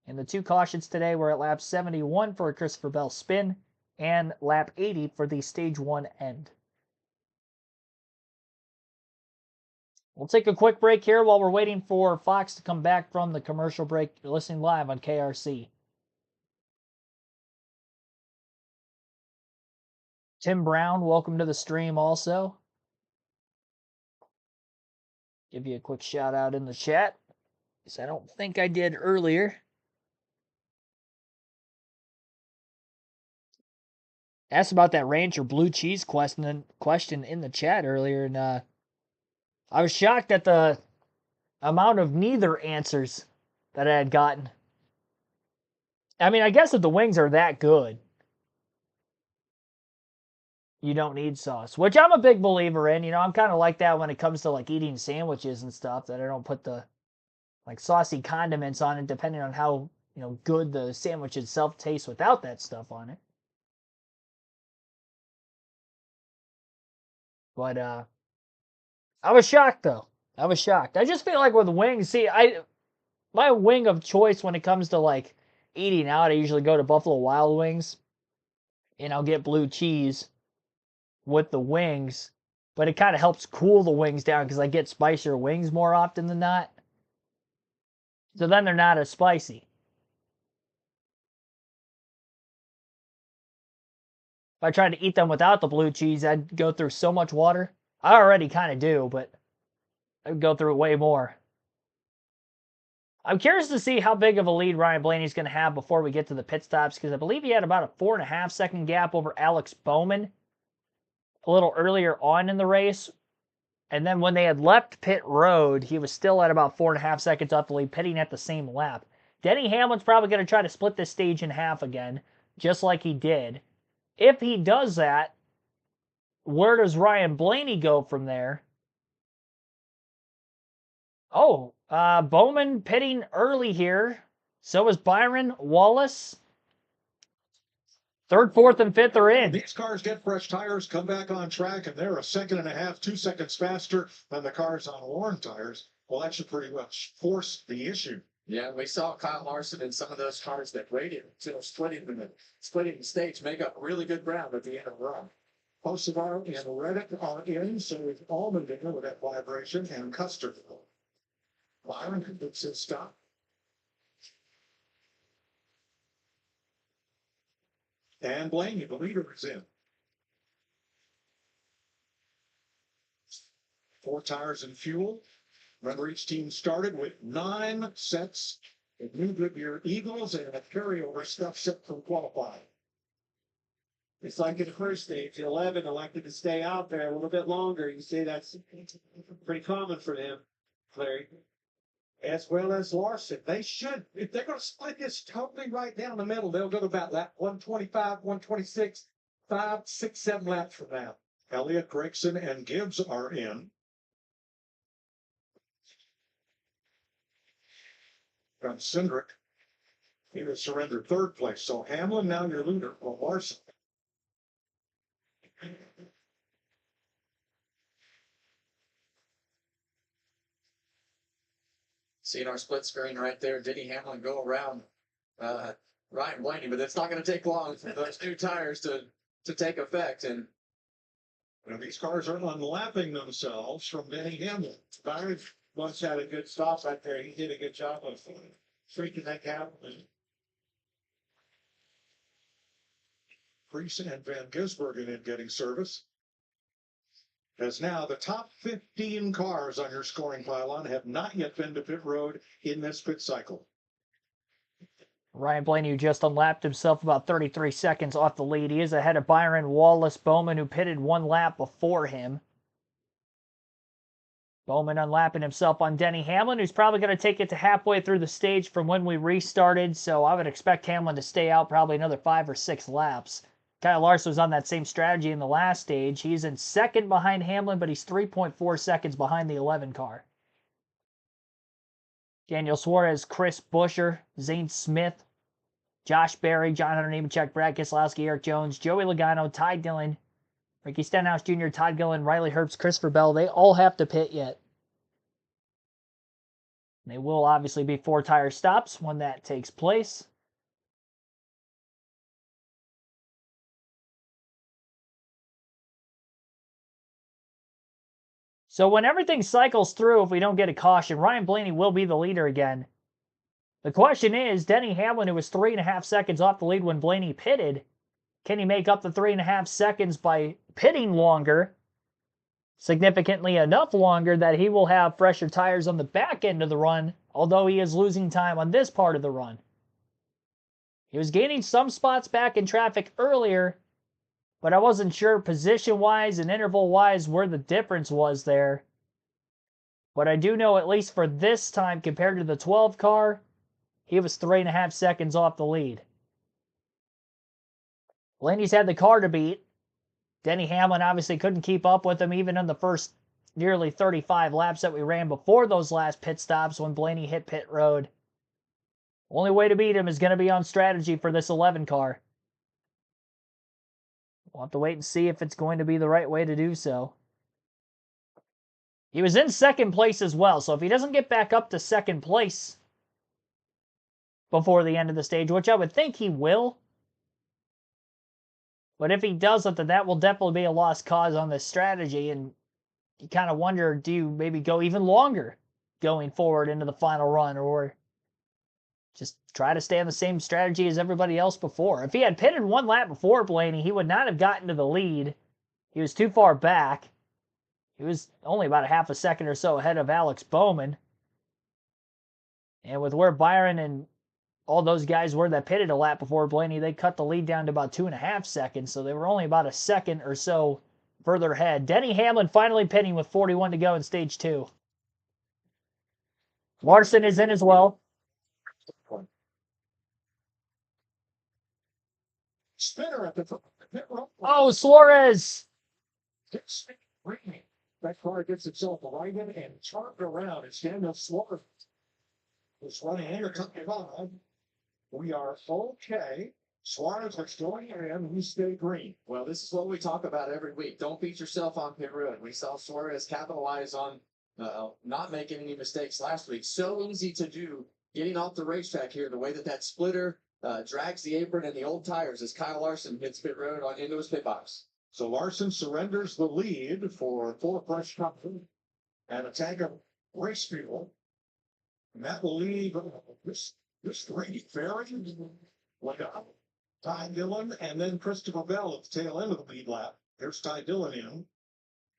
And the 2 cautions today were at lap 71 for a Christopher Bell spin and lap 80 for the stage 1 end. We'll take a quick break here while we're waiting for Fox to come back from the commercial break. You're listening live on KRC. Tim Brown, welcome to the stream also. Give you a quick shout out in the chat, because I don't think I did earlier. Asked about that ranch or blue cheese question in the chat earlier, and I was shocked at the amount of neither answers that I had gotten. I mean, I guess if the wings are that good, you don't need sauce, which I'm a big believer in. You know, I'm kind of like that when it comes to like eating sandwiches and stuff, that I don't put the like saucy condiments on it, depending on how, you know, good the sandwich itself tastes without that stuff on it. But I was shocked though. I was shocked. I just feel like with wings, see, my wing of choice when it comes to like eating out, I usually go to Buffalo Wild Wings and I'll get blue cheese with the wings. but it kind of helps cool the wings down because I get spicier wings more often than not. So then they're not as spicy. If I tried to eat them without the blue cheese, I'd go through so much water. I already kind of do, but I'd go through way more. I'm curious to see how big of a lead Ryan Blaney's going to have before we get to the pit stops, because I believe he had about a 4.5 second gap over Alex Bowman a little earlier on in the race. And then when they had left pit road, he was still at about 4.5 seconds off the lead, pitting at the same lap. Denny Hamlin's probably going to try to split this stage in half again, just like he did. If he does that, where does Ryan Blaney go from there? Oh, Bowman pitting early here. So is Byron Wallace. Third, fourth, and fifth are in. These cars get fresh tires, come back on track, and they're a second and a half, 2 seconds faster than the cars on worn tires. Well, that should pretty much force the issue. Yeah, we saw Kyle Larson in some of those cars that rated, splitting the stage, make up really good ground at the end of the run. Posivar and Reddick are in, so is Allmendinger with that vibration, and Custer. Byron completes his stop. And Blaney, the leader, is in. 4 tires and fuel. Remember, each team started with 9 sets of new Goodyear Eagles and a carryover stuff set from qualifying. It's like in the first stage, 11 elected to stay out there a little bit longer. You see, that's pretty common for them, Larry. As well as Larson. They should, if they're going to split this totally right down the middle, they'll go to about lap 125, 126, 5, 6, 7 laps from now. Elliott, Gregson, and Gibbs are in. From Cindric, he has surrendered 3rd place. So Hamlin, now your leader, for Larson. Seeing our split screen right there, Denny Hamlin go around Ryan Blaney, but it's not going to take long for those new tires to take effect. And These cars are unlapping themselves from Denny Hamlin. Byron once had a good stop right there. He did a good job of shrinking that gap. Priest and Van Gisbergen in getting service. As now the top 15 cars on your scoring pylon have not yet been to pit road in this pit cycle. Ryan Blaney, who just unlapped himself about 33 seconds off the lead. He is ahead of Byron Wallace Bowman, who pitted 1 lap before him. Bowman unlapping himself on Denny Hamlin, who's probably going to take it to halfway through the stage from when we restarted, so I would expect Hamlin to stay out probably another 5 or 6 laps. Kyle Larson was on that same strategy in the last stage. He's in second behind Hamlin, but he's 3.4 seconds behind the 11 car. Daniel Suarez, Chris Buescher, Zane Smith, Josh Berry, John Hunter Nemechek, Brad Keselowski, Eric Jones, Joey Logano, Ty Dillon, Ricky Stenhouse Jr., Todd Gillen, Riley Herbst, Christopher Bell. They all have to pit yet. They will obviously be 4 tire stops when that takes place. So when everything cycles through, if we don't get a caution, Ryan Blaney will be the leader again. The question is, Denny Hamlin, who was 3.5 seconds off the lead when Blaney pitted, can he make up the 3.5 seconds by pitting longer, significantly enough longer that he will have fresher tires on the back end of the run, although he is losing time on this part of the run. He was gaining some spots back in traffic earlier, but I wasn't sure position-wise and interval-wise where the difference was there. But I do know, at least for this time compared to the 12 car, he was 3.5 seconds off the lead. Blaney's had the car to beat. Denny Hamlin obviously couldn't keep up with him even in the first nearly 35 laps that we ran before those last pit stops when Blaney hit pit road. Only way to beat him is going to be on strategy for this 11 car. We'll have to wait and see if it's going to be the right way to do so. He was in second place as well, so if he doesn't get back up to second place before the end of the stage, which I would think he will, but if he doesn't, then that will definitely be a lost cause on this strategy, and you kind of wonder, do you maybe go even longer going forward into the final run, or just try to stay on the same strategy as everybody else before? If he had pitted one lap before Blaney, he would not have gotten to the lead. He was too far back. He was only about a half a second or so ahead of Alex Bowman. And with where Byron and all those guys were that pitted a lap before Blaney, they cut the lead down to about 2.5 seconds. So they were only about a second or so further ahead. Denny Hamlin finally pitting with 41 to go in stage 2. Larson is in as well. Spinner at the pit road. Oh, Suarez! That car gets itself right in and turned around. It's Daniel Suarez. It's running here. We are okay. Suarez is going in. We stay green. Well, this is what we talk about every week. Don't beat yourself on pit road. We saw Suarez capitalize on not making any mistakes last week. So easy to do getting off the racetrack here. The way that splitter drags the apron and the old tires as Kyle Larson hits pit road into his pit box. So Larson surrenders the lead for 4 fresh company and a tank of race fuel. And that will leave this Grady Ferry, Ty Dillon, and then Christopher Bell at the tail end of the lead lap. There's Ty Dillon in.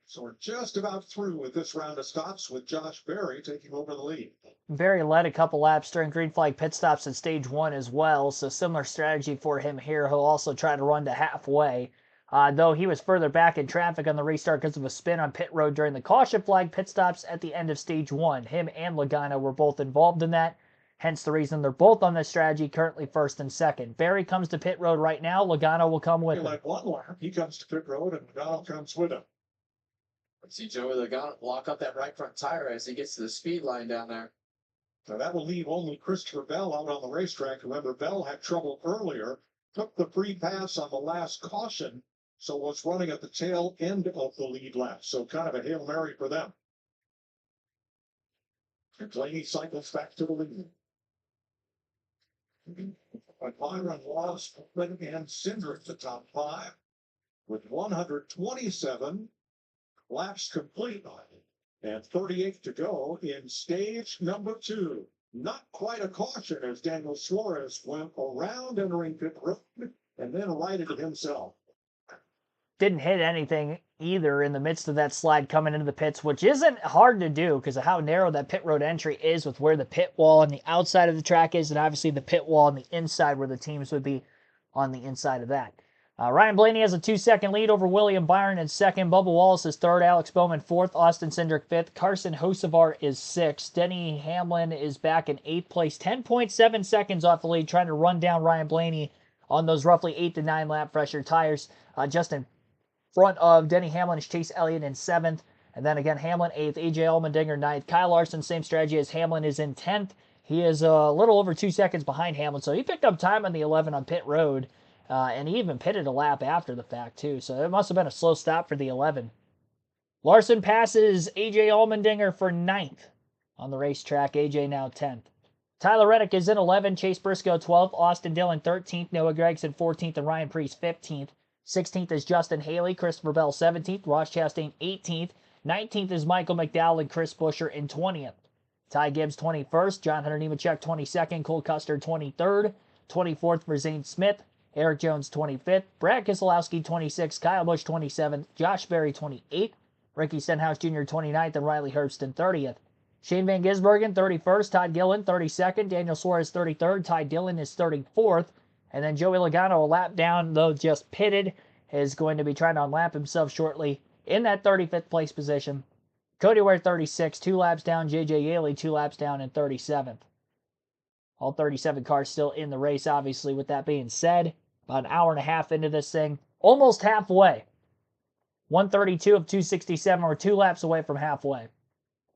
So we're just about through with this round of stops with Josh Berry taking over the lead. Berry led a couple laps during green flag pit stops in stage 1 as well, so similar strategy for him here. He'll also try to run to halfway. Though he was further back in traffic on the restart because of a spin on pit road during the caution flag pit stops at the end of stage 1. Him and Logano were both involved in that, hence the reason they're both on this strategy, currently first and second. Berry comes to pit road right now. Logano will come with him. Like one lap, he comes to pit road and Logano comes with him. Let's see Joey Logano lock up that right front tire as he gets to the speed line down there. So that will leave only Christopher Bell out on the racetrack. Remember, Bell had trouble earlier, took the free pass on the last caution, so was running at the tail end of the lead lap. So kind of a Hail Mary for them. And Blaney cycles back to the lead. But Byron lost and Cinder at the top 5 with 127 laps complete and 38 to go in stage number 2. Not quite a caution as Daniel Suarez went around entering pit road and then righted it himself. Didn't hit anything either in the midst of that slide coming into the pits, which isn't hard to do because of how narrow that pit road entry is with where the pit wall on the outside of the track is and obviously the pit wall on the inside where the teams would be on the inside of that. Ryan Blaney has a 2-second lead over William Byron in second. Bubba Wallace is third. Alex Bowman fourth. Austin Cindric fifth. Carson Hocevar is sixth. Denny Hamlin is back in 8th place. 10.7 seconds off the lead, trying to run down Ryan Blaney on those roughly 8 to 9 lap fresher tires. Just in front of Denny Hamlin is Chase Elliott in 7th. And then again, Hamlin 8th. AJ Allmendinger 9th. Kyle Larson, same strategy as Hamlin, is in 10th. He is a little over 2 seconds behind Hamlin. So he picked up time on the 11 on pit road. And he even pitted a lap after the fact, too. So it must have been a slow stop for the 11. Larson passes AJ Allmendinger for 9th on the racetrack. AJ now 10th. Tyler Reddick is in 11th. Chase Briscoe 12th. Austin Dillon 13th. Noah Gragson 14th. And Ryan Preece 15th. 16th is Justin Haley. Christopher Bell 17th. Ross Chastain 18th. 19th is Michael McDowell and Chris Buescher in 20th. Ty Gibbs 21st. John Hunter Nemechek 22nd. Cole Custer 23rd. 24th for Zane Smith. Eric Jones 25th, Brad Keselowski 26th, Kyle Busch 27th, Josh Berry 28th, Ricky Stenhouse Jr. 29th, and Riley Herbst 30th. Shane Van Gisbergen 31st, Todd Gillen 32nd, Daniel Suarez 33rd, Ty Dillon is 34th, and then Joey Logano, a lap down, though just pitted, is going to be trying to unlap himself shortly in that 35th place position. Cody Ware 36th, 2 laps down, JJ Yaley 2 laps down in 37th. All 37 cars still in the race, obviously, with that being said. About an hour and a half into this thing. Almost halfway. 132 of 267. We're 2 laps away from halfway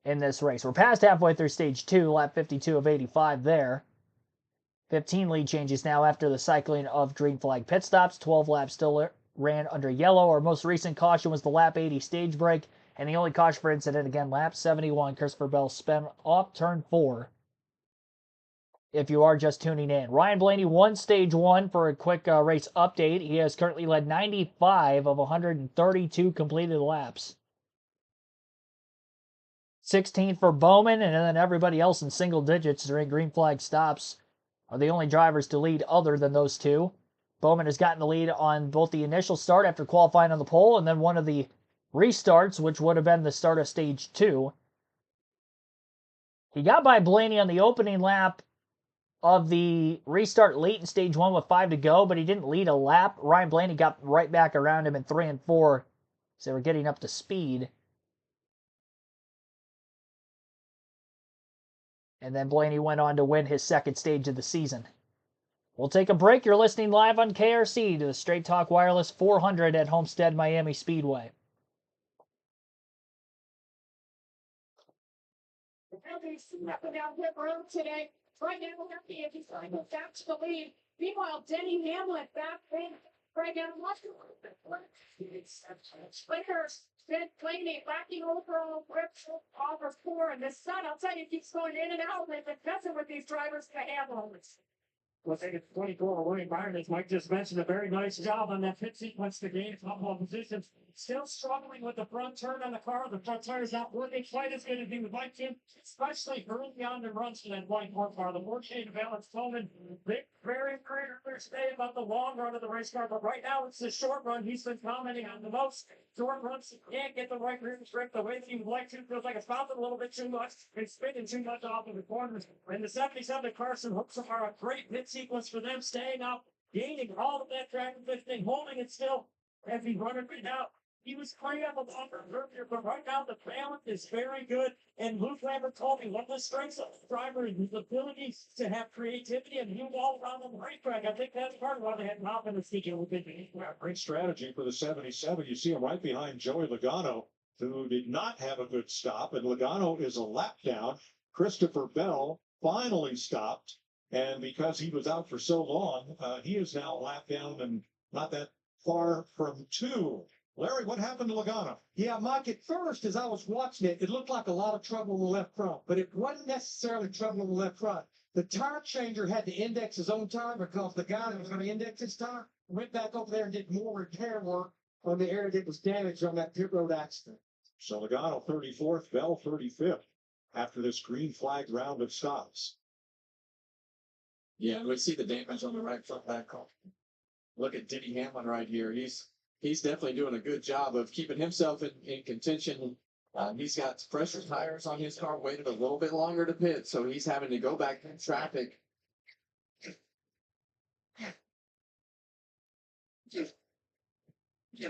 in this race. We're past halfway through stage 2. Lap 52 of 85 there. 15 lead changes now after the cycling of green flag pit stops. 12 laps still ran under yellow. Our most recent caution was the lap 80 stage break. And the only caution for incident, again, lap 71. Christopher Bell spun off turn 4. If you are just tuning in. Ryan Blaney won stage 1 for a quick race update. He has currently led 95 of 132 completed laps. 16 for Bowman, and then everybody else in single digits during green flag stops are the only drivers to lead other than those two. Bowman has gotten the lead on both the initial start after qualifying on the pole and then one of the restarts, which would have been the start of stage 2. He got by Blaney on the opening lap of the restart late in stage 1 with 5 to go, but he didn't lead a lap. Ryan Blaney got right back around him in 3 and 4, so they were getting up to speed. And then Blaney went on to win his second stage of the season. We'll take a break. You're listening live on KRC to the Straight Talk Wireless 400 at Homestead-Miami Speedway. Up and down pit road today. Right now, we're happy if he's going to go back to the lead. Meanwhile, Denny Hamlin back in. Right now, Splitters, Ben Blaney backing overall rips off of 4. And the sun, I'll tell you, keeps going in and out. They've been messing with these drivers to handle this. Well, I think it's 24. William Byron, as Mike just mentioned, a very nice job on that pit sequence to gain a couple of positions. Still struggling with the front turn on the car. The front tire is not working quite as good as he would like to, especially early on the runs for that white car. The 48 balance Coleman, very clear today about the long run of the race car, but right now it's the short run he's been commenting on the most. Short runs, he can't get the right rear grip the way that he would like to. Feels like it's bouncing a little bit too much and spinning too much off of the corners. And the 77 Carson hooks are a great pit sequence for them, staying up, gaining all of that track lifting, holding it still as he's running right out. He was clean up a bumper earlier, but right now the balance is very good. And Luke Lambert told me one of the strengths of the driver is his ability to have creativity and move all around on the racetrack. I think that's part of why they had confidence seeking with it. Great strategy for the 77. You see him right behind Joey Logano, who did not have a good stop, and Logano is a lap down. Christopher Bell finally stopped, and because he was out for so long, he is now a lap down and not that far from 2. Larry, what happened to Logano? Yeah, Mike, at first, as I was watching it, it looked like a lot of trouble in the left front, but it wasn't necessarily trouble in the left front. The tire changer had to index his own tire because the guy that was going to index his tire went back over there and did more repair work on the area that was damaged on that pit road accident. So Logano 34th, Bell 35th after this green flag round of stops. Yeah, we see the damage on the right front back. Look at Denny Hamlin right here. He's definitely doing a good job of keeping himself in contention. He's got pressure tires on his car, waited a little bit longer to pit, so he's having to go back in traffic.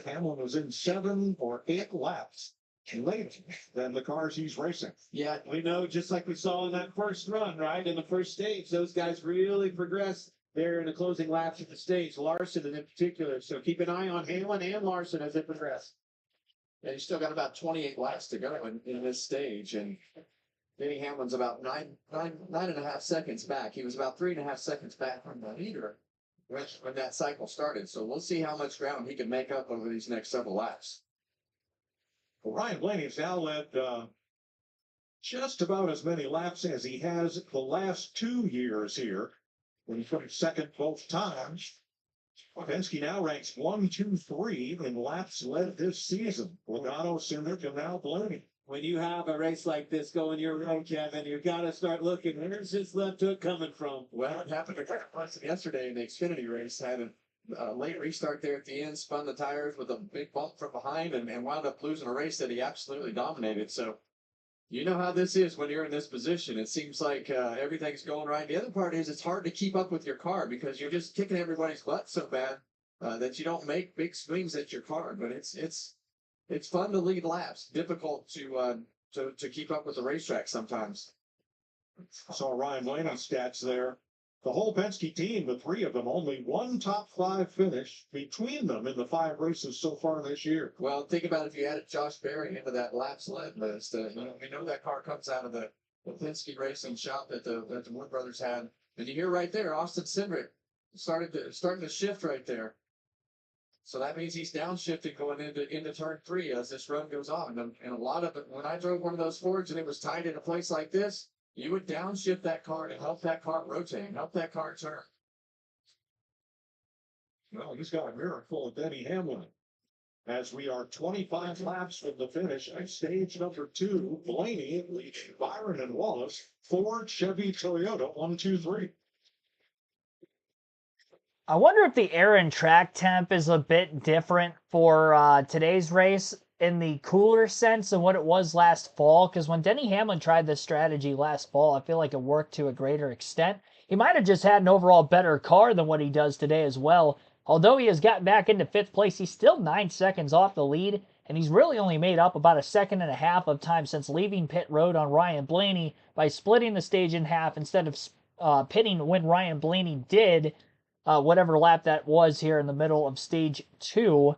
Hamlin was in 7 or 8 laps later than the cars he's racing. Yeah, we know, just like we saw in that first run, right? In the first stage, those guys really progressed there in the closing laps of the stage, Larson in particular. So keep an eye on Hamlin and Larson as they progress. Yeah, he's still got about 28 laps to go in this stage, and Denny Hamlin's about nine and a half seconds back. He was about 3.5 seconds back from the leader when that cycle started. So we'll see how much ground he can make up over these next several laps. Well, Ryan Blaney has now led just about as many laps as he has the last 2 years here, when he finished second both times. Penske now ranks 1, 2, 3 in laps led this season. Logano, Simrick, and now Blaney. When you have a race like this going your way, Kevin, you've got to start looking, where's his left hook coming from? Well, it happened to Carson yesterday in the Xfinity race. Had a late restart there at the end, spun the tires with a big bump from behind, and wound up losing a race that he absolutely dominated. So you know how this is when you're in this position. It seems like everything's going right. The other part is it's hard to keep up with your car because you're just kicking everybody's butt so bad that you don't make big swings at your car. But it's fun to lead laps. Difficult to keep up with the racetrack sometimes. Saw Ryan Blaney's stats there. The whole Penske team, the 3 of them, only one top 5 finish between them in the 5 races so far this year. Well, think about if you added Josh Berry into that laps led list. We know that car comes out of the Penske racing shop that the Wood brothers had. And you hear right there, Austin Cindric starting to shift right there. So that means he's downshifting going into turn 3 as this run goes on. And a lot of it, when I drove one of those Fords and it was tied in a place like this, you would downshift that car to help that car rotate, help that car turn. Well, he's got a mirror full of Denny Hamlin. As we are 25 laps from the finish at stage number 2, Blaney leading Byron and Wallace, Ford, Chevy, Toyota, 1, 2, 3. I wonder if the air and track temp is a bit different for today's race in the cooler sense than what it was last fall. Because when Denny Hamlin tried this strategy last fall, I feel like it worked to a greater extent. He might have just had an overall better car than what he does today as well. Although he has gotten back into 5th place, he's still 9 seconds off the lead. And he's really only made up about a second and a half of time since leaving pit road on Ryan Blaney by splitting the stage in half instead of pitting when Ryan Blaney did. Whatever lap that was here in the middle of stage 2.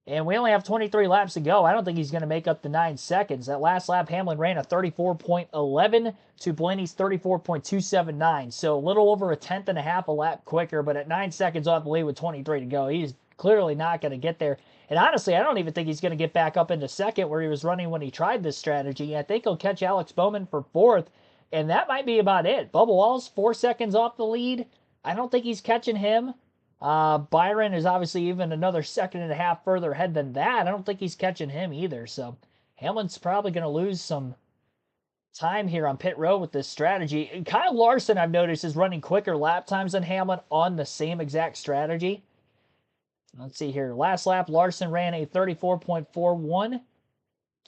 And we only have 23 laps to go. I don't think he's going to make up the 9 seconds. That last lap, Hamlin ran a 34.11 to Blaney's 34.279. So a little over a tenth and a half a lap quicker, but at 9 seconds off the lead with 23 to go, he's clearly not going to get there. And honestly, I don't even think he's going to get back up into second where he was running when he tried this strategy. I think he'll catch Alex Bowman for 4th, and that might be about it. Bubba Wallace, 4 seconds off the lead. I don't think he's catching him. Byron is obviously even another second and a half further ahead than that. I don't think he's catching him either. So Hamlin's probably going to lose some time here on pit road with this strategy. And Kyle Larson, I've noticed, is running quicker lap times than Hamlin on the same exact strategy. Let's see here. Last lap, Larson ran a 34.41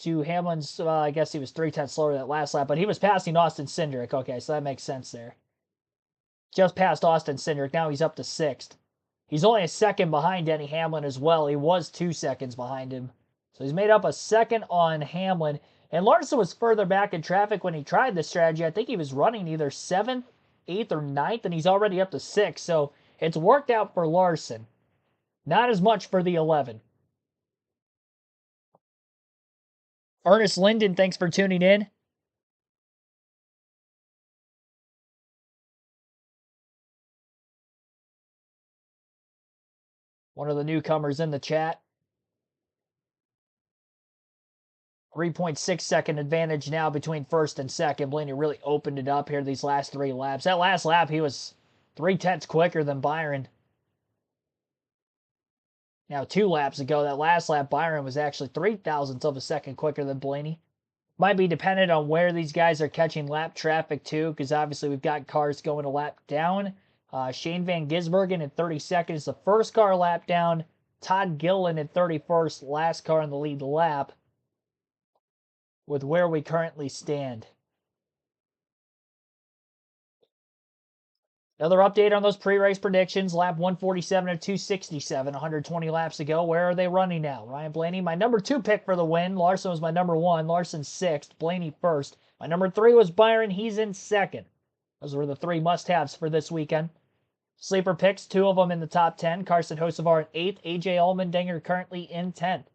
to Hamlin's, I guess he was 3/10 slower that last lap, but he was passing Austin Cindric. Okay, so that makes sense there. Just passed Austin Cindric. Now he's up to 6th. He's only a second behind Denny Hamlin as well. He was 2 seconds behind him. So he's made up a second on Hamlin. And Larson was further back in traffic when he tried this strategy. I think he was running either 7th, 8th, or 9th, and he's already up to 6th. So it's worked out for Larson. Not as much for the 11. Ernest Linden, thanks for tuning in. One of the newcomers in the chat. 3.6 second advantage now between 1st and 2nd. Blaney really opened it up here these last 3 laps. That last lap, he was 3/10 quicker than Byron. Now, 2 laps ago, that last lap, Byron was actually 0.03 of a second quicker than Blaney. Might be dependent on where these guys are catching lap traffic, too, because obviously we've got cars going a lap down. Shane Van Gisbergen in 32nd is the first car lap down. Todd Gillen in 31st, last car in the lead lap, with where we currently stand. Another update on those pre-race predictions. Lap 147 of 267, 120 laps to go. Where are they running now? Ryan Blaney, my number 2 pick for the win. Larson was my number 1. Larson 6th. Blaney 1st. My number 3 was Byron. He's in 2nd. Those were the 3 must-haves for this weekend. Sleeper picks, 2 of them in the top 10. Carson Hocevar in 8th. AJ Allmendinger currently in 10th.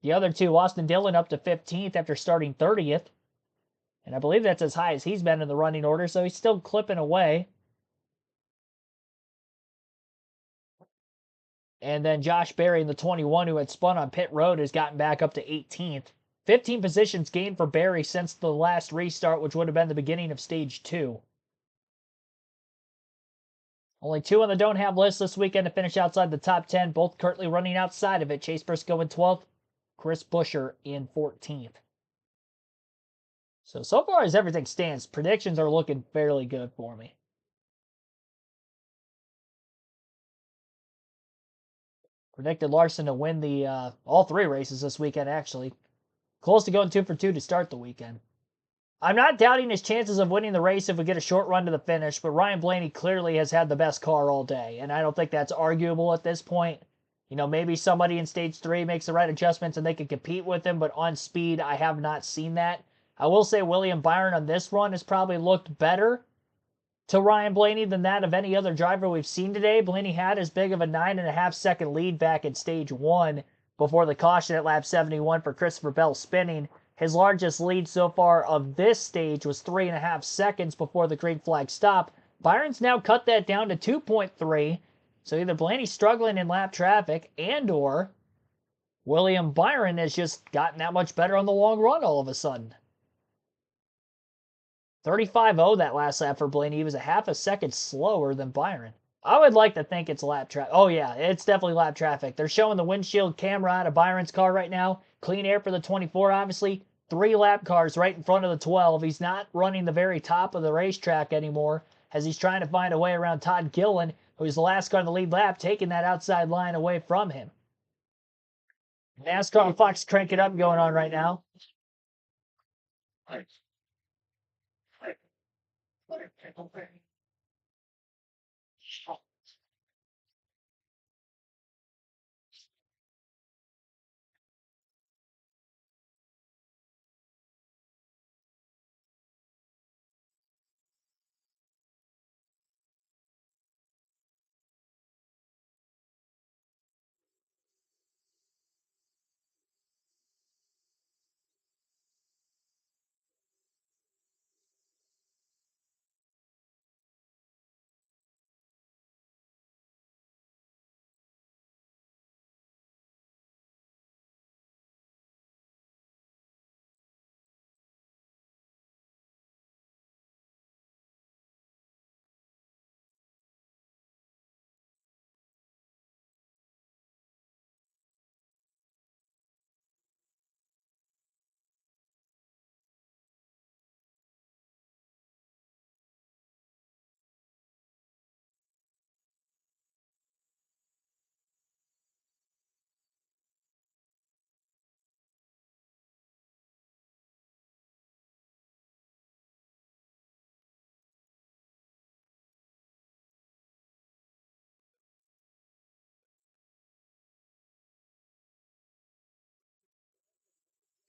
The other 2, Austin Dillon up to 15th after starting 30th. And I believe that's as high as he's been in the running order, so he's still clipping away. And then Josh Berry in the 21, who had spun on pit road, has gotten back up to 18th. 15 positions gained for Berry since the last restart, which would have been the beginning of stage 2. Only 2 on the don't have list this weekend to finish outside the top 10, both currently running outside of it. Chase Briscoe in 12th, Chris Buescher in 14th. So far as everything stands, predictions are looking fairly good for me. Predicted Larson to win the all 3 races this weekend, actually. Close to going 2 for 2 to start the weekend. I'm not doubting his chances of winning the race if we get a short run to the finish, but Ryan Blaney clearly has had the best car all day, and I don't think that's arguable at this point. You know, maybe somebody in stage 3 makes the right adjustments and they can compete with him, but on speed, I have not seen that. I will say William Byron on this run has probably looked better to Ryan Blaney than that of any other driver we've seen today. Blaney had as big of a 9.5 second lead back in stage 1 before the caution at lap 71 for Christopher Bell spinning. His largest lead so far of this stage was 3.5 seconds before the green flag stop. Byron's now cut that down to 2.3. So either Blaney's struggling in lap traffic and or William Byron has just gotten that much better on the long run all of a sudden. 35.0 that last lap for Blaney. He was a half a second slower than Byron. I would like to think it's lap traffic. Oh, yeah, it's definitely lap traffic. They're showing the windshield camera out of Byron's car right now. Clean air for the 24, obviously. 3 lap cars right in front of the 12. He's not running the very top of the racetrack anymore as he's trying to find a way around Todd Gillen, who's the last car in the lead lap, taking that outside line away from him. NASCAR Fox crank it up going on right now.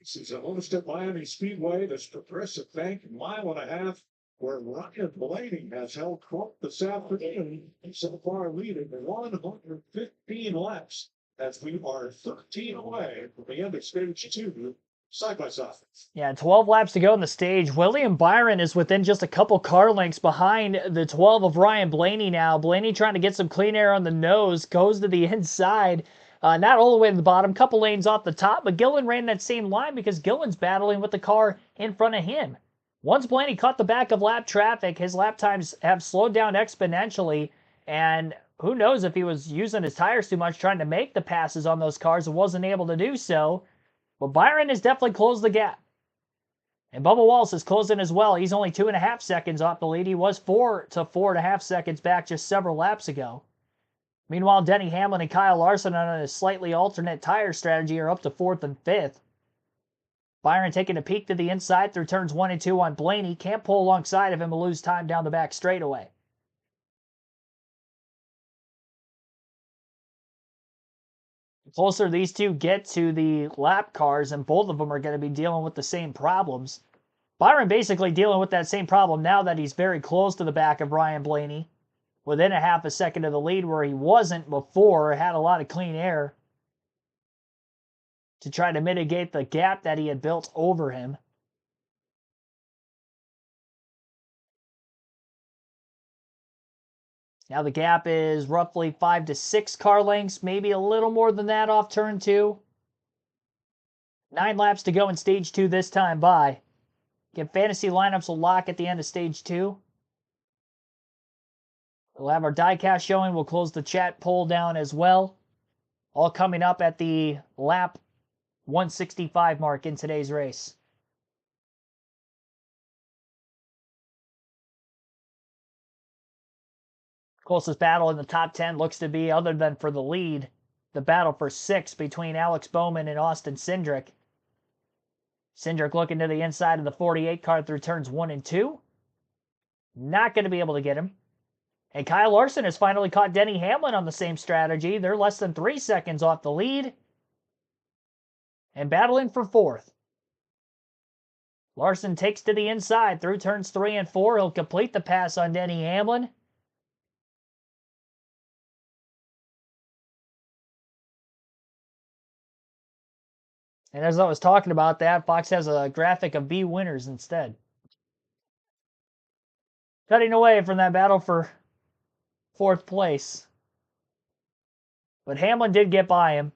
This is a Homestead-Miami Speedway, this progressive bank, 1.5 miles, where Ryan Blaney has held court this afternoon, so far leading 115 laps, as we are 13 away from the end of stage 2, side by side. Yeah, 12 laps to go in the stage. William Byron is within just a couple car lengths behind the 12 of Ryan Blaney now. Blaney trying to get some clean air on the nose, goes to the inside. Not all the way to the bottom, couple lanes off the top, but Gillen ran that same line because Gillen's battling with the car in front of him. Once Blaney caught the back of lap traffic, his lap times have slowed down exponentially, and who knows if he was using his tires too much trying to make the passes on those cars and wasn't able to do so. But Byron has definitely closed the gap. And Bubba Wallace is closing as well. He's only 2.5 seconds off the lead. He was 4 to 4.5 seconds back just several laps ago. Meanwhile, Denny Hamlin and Kyle Larson on a slightly alternate tire strategy are up to 4th and 5th. Byron taking a peek to the inside through turns 1 and 2 on Blaney. Can't pull alongside of him and lose time down the back straightaway. The closer these two get to the lap cars, and both of them are going to be dealing with the same problems. Byron basically dealing with that same problem now that he's very close to the back of Ryan Blaney. Within a half a second of the lead where he wasn't before, had a lot of clean air to try to mitigate the gap that he had built over him. Now the gap is roughly 5 to 6 car lengths, maybe a little more than that off turn 2. 9 laps to go in stage 2 this time by. Again, fantasy lineups will lock at the end of stage 2. We'll have our diecast showing. We'll close the chat poll down as well. All coming up at the lap 165 mark in today's race. Closest battle in the top 10 looks to be, other than for the lead, the battle for 6 between Alex Bowman and Austin Cindric. Cindric looking to the inside of the 48 car through turns 1 and 2. Not going to be able to get him. And Kyle Larson has finally caught Denny Hamlin on the same strategy. They're less than 3 seconds off the lead. And battling for 4th. Larson takes to the inside through turns 3 and 4. He'll complete the pass on Denny Hamlin. And as I was talking about that, Fox has a graphic of B winners instead. Cutting away from that battle for 4th place. But Hamlin did get by him.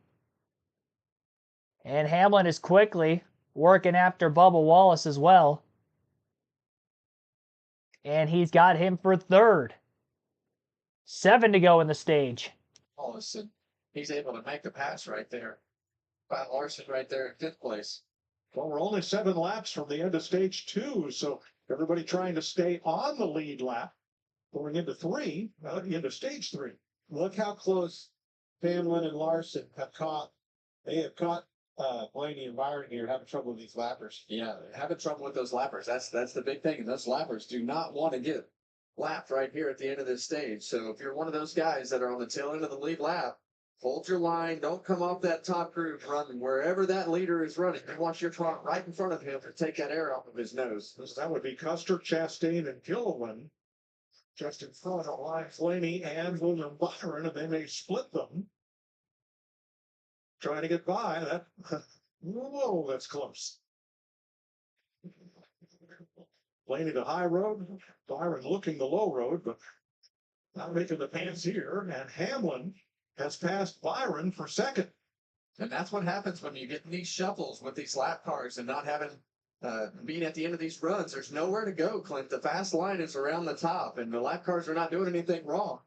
And Hamlin is quickly working after Bubba Wallace as well. And he's got him for 3rd. 7 to go in the stage. Allison, he's able to make the pass right there. Kyle Larson right there in 5th place. Well, we're only 7 laps from the end of stage 2, so everybody trying to stay on the lead lap going into stage 3. Look how close Hamlin and Larson have caught. They have caught Blaney and Byron here, having trouble with these lappers. Yeah, having trouble with those lappers. That's the big thing. And those lappers do not want to get lapped right here at the end of this stage. So if you're one of those guys that are on the tail end of the lead lap, hold your line. Don't come off that top groove. Run wherever that leader is running. You want your car right in front of him to take that air off of his nose. That would be Custer, Chastain, and Gilliland just in front of Ryan Blaney and William Byron, and they may split them. Trying to get by that. Whoa, that's close. Blaney the high road, Byron looking the low road, but not making the pants here. And Hamlin has passed Byron for 2nd. And that's what happens when you get in these shuffles with these lap cars and not having being at the end of these runs. There's nowhere to go, Clint. The fast line is around the top, and the lap cars are not doing anything wrong.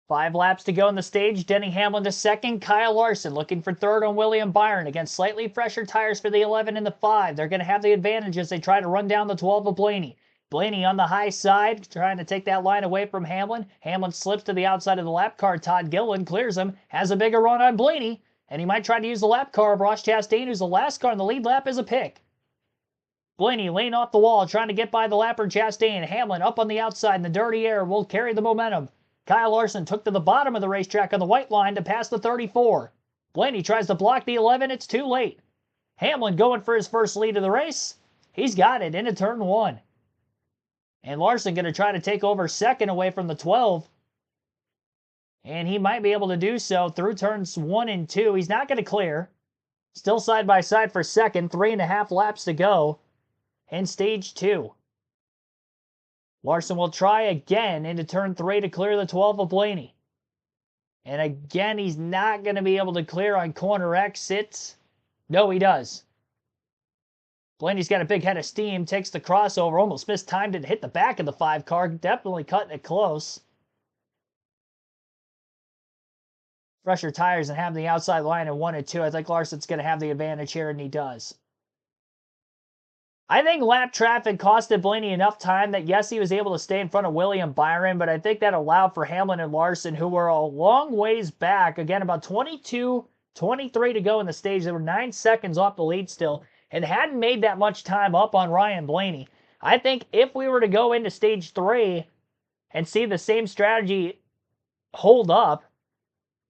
5 laps to go in the stage. Denny Hamlin to 2nd. Kyle Larson looking for 3rd on William Byron. Against slightly fresher tires for the 11 and the 5. They're going to have the advantage as they try to run down the 12 of Blaney. Blaney on the high side, trying to take that line away from Hamlin. Hamlin slips to the outside of the lap car. Todd Gilliland clears him, has a bigger run on Blaney, and he might try to use the lap car of Ross Chastain, who's the last car in the lead lap, as a pick. Blaney laying off the wall, trying to get by the lapper Chastain. Hamlin up on the outside in the dirty air will carry the momentum. Kyle Larson took to the bottom of the racetrack on the white line to pass the 34. Blaney tries to block the 11. It's too late. Hamlin going for his first lead of the race. He's got it into turn 1. And Larson going to try to take over 2nd away from the 12. And he might be able to do so through turns 1 and 2. He's not going to clear. Still side by side for 2nd. 3.5 laps to go in stage 2. Larson will try again into turn 3 to clear the 12 of Blaney. And again, he's not going to be able to clear on corner exits. No, he does. Blaney's got a big head of steam, takes the crossover, almost mistimed it, hit the back of the 5 car, definitely cutting it close. Fresher tires and having the outside line in 1 and 2. I think Larson's going to have the advantage here, and he does. I think lap traffic costed Blaney enough time that, yes, he was able to stay in front of William Byron, but I think that allowed for Hamlin and Larson, who were a long ways back, again, about 22, 23 to go in the stage. They were 9 seconds off the lead still, and hadn't made that much time up on Ryan Blaney. I think if we were to go into stage 3 and see the same strategy hold up,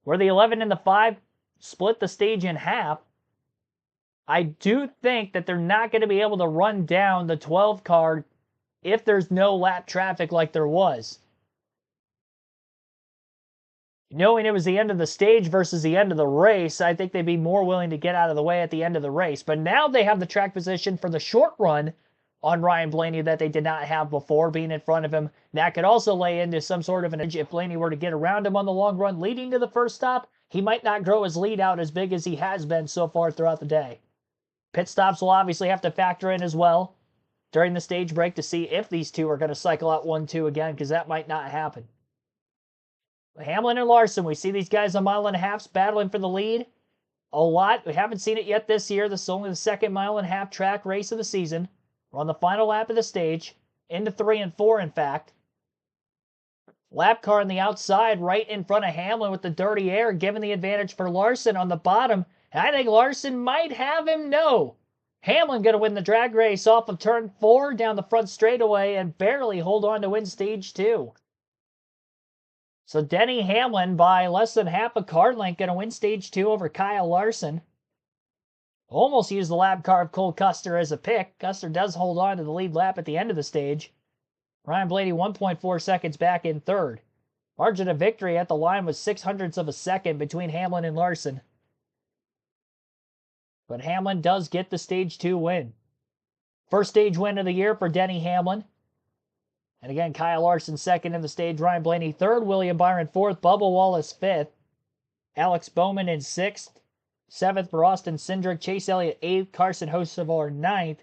where the 11 and the 5 split the stage in half, I do think that they're not going to be able to run down the 12 car if there's no lap traffic like there was. Knowing it was the end of the stage versus the end of the race, I think they'd be more willing to get out of the way at the end of the race. But now they have the track position for the short run on Ryan Blaney that they did not have before, being in front of him. That could also lay into some sort of an edge if Blaney were to get around him on the long run leading to the first stop. He might not grow his lead out as big as he has been so far throughout the day. Pit stops will obviously have to factor in as well during the stage break to see if these two are going to cycle out 1-2 again, because that might not happen. Hamlin and Larson, we see these guys a mile and a half battling for the lead a lot. We haven't seen it yet this year. This is only the 2nd mile and a half track race of the season. We're on the final lap of the stage, into 3 and 4, in fact. Lap car on the outside, right in front of Hamlin with the dirty air, giving the advantage for Larson on the bottom. And I think Larson might have him. No. Hamlin going to win the drag race off of turn 4 down the front straightaway and barely hold on to win stage 2. So Denny Hamlin, by less than half a car length, going to win stage 2 over Kyle Larson. Almost used the lap car of Cole Custer as a pick. Custer does hold on to the lead lap at the end of the stage. Ryan Blaney 1.4 seconds back in 3rd. Margin of victory at the line was 0.06 of a second between Hamlin and Larson. But Hamlin does get the stage 2 win. First stage win of the year for Denny Hamlin. And again, Kyle Larson 2nd in the stage. Ryan Blaney 3rd. William Byron 4th. Bubba Wallace 5th. Alex Bowman in 6th. 7th for Austin Cindric. Chase Elliott 8th. Carson Hocevar 9th.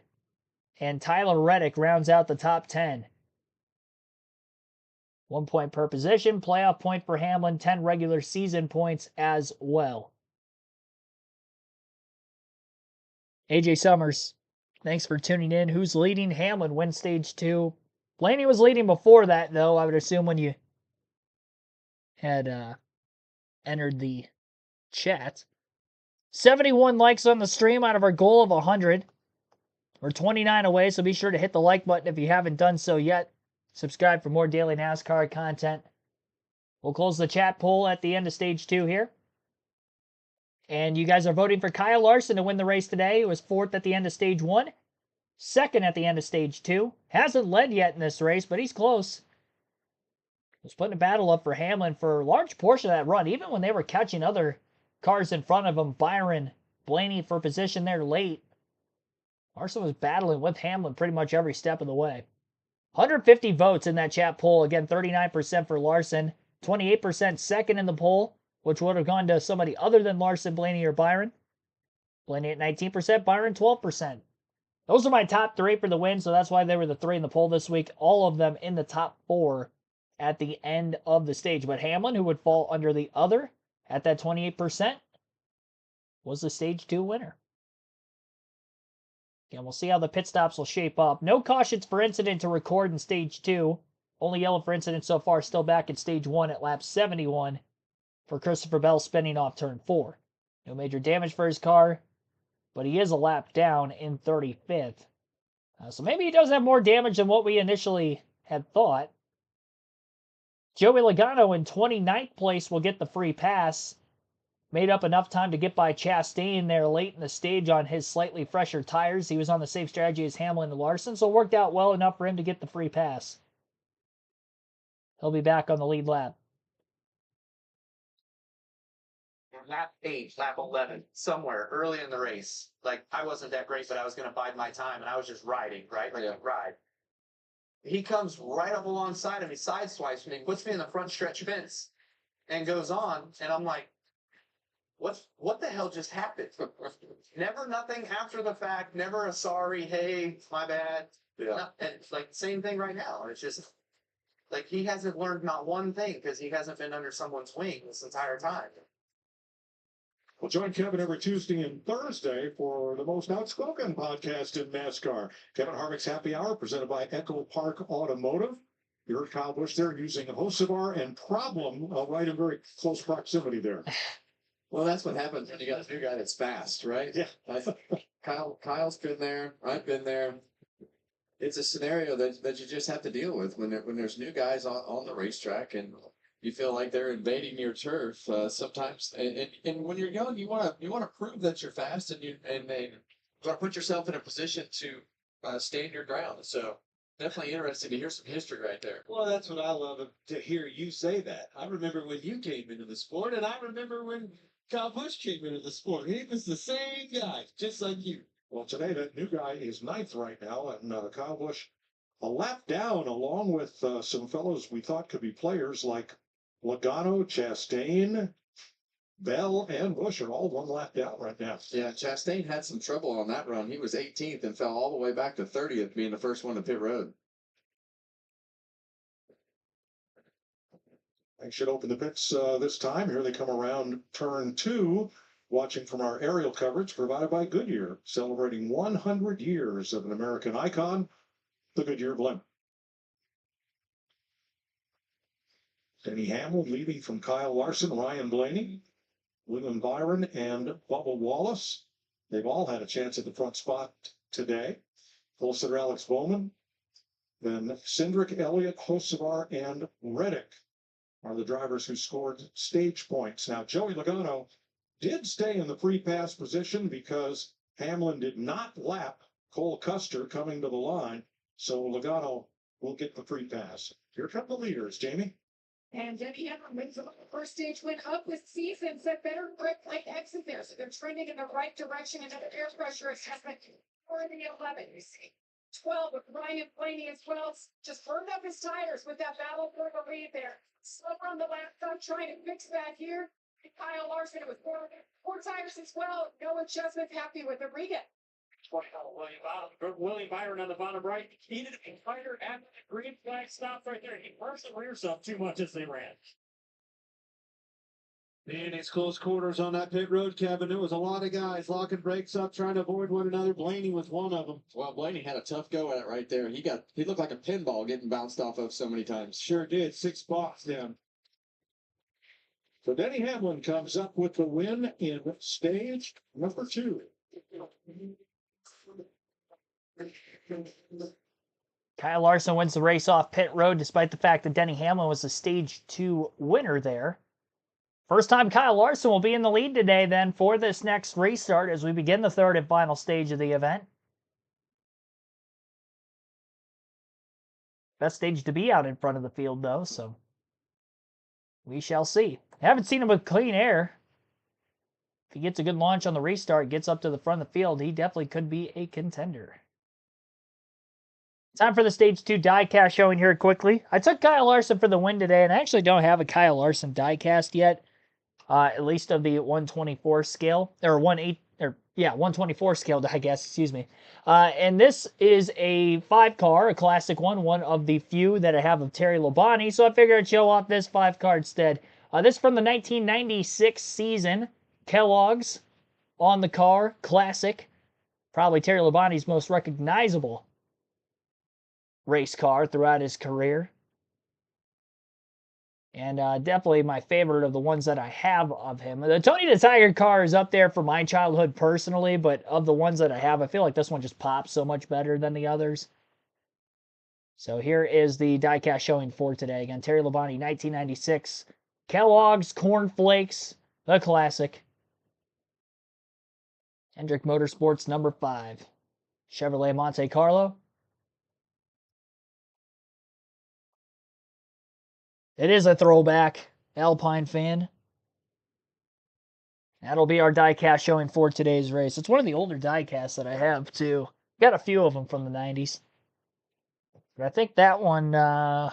And Tyler Reddick rounds out the top 10. 1 point per position. Playoff point for Hamlin, 10 regular season points as well. AJ Summers, thanks for tuning in. Who's leading? Hamlin wins stage 2. Blaney was leading before that, though, I would assume, when you had entered the chat. 71 likes on the stream out of our goal of 100. We're 29 away, so be sure to hit the like button if you haven't done so yet. Subscribe for more daily NASCAR content. We'll close the chat poll at the end of stage 2 here. And you guys are voting for Kyle Larson to win the race today. He was 4th at the end of stage 1. 2nd at the end of stage 2. Hasn't led yet in this race, but he's close. Was putting a battle up for Hamlin for a large portion of that run, even when they were catching other cars in front of him. Byron, Blaney for position there late. Larson was battling with Hamlin pretty much every step of the way. 150 votes in that chat poll. Again, 39% for Larson. 28% second in the poll, which would have gone to somebody other than Larson, Blaney, or Byron. Blaney at 19%, Byron 12%. Those are my top 3 for the win, so that's why they were the 3 in the poll this week. All of them in the top 4 at the end of the stage. But Hamlin, who would fall under the other at that 28%, was the stage 2 winner. And we'll see how the pit stops will shape up. No cautions for incident to record in stage 2. Only yellow for incident so far, still back in stage 1 at lap 71 for Christopher Bell spinning off turn 4. No major damage for his car, but he is a lap down in 35th. So maybe he does have more damage than what we initially had thought. Joey Logano in 29th place will get the free pass. Made up enough time to get by Chastain there late in the stage on his slightly fresher tires. He was on the same strategy as Hamlin and Larson, so it worked out well enough for him to get the free pass. He'll be back on the lead lap. Lap 8, lap 11, somewhere early in the race. Like, I wasn't that great, but I was going to bide my time, and I was just riding, right? Like, ride. He comes right up alongside of me, sideswipes me, puts me in the front stretch fence, and goes on, and I'm like, what the hell just happened? Never nothing after the fact, never a sorry, hey, my bad. Yeah. And it's like, same thing right now. It's just, like, he hasn't learned not one thing, because he hasn't been under someone's wing this entire time. Well, join Kevin every Tuesday and Thursday for the most outspoken podcast in NASCAR. Kevin Harvick's Happy Hour, presented by Echo Park Automotive. You heard Kyle Busch there using Hocevar and Problem right in very close proximity there. Well, that's what happens when you got a new guy that's fast, right? Yeah. Kyle's been there. I've been there. It's a scenario that you just have to deal with when there's new guys on the racetrack and you feel like they're invading your turf sometimes. And when you're young, you want to prove that you're fast and you want to put yourself in a position to stand your ground. So definitely interesting to hear some history right there. Well, that's what I love to hear you say that. I remember when you came into the sport, and I remember when Kyle Busch came into the sport. He was the same guy, just like you. Well, today that new guy is 9th right now, and Kyle Busch a lap down, along with some fellows we thought could be players like Logano, Chastain, Bell, and Busch are all 1 lap down right now. Yeah, Chastain had some trouble on that run. He was 18th and fell all the way back to 30th, being the first one to pit road. They should open the pits this time. Here they come around turn 2, watching from our aerial coverage provided by Goodyear, celebrating 100 years of an American icon, the Goodyear blimp. Denny Hamlin leading from Kyle Larson, Ryan Blaney, William Byron, and Bubba Wallace. They've all had a chance at the front spot today. Full sitter Alex Bowman. Then Cindric, Elliott, Hocevar, and Reddick are the drivers who scored stage points. Now, Joey Logano did stay in the free pass position because Hamlin did not lap Cole Custer coming to the line. So Logano will get the free pass. Here come the leaders, Jamie. And Denny Hamlin wins the first stage win up with season, set better grip like exit there. So they're trending in the right direction and air pressure assessment for the 11. You see 12 with Ryan Blaney as well. Just burned up his tires with that battle for the lead there. Slipper on the left side trying to fix that here. Kyle Larson with four tires as well. No adjustment, happy with the reget. William Byron on the bottom right. He did a fighter after the green flag stopped right there. He burst the rears up too much as they ran. And it's close quarters on that pit road, Kevin. There was a lot of guys locking brakes up, trying to avoid one another. Blaney was one of them. Well, Blaney had a tough go at it right there. He looked like a pinball getting bounced off of so many times. Sure did. 6 spots down. So Denny Hamlin comes up with the win in stage number 2. Kyle Larson wins the race off pit road despite the fact that Denny Hamlin was the stage 2 winner there. First time Kyle Larson will be in the lead today then for this next restart as we begin the third and final stage of the event. Best stage to be out in front of the field though, so we shall see. Haven't seen him with clean air. If he gets a good launch on the restart, gets up to the front of the field, he definitely could be a contender. Time for the Stage 2 diecast showing here quickly. I took Kyle Larson for the win today, and I actually don't have a Kyle Larson diecast yet. At least of the 124 scale, or 124 scale diecast, excuse me. And this is a 5-car, a classic one of the few that I have of Terry Labonte, so I figured I'd show off this 5-car instead. This from the 1996 season, Kellogg's on the car, classic. Probably Terry Labonte's most recognizable race car throughout his career. And definitely my favorite of the ones that I have of him. The Tony the Tiger car is up there for my childhood personally, but of the ones that I have, I feel like this one just pops so much better than the others. So here is the diecast showing for today. Again, Terry Labonte, 1996. Kellogg's Corn Flakes, the classic. Hendrick Motorsports number 5. Chevrolet Monte Carlo. It is a throwback. Alpine fan. That'll be our diecast showing for today's race. It's one of the older diecasts that I have, too. Got a few of them from the 90s. But I think that one, I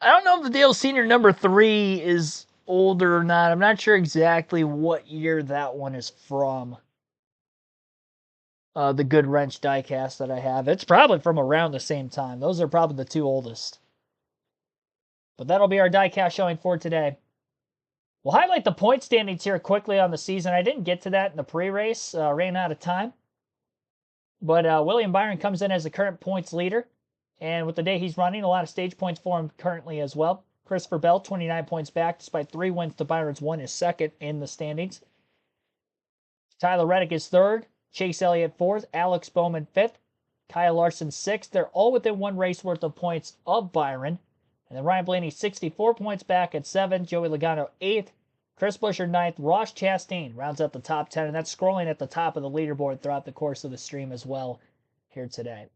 don't know if the Dale Senior number 3 is older or not. I'm not sure exactly what year that one is from. The Good Wrench diecast that I have. It's probably from around the same time. Those are probably the 2 oldest. But that'll be our diecast showing for today. We'll highlight the point standings here quickly on the season. I didn't get to that in the pre-race. Ran out of time. But William Byron comes in as the current points leader. And with the day he's running, a lot of stage points for him currently as well. Christopher Bell, 29 points back, despite 3 wins to Byron's 1 is second in the standings. Tyler Reddick is third. Chase Elliott fourth. Alex Bowman fifth. Kyle Larson sixth. They're all within 1 race worth of points of Byron. And then Ryan Blaney, 64 points back at 7th. Joey Logano, 8th. Chris Buescher, 9th. Ross Chastain rounds out the top 10. And that's scrolling at the top of the leaderboard throughout the course of the stream as well here today.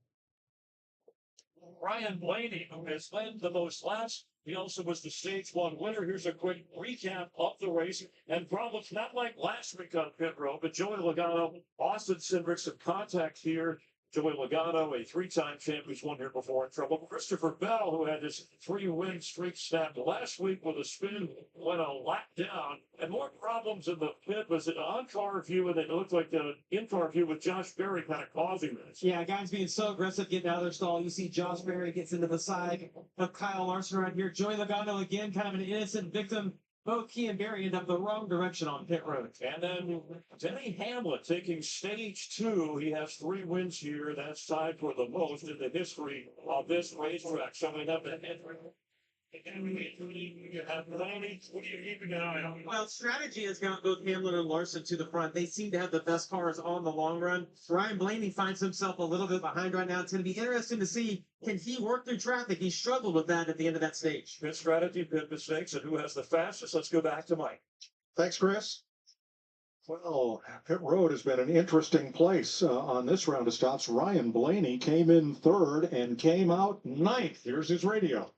Ryan Blaney, who has led the most laps. He also was the Stage 1 winner. Here's a quick recap of the race. And problems not like last week on pit road, but Joey Logano, Austin Cindric, some contact here. Joey Logano, a 3-time champ who's won here before in trouble. Christopher Bell, who had his 3-win streak snapped last week with a spin, went a lap down. And more problems in the pit. Was it on-car view, and it looked like the in-car view with Josh Berry kind of causing this. Yeah, guys being so aggressive getting out of their stall. You see Josh Berry gets into the side of Kyle Larson right here. Joey Logano again, kind of an innocent victim. Both he and Berry end up the wrong direction on pit road. And then Denny Hamlin taking stage 2. He has 3 wins here. That's tied for the most in the history of this racetrack. So we have the you have Blaney. What are you keeping an eye on? Well, strategy has got both Hamlin and Larson to the front. They seem to have the best cars on the long run. Ryan Blaney finds himself a little bit behind right now. It's going to be interesting to see, can he work through traffic? He struggled with that at the end of that stage. Pit strategy, pit mistakes, and who has the fastest? Let's go back to Mike. Thanks, Chris. Well, pit road has been an interesting place on this round of stops. Ryan Blaney came in 3rd and came out 9th. Here's his radio.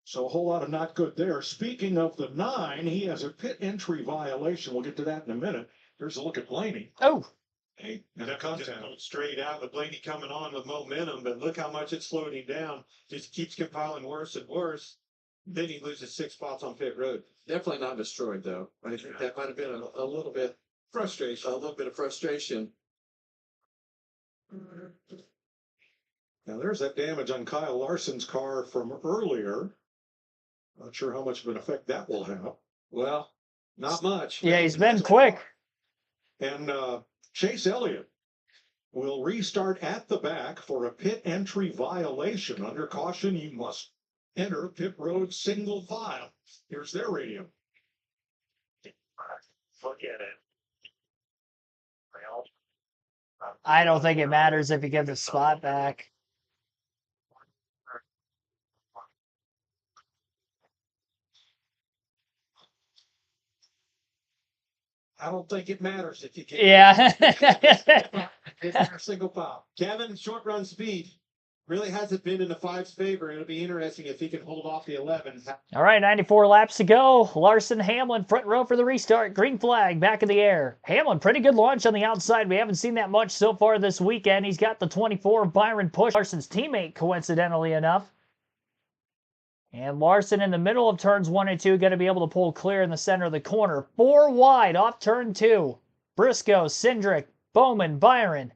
So a whole lot of not good there. Speaking of the 9, he has a pit entry violation. We'll get to that in a minute. Here's a look at Blaney. Oh, Hey, and That comes just going straight out with Blaney coming on with momentum, but look how much it's slowed him down. Just keeps compiling worse and worse. Then he loses 6 spots on pit road. Definitely not destroyed though. I think that might have been a little bit Frustration. a little bit of frustration. Now there's that damage on Kyle Larson's car from earlier. Not sure how much of an effect that will have. Well, not much. yeah, he's been quick. And Chase Elliott will restart at the back for a pit entry violation. Under caution, you must enter pit road single file. Here's their radio. Forget it. Well, I don't think it matters if you get the spot back. I don't think it matters if you can. Yeah. It's a single file. Kevin, short run speed really hasn't been in the 5's favor. It'll be interesting if he can hold off the 11. All right, 94 laps to go. Larson, Hamlin, front row for the restart. Green flag, back in the air. Hamlin, pretty good launch on the outside. We haven't seen that much so far this weekend. He's got the 24 of Byron Push, Larson's teammate, coincidentally enough. And Larson in the middle of turns 1 and 2, going to be able to pull clear in the center of the corner. 4 wide off turn 2. Briscoe, Cindric, Bowman, Byron.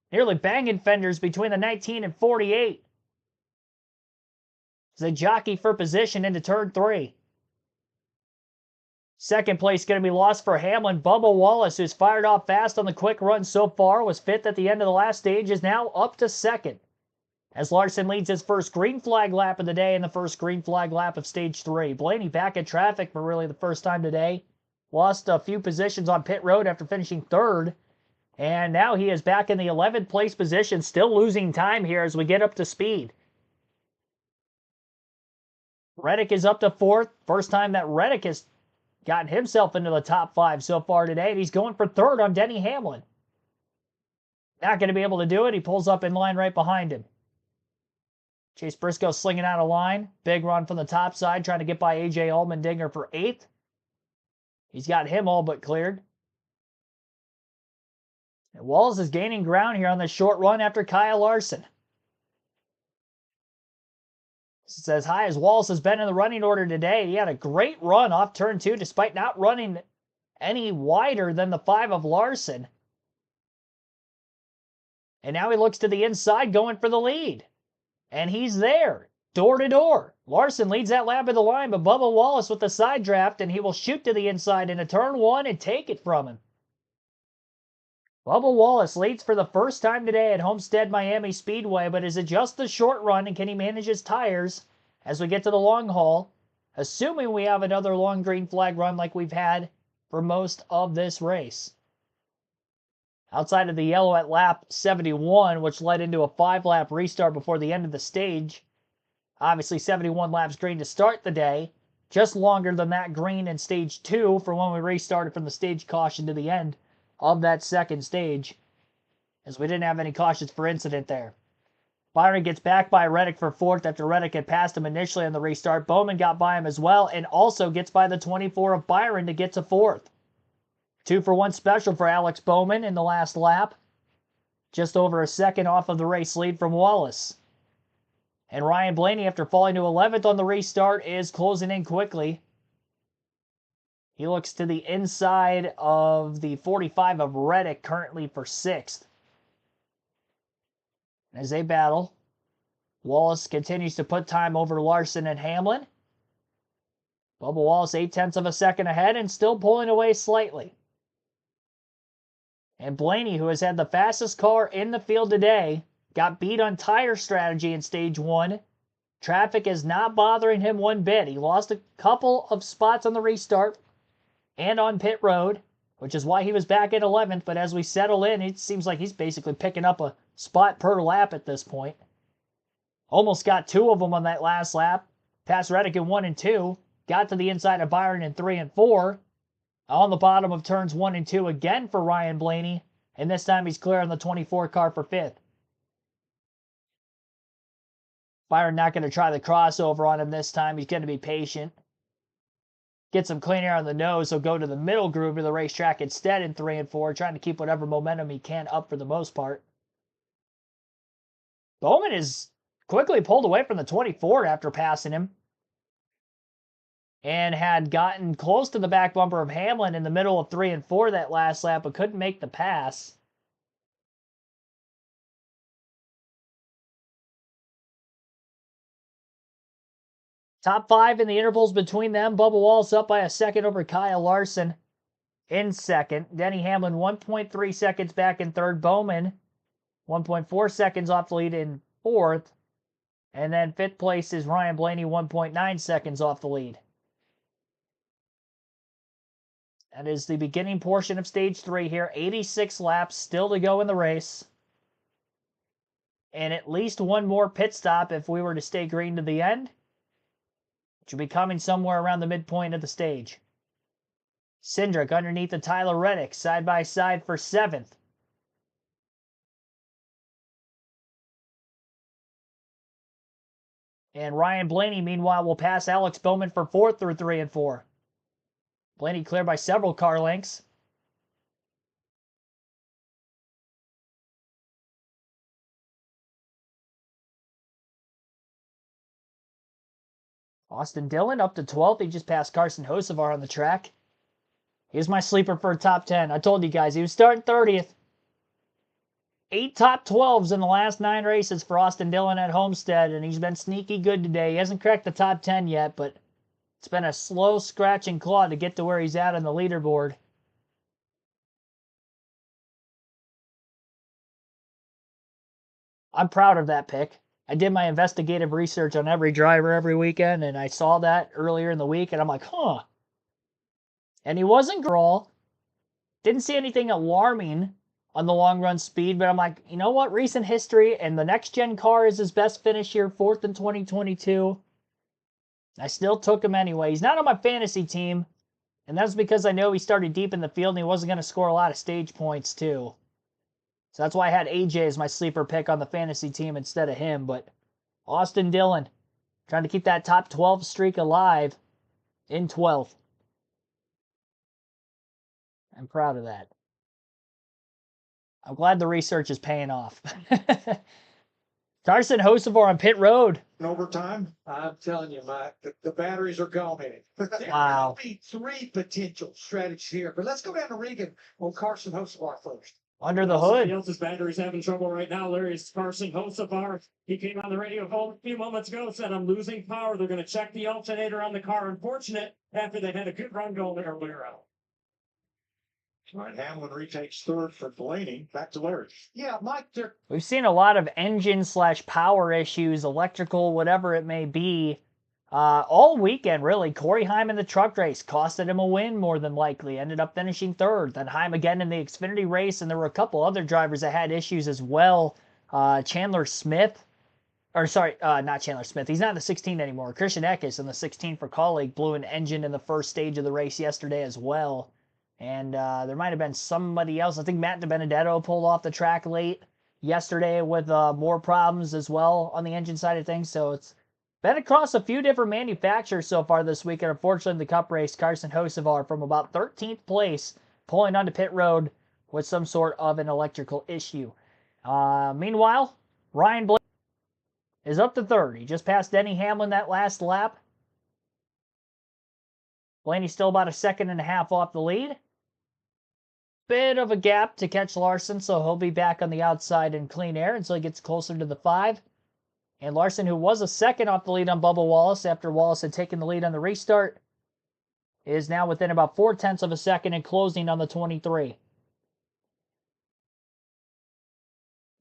Nearly banging fenders between the 19 and 48. As they jockey for position into turn 3. Second place going to be lost for Hamlin. Bubba Wallace, who's fired off fast on the quick run so far, was 5th at the end of the last stage, is now up to 2nd. As Larson leads his first green flag lap of the day and the first green flag lap of stage 3. Blaney back in traffic for really the first time today. Lost a few positions on pit road after finishing 3rd. And now he is back in the 11th place position, still losing time here as we get up to speed. Reddick is up to 4th. First time that Reddick has gotten himself into the top 5 so far today. And he's going for 3rd on Denny Hamlin. Not going to be able to do it. He pulls up in line right behind him. Chase Briscoe slinging out a line. Big run from the top side, trying to get by A.J. Allmendinger for 8th. He's got him all but cleared. And Wallace is gaining ground here on the short run after Kyle Larson. It's as high as Wallace has been in the running order today. He had a great run off turn 2 despite not running any wider than the 5 of Larson. And now he looks to the inside going for the lead. And he's there, door to door. Larson leads that lap of the line, but Bubba Wallace with the side draft, and he will shoot to the inside into turn 1 and take it from him. Bubba Wallace leads for the first time today at Homestead-Miami Speedway, but is it just the short run, and can he manage his tires as we get to the long haul, assuming we have another long green flag run like we've had for most of this race. Outside of the yellow at lap 71, which led into a 5-lap restart before the end of the stage. Obviously, 71 laps green to start the day. Just longer than that green in stage 2 for when we restarted from the stage caution to the end of that second stage, as we didn't have any cautions for incident there. Byron gets back by Reddick for 4th after Reddick had passed him initially on the restart. Bowman got by him as well and also gets by the 24 of Byron to get to 4th. 2-for-1 special for Alex Bowman in the last lap. Just over a second off of the race lead from Wallace. And Ryan Blaney, after falling to 11th on the restart, is closing in quickly. He looks to the inside of the 45 of Reddick, currently for 6th. As they battle, Wallace continues to put time over Larson and Hamlin. Bubba Wallace 0.8 of a second ahead and still pulling away slightly. And Blaney, who has had the fastest car in the field today, got beat on tire strategy in stage 1. Traffic is not bothering him one bit. He lost a couple of spots on the restart and on pit road, which is why he was back at 11th. But as we settle in, it seems like he's basically picking up a spot per lap at this point. Almost got 2 of them on that last lap. Passed Reddick in 1 and 2. Got to the inside of Byron in 3 and 4. On the bottom of turns 1 and 2 again for Ryan Blaney. And this time he's clear on the 24 car for 5th. Byron not going to try the crossover on him this time. He's going to be patient. get some clean air on the nose. He'll go to the middle groove of the racetrack instead in 3 and 4, trying to keep whatever momentum he can up for the most part. Bowman is quickly pulled away from the 24 after passing him, and had gotten close to the back bumper of Hamlin in the middle of 3 and 4 that last lap, but couldn't make the pass. Top 5 in the intervals between them. Bubba Wallace up by a second over Kyle Larson in second. Denny Hamlin 1.3 seconds back in third. Bowman 1.4 seconds off the lead in fourth. And then fifth place is Ryan Blaney, 1.9 seconds off the lead. That is the beginning portion of stage 3 here. 86 laps still to go in the race. And at least one more pit stop if we were to stay green to the end, which will be coming somewhere around the midpoint of the stage. Cindric underneath the Tyler Reddick, side by side for 7th. And Ryan Blaney, meanwhile, will pass Alex Bowman for 4th through 3 and 4. Blaney cleared by several car lengths. Austin Dillon up to 12th. He just passed Carson Hocevar on the track. He's my sleeper for a top 10. I told you guys, he was starting 30th. 8 top 12s in the last 9 races for Austin Dillon at Homestead, and he's been sneaky good today. He hasn't cracked the top 10 yet, but it's been a slow scratch and claw to get to where he's at on the leaderboard. I'm proud of that pick. I did my investigative research on every driver every weekend, and I saw that earlier in the week, and I'm like, huh. And he wasn't girl. Didn't see anything alarming on the long run speed, but I'm like, you know what? Recent history, and the next gen car is his best finish here, 4th in 2022. I still took him anyway. He's not on my fantasy team, and that's because I know he started deep in the field and he wasn't going to score a lot of stage points too. So that's why I had AJ as my sleeper pick on the fantasy team instead of him. But Austin Dillon, trying to keep that top 12 streak alive in 12th. I'm proud of that. I'm glad the research is paying off. Carson Hocevar on pit road. In overtime, I'm telling you, Mike, the batteries are going. There Wow. will be 3 potential strategies here, but let's go down to Regan on Carson Hocevar first. Under the Somebody hood. else's battery's having trouble right now. Larry's Carson Hocevar. He came on the radio a few moments ago, said, I'm losing power. They're going to check the alternator on the car. Unfortunate, after they had a good run going earlier out. All right, Hamlin retakes 3rd for Blaney. Back to Larry. Yeah, Mike, We've seen a lot of engine/power issues, electrical, whatever it may be, all weekend, really. Corey Heim in the truck race costed him a win more than likely. Ended up finishing 3rd. Then Heim again in the Xfinity race, and there were a couple other drivers that had issues as well. Chandler Smith, or sorry, not Chandler Smith. He's not in the 16 anymore. Christian Eckes in the 16 for Kaulig blew an engine in the first stage of the race yesterday as well. And there might have been somebody else. I think Matt DiBenedetto pulled off the track late yesterday with more problems as well on the engine side of things. So it's been across a few different manufacturers so far this week. And unfortunately, in the Cup race, Carson Hocevar from about 13th place pulling onto pit road with some sort of an electrical issue. Meanwhile, Ryan Blaney is up to 3rd. He just passed Denny Hamlin that last lap. Blaney's still about a 1.5 seconds off the lead. Bit of a gap to catch Larson, so he'll be back on the outside in clean air until he gets closer to the 5. And Larson, who was a 2nd off the lead on Bubba Wallace after Wallace had taken the lead on the restart, is now within about 0.4 of a second and closing on the 23.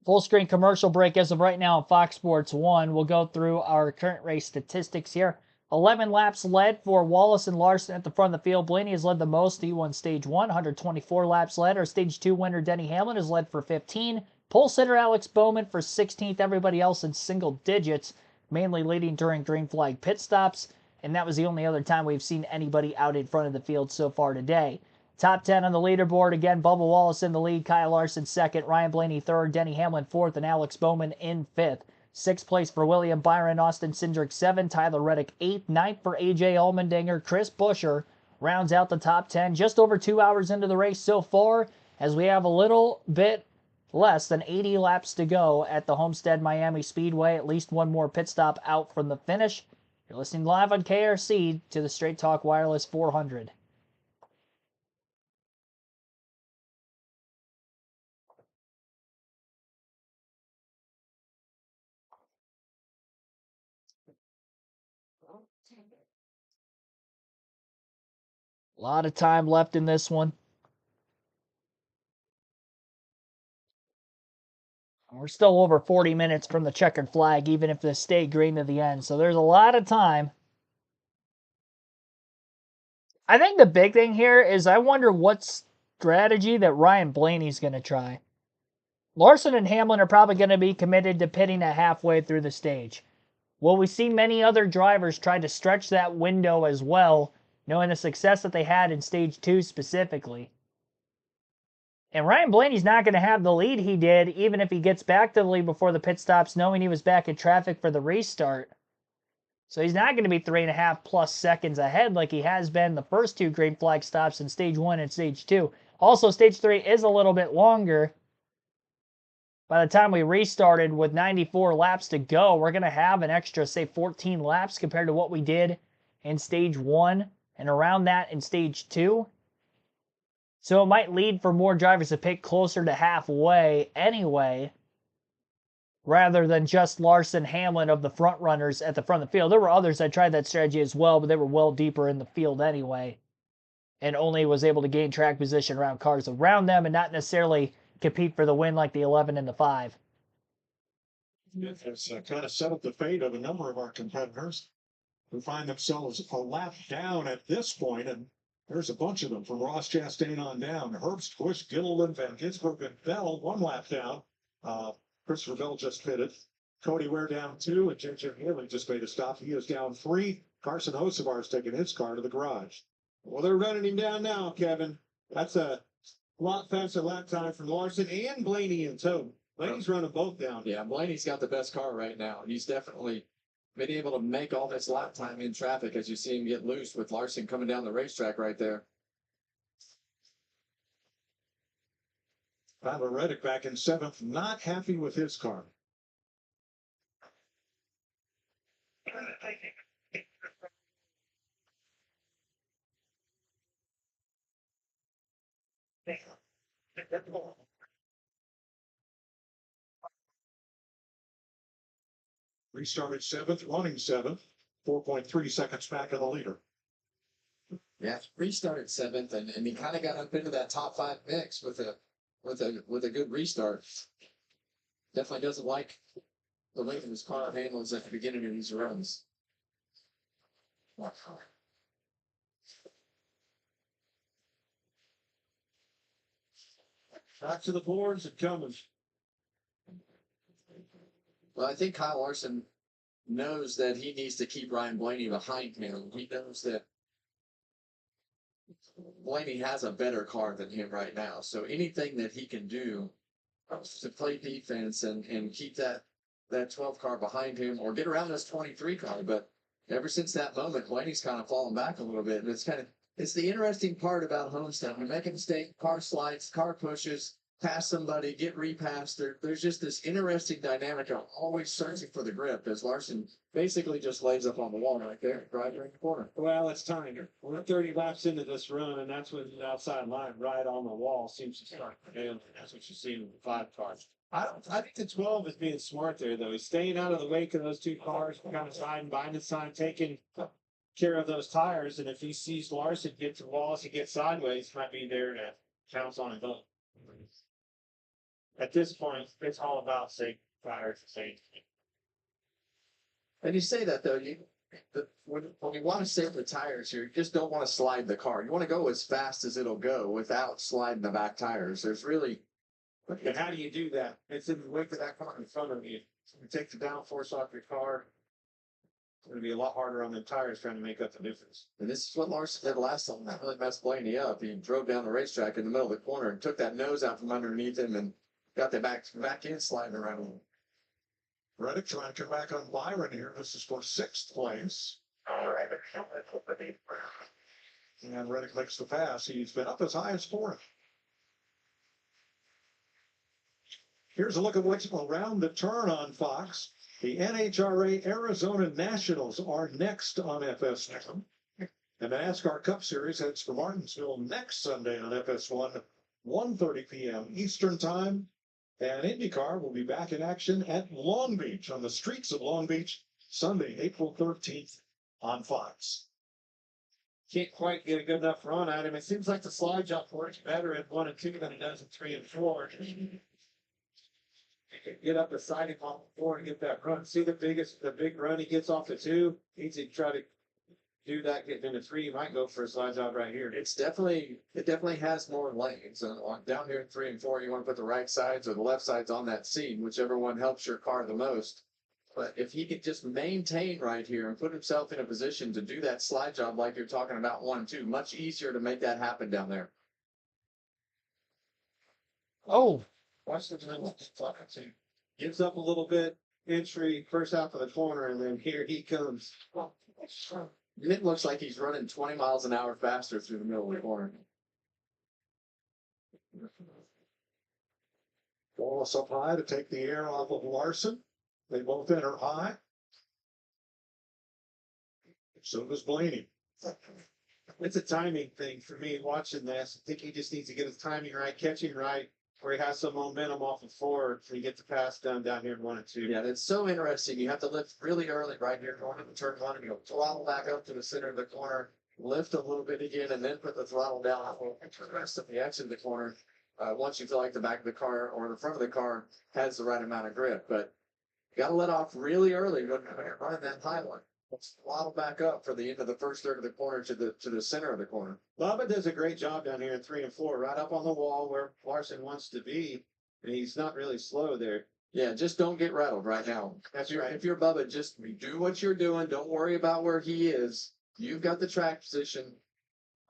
Full screen commercial break as of right now on Fox Sports 1. We'll go through our current race statistics here. 11 laps led for Wallace and Larson at the front of the field. Blaney has led the most. He won stage 1, 124 laps led. Our stage 2 winner, Denny Hamlin, has led for 15. Pole sitter Alex Bowman for 16th. Everybody else in single digits, mainly leading during green flag pit stops. And that was the only other time we've seen anybody out in front of the field so far today. Top 10 on the leaderboard. Again, Bubba Wallace in the lead. Kyle Larson 2nd. Ryan Blaney 3rd. Denny Hamlin 4th. And Alex Bowman in 5th. 6th place for William Byron. Austin Cindric 7. Tyler Reddick 8th. 9th for AJ Allmendinger. Chris Buescher rounds out the top 10. Just over 2 hours into the race so far, as we have a little bit less than 80 laps to go at the Homestead-Miami Speedway. At least one more pit stop out from the finish. You're listening live on KRC to the Straight Talk Wireless 400. A lot of time left in this one. We're still over 40 minutes from the checkered flag, even if this stayed green to the end. So there's a lot of time. I think the big thing here is I wonder what strategy that Ryan Blaney's going to try. Larson and Hamlin are probably going to be committed to pitting at halfway through the stage. Will we see many other drivers try to stretch that window as well, knowing the success that they had in stage 2 specifically? And Ryan Blaney's not going to have the lead he did, even if he gets back to the lead before the pit stops, knowing he was back in traffic for the restart. So he's not going to be 3.5 plus seconds ahead like he has been the first 2 green flag stops in stage 1 and stage 2. Also, stage 3 is a little bit longer. By the time we restarted with 94 laps to go, we're going to have an extra, say, 14 laps compared to what we did in stage 1 and around that in stage 2. So it might lead for more drivers to pick closer to halfway anyway, rather than just Larson, Hamlin of the front runners at the front of the field. There were others that tried that strategy as well, but they were well deeper in the field anyway, and only was able to gain track position around cars around them and not necessarily compete for the win like the 11 and the 5. It's kind of settled the fate of a number of our competitors who find themselves a lap down at this point, and there's a bunch of them from Ross Chastain on down. Herbst, Busch, Gilliland, Van Gisbergen, and Bell, 1 lap down. Christopher Bell just pitted. Cody Ware down 2, and Ginger Haley just made a stop. He is down 3. Carson Hocevar's taking his car to the garage. Well, they're running him down now, Kevin. That's a lot faster lap time for Larson and Blaney in tow. Blaney's running both down. Yeah, Blaney's got the best car right now. He's definitely been able to make all this lap time in traffic as you see him get loose with Larson coming down the racetrack right there. Tyler Reddick back in 7th, not happy with his car. Restarted 7th, running 7th, 4.3 seconds back of the leader. Yeah, restarted 7th, and he kind of got up into that top 5 mix with a good restart. Definitely doesn't like the way that his car handles at the beginning of these runs. Back to the boards and coming. Well, I think Kyle Larson knows that he needs to keep Ryan Blaney behind him. He knows that Blaney has a better car than him right now. So anything that he can do to play defense and keep that 12 car behind him or get around this 23 car. But ever since that moment, Blaney's kind of fallen back a little bit. And it's the interesting part about Homestead. We make a mistake, car slides, car pushes, pass somebody, get repassed. There's just this interesting dynamic of always searching for the grip as Larson basically just lays up on the wall right there, right during the corner. Well, it's time. We're 30 laps into this run, and that's when the outside line right on the wall seems to start. And that's what you see in the 5 cars. I think the 12 is being smart there, though. He's staying out of the wake of those 2 cars, kind of siding by the side, taking care of those tires. And if he sees Larson get to walls, he gets sideways, he might be there to pounce on him. At this point, it's all about safe tires and safety. And you say that though, when you want to save the tires here, you just don't want to slide the car. You want to go as fast as it'll go without sliding the back tires. There's really. And how do you do that? It's in the wake of that car in front of you. You take the downforce off your car. It's going to be a lot harder on the tires trying to make up the difference. And this is what Larson did last time. That really messed Blaney up. He drove down the racetrack in the middle of the corner and took that nose out from underneath him and got the back end sliding around him. Reddick trying to come back on Byron here. This is for 6th place. And Reddick makes the pass. He's been up as high as 4th. Here's a look at what's around the turn on Fox. The NHRA Arizona Nationals are next on FS1. And the NASCAR Cup Series heads for Martinsville next Sunday on FS1, 1:30 p.m. Eastern Time. And IndyCar will be back in action at Long Beach, on the streets of Long Beach, Sunday, April 13th on Fox. Can't quite get a good enough run at him. It seems like the slide jump works better at 1 and 2 than it does at 3 and 4. Get up beside him on 4 and get that run. See the big run he gets off the 2. Needs to try to do that, get into 3. He might go for a slide job right here. It definitely has more lanes. And down here in 3 and 4, you want to put the right sides or the left sides on that seam, whichever one helps your car the most. But if he could just maintain right here and put himself in a position to do that slide job like you're talking about 1 and 2, much easier to make that happen down there. Oh, Watch the too. Gives up a little bit, entry, first half of the corner, and then here he comes. It looks like he's running 20 miles an hour faster through the middle of the corner. Wallace up high to take the air off of Larson. They both enter high. So does Blaney. It's a timing thing for me watching this. I think he just needs to get his timing right, catching right, where he has some momentum off of 4 to get the pass done down here in 1 and 2. Yeah, it's so interesting. You have to lift really early right here going into turn 1 and you go throttle back up to the center of the corner, lift a little bit again, and then put the throttle down for the rest of the exit of the corner. Once you feel like the back of the car or the front of the car has the right amount of grip, but you got to let off really early when you're running that high one. Let's throttle back up for the end of the first third of the corner to the center of the corner. Bubba does a great job down here in 3 and 4, right up on the wall where Larson wants to be, and he's not really slow there. Yeah, just don't get rattled right now. That's If right. you're Bubba, just do what you're doing. Don't worry about where he is. You've got the track position.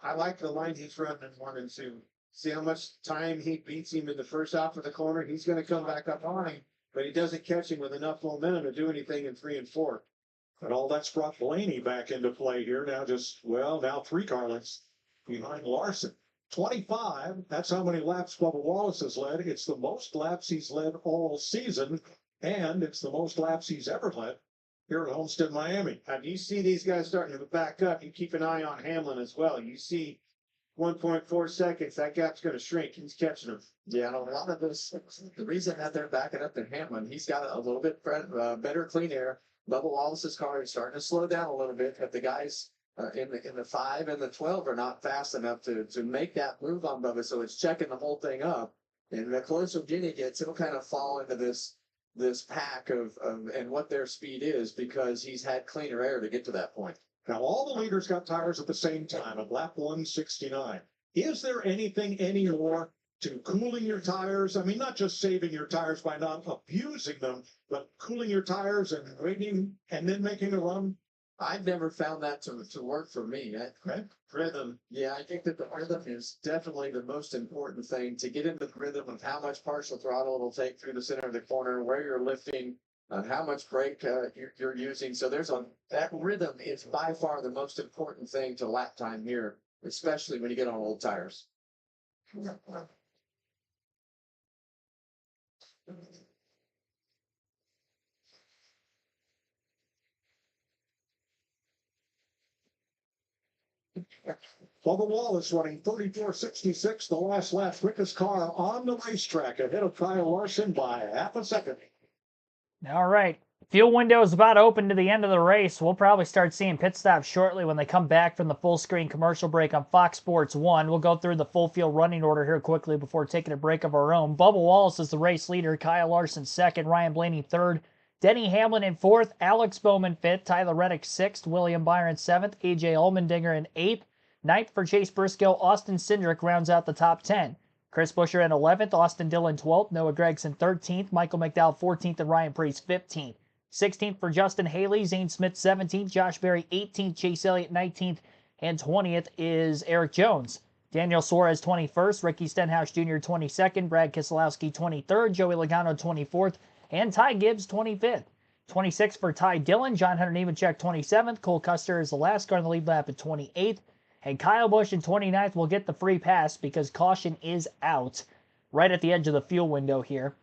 I like the line he's running in 1 and 2. See how much time he beats him in the first half of the corner? He's going to come back up on him, but he doesn't catch him with enough momentum to do anything in 3 and 4. And all that's brought Blaney back into play here. Now now 3 car lengths behind Larson. 25, that's how many laps Bubba Wallace has led. It's the most laps he's led all season, and it's the most laps he's ever led here at Homestead-Miami. Now, do you see these guys starting to back up? You keep an eye on Hamlin as well. You see 1.4 seconds, that gap's going to shrink. He's catching them. Yeah, and a lot of this, the reason that they're backing up to Hamlin, he's got a little bit better clean air. Bubba Wallace's car is starting to slow down a little bit, but the guys in the 5 and the 12 are not fast enough to make that move on Bubba, so it's checking the whole thing up. And the closer Guinea gets, he'll kind of fall into this pack of and what their speed is because he's had cleaner air to get to that point. Now, all the leaders got tires at the same time at lap 169. Is there anything anymore to cooling your tires? I mean, not just saving your tires by not abusing them, but cooling your tires and waiting and then making a run? I've never found that to work for me. Rhythm. Yeah, I think that the rhythm is definitely the most important thing to get into the rhythm of how much partial throttle it'll take through the center of the corner, where you're lifting, how much brake you're using. So that rhythm is by far the most important thing to lap time here, especially when you get on old tires. Bubba Wallace running 34.66, the last lap, quickest car on the racetrack, ahead of Kyle Larson by half a second. all right. Fuel window is about open to the end of the race. We'll probably start seeing pit stops shortly when they come back from the full screen commercial break on Fox Sports 1. We'll go through the full field running order here quickly before taking a break of our own. Bubba Wallace is the race leader, Kyle Larson second, Ryan Blaney third, Denny Hamlin in fourth, Alex Bowman fifth, Tyler Reddick sixth, William Byron seventh, AJ Allmendinger in eighth, ninth for Chase Briscoe, Austin Cindric rounds out the top 10. Chris Buescher in 11th, Austin Dillon 12th, Noah Gragson 13th, Michael McDowell 14th, and Ryan Preece 15th. 16th for Justin Haley, Zane Smith 17th, Josh Berry 18th, Chase Elliott 19th, and 20th is Eric Jones. Daniel Suarez 21st, Ricky Stenhouse Jr. 22nd, Brad Keselowski 23rd, Joey Logano 24th, and Ty Gibbs 25th. 26th for Ty Dillon, John Hunter Nemechek 27th, Cole Custer is the last car in the lead lap at 28th, And Kyle Busch in 29th will get the free pass because caution is out right at the edge of the fuel window here.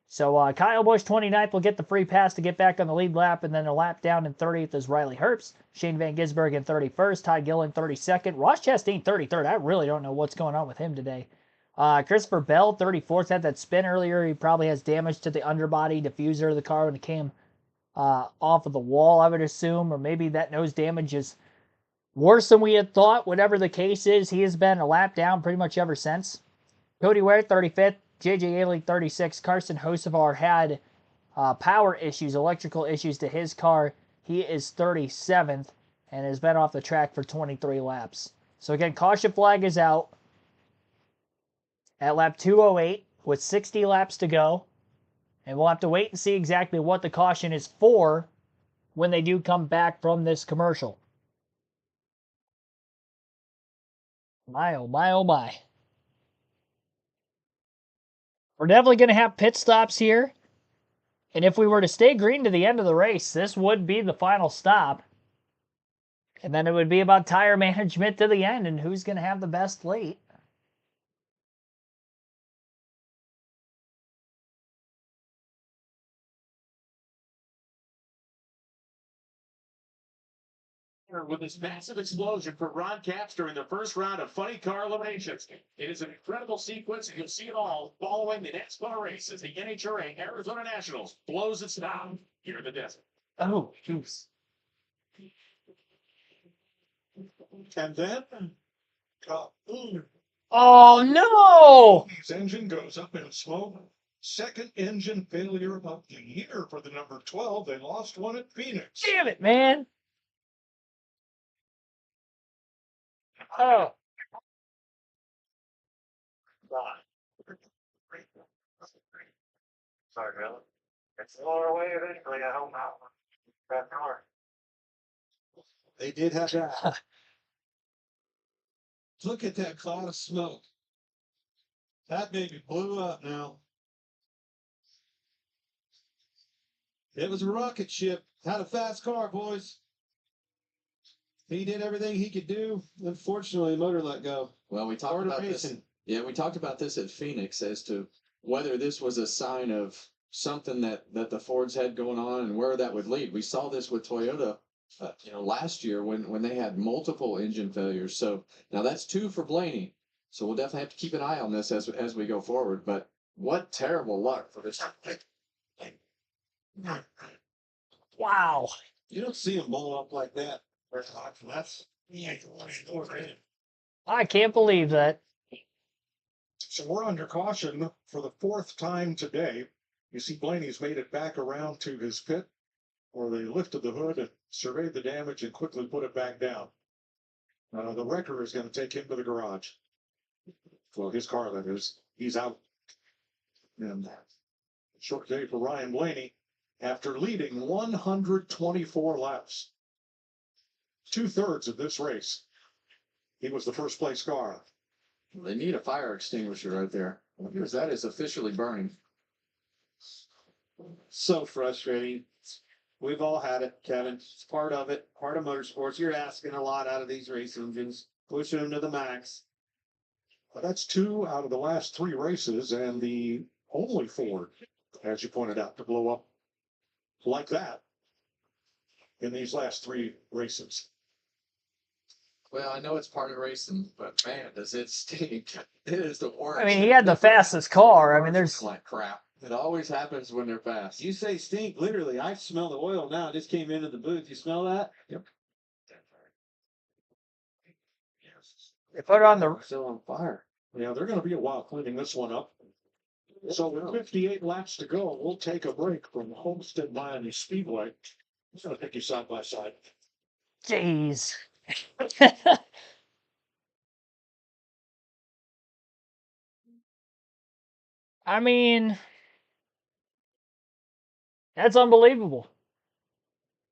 So Kyle Busch 29th will get the free pass to get back on the lead lap, and then a lap down in 30th is Riley Herbst. Shane Van Gisbergen in 31st, Ty Gillen 32nd, Ross Chastain 33rd. I really don't know what's going on with him today. Christopher Bell 34th, had that spin earlier. He probably has damage to the underbody diffuser of the car when it came off of the wall, I would assume, or maybe that nose damage is worse than we had thought. Whatever the case is, he has been a lap down pretty much ever since. Cody Ware 35th, J.J. Ailing 36th. Carson Hocevar had power issues, electrical issues to his car. He is 37th and has been off the track for 23 laps. So again, caution flag is out at lap 208 with 60 laps to go. And we'll have to wait and see exactly what the caution is for when they do come back from this commercial. My, oh my, oh my. We're definitely going to have pit stops here. And if we were to stay green to the end of the race, this would be the final stop. And then it would be about tire management to the end and who's going to have the best late. With this massive explosion for Ron Capps during the first round of Funny Car Eliminations. It is an incredible sequence, and you'll see it all following the NASCAR race as the NHRA Arizona Nationals blows its down here in the desert. Oh, jeez. And then, Oh, no! his engine goes up in smoke. Second engine failure of the year for the number 12. They lost one at Phoenix. Damn it, man. Oh. Sorry, brother. It's lower away eventually, I hope not. That car. They did have that. Look at that cloud of smoke. That baby blew up now. It was a rocket ship. Had a fast car, boys. He did everything he could do. Unfortunately, the motor let go. Well, we talked about this. Yeah, we talked about this at Phoenix as to whether this was a sign of something that the Fords had going on and where that would lead. We saw this with Toyota, last year when they had multiple engine failures. So now that's 2 for Blaney. So we'll definitely have to keep an eye on this as we go forward. But what terrible luck for this. Wow. You don't see him blow up like that. That's I can't believe that. so we're under caution for the 4th time today. You see Blaney's made it back around to his pit, where they lifted the hood and surveyed the damage and quickly put it back down. The wrecker is going to take him to the garage. Well, his car, that is. He's out. And short day for Ryan Blaney after leading 124 laps. 2/3 of this race. He was the first place car. They need a fire extinguisher right there because that is officially burning. So frustrating. We've all had it, Kevin. It's part of it, part of motorsports. You're asking a lot out of these race engines, pushing them to the max. Well, that's 2 out of the last 3 races, and the only Ford, as you pointed out, to blow up like that in these last 3 races. Well, I know it's part of racing, but man, does it stink. It is the worst. I mean, he had the fastest car. I mean, there's like crap. It always happens when they're fast. You say stink, literally. I smell the oil now. It just came into the booth. You smell that? Yep. they put it on the Still on fire. Yeah, they're going to be a while cleaning this one up. So with 58 laps to go, we'll take a break from Homestead-Miami Speedway. I'm going to take you side by side. Jeez. I mean, that's unbelievable.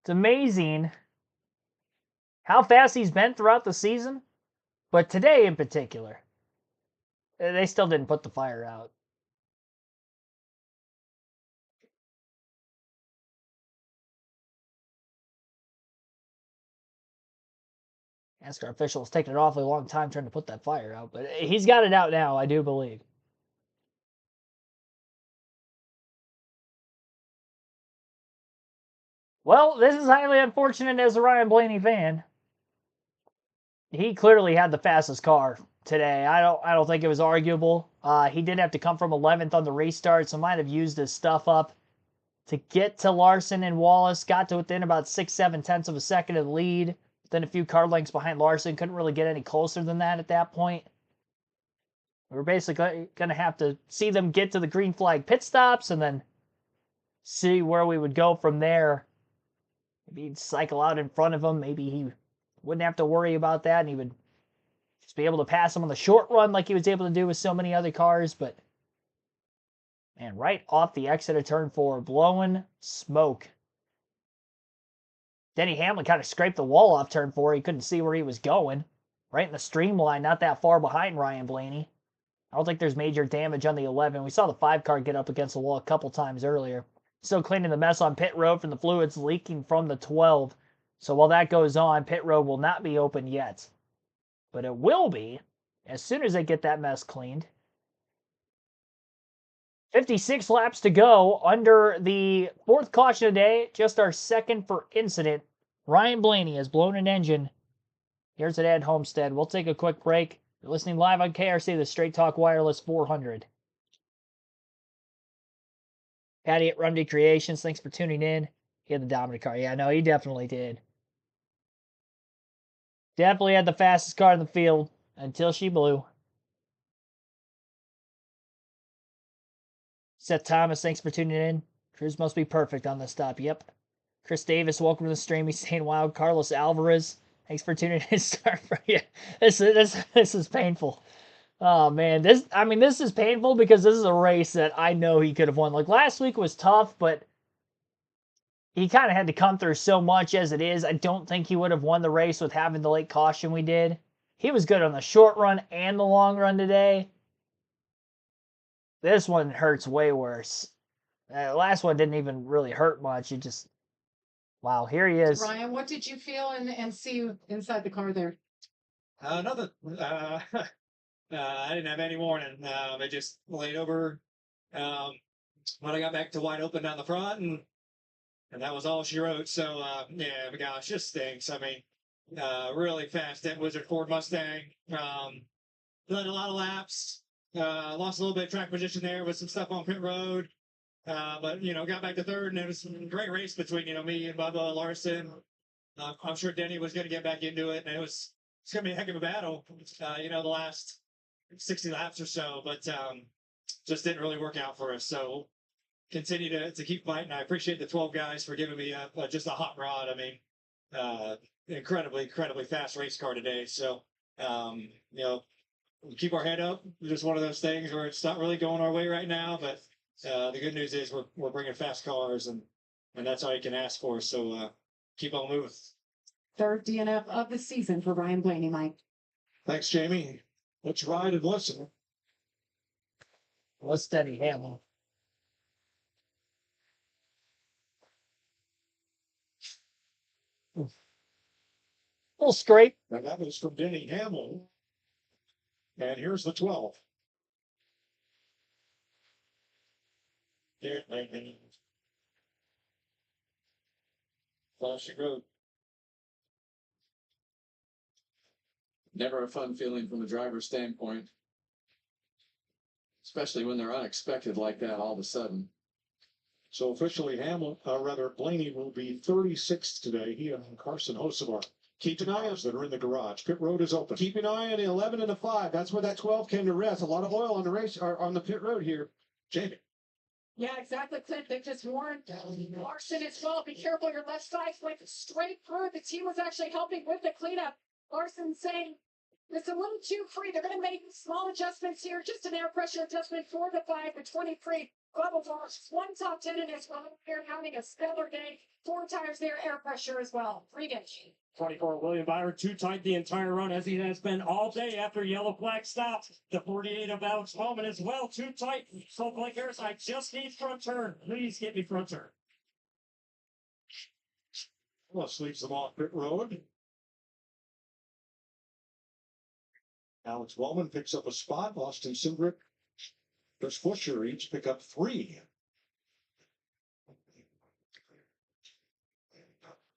It's amazing how fast he's been throughout the season, but today in particular, they still didn't put the fire out. NASCAR officials taking an awfully long time trying to put that fire out, but he's got it out now, I do believe. Well, this is highly unfortunate as a Ryan Blaney fan. He clearly had the fastest car today. I don't think it was arguable. He did have to come from 11th on the restart, so might have used his stuff up to get to Larson and Wallace. Got to within about 6-7 tenths of a second of the lead. Then a few car lengths behind Larson. Couldn't really get any closer than that at that point. We're basically going to have to see them get to the green flag pit stops and then see where we would go from there. Maybe he'd cycle out in front of him. Maybe he wouldn't have to worry about that, and he would just be able to pass him on the short run like he was able to do with so many other cars. But, man, right off the exit of turn 4, blowing smoke. Denny Hamlin kind of scraped the wall off turn 4. He couldn't see where he was going. Right in the streamline, not that far behind Ryan Blaney. I don't think there's major damage on the 11. We saw the 5 car get up against the wall a couple times earlier. Still cleaning the mess on pit road from the fluids leaking from the 12. So while that goes on, pit road will not be open yet. But it will be as soon as they get that mess cleaned. 56 laps to go under the 4th caution of the day. Just our second for incident. Ryan Blaney has blown an engine. Here's at Ed Homestead. We'll take a quick break. You're listening live on KRC, the Straight Talk Wireless 400. Patty at Rumdy Creations, thanks for tuning in. He had the dominant car. Yeah, no, he definitely did. Definitely had the fastest car in the field until she blew. Seth Thomas, thanks for tuning in. Cruise must be perfect on this stop. Yep. Chris Davis, welcome to the stream. He's saying wow. Carlos Alvarez, thanks for tuning in. Sorry for you. This is painful. Oh man, this is painful because this is a race that I know he could have won. Like last week was tough, but he kind of had to come through so much as it is. I don't think he would have won the race with having the late caution we did. He was good on the short run and the long run today. This one hurts way worse. Last one didn't even really hurt much. It just, wow, here he is. Ryan, what did you feel and see inside the car there? Nothing. I didn't have any warning. I just laid over when I got back to wide open down the front, and that was all she wrote. So, yeah, but gosh, just stinks. I mean, really fast. That Wizard Ford Mustang. Done a lot of laps. Lost a little bit of track position there with some stuff on pit road. But, got back to third, and it was a great race between, me and Bubba Larson. I'm sure Denny was going to get back into it, and it's going to be a heck of a battle, the last 60 laps or so, but just didn't really work out for us. So continue to keep fighting. I appreciate the 12 guys for giving me just a hot rod. I mean, incredibly fast race car today. So, keep our head up. Just one of those things where it's not really going our way right now, but the good news is we're bringing fast cars, and that's all you can ask for. So keep on moving. Third DNF of the season for Ryan Blaney, Mike. Thanks, Jamie. Let's ride and listen. Let's steady Hamlin. Little scrape. And that was from Denny Hamlin. And here's the 12. There, Flashing road. Never a fun feeling from the driver's standpoint, especially when they're unexpected like that all of a sudden. So officially, Blaney will be 36th today. He and Carson Hocevar. Keep an eye on that are in the garage. Pit road is open. Keep an eye on the 11 and the 5. That's where that 12 came to rest. A lot of oil on the race or on the pit road here. Jamie. Yeah, exactly, Clint. They just warned Larson as well. Be careful, your left side went straight through. The team was actually helping with the cleanup. Larson saying it's a little too free. They're going to make small adjustments here. Just an air pressure adjustment for the 5, the 20 free. Bubba Wallace, 1 top 10 in his well. Here having a stellar day. 4 tires there, air pressure as well. 3 days. 24 William Byron, too tight the entire run as he has been all day after yellow flag stops. The 48 of Alex Bowman as well, too tight. So Blake Harris, I just need front turn. Please get me front turn. Well, leaves them off pit road. Alex Bowman picks up a spot. Austin Cindric, Chris Buescher each pick up 3.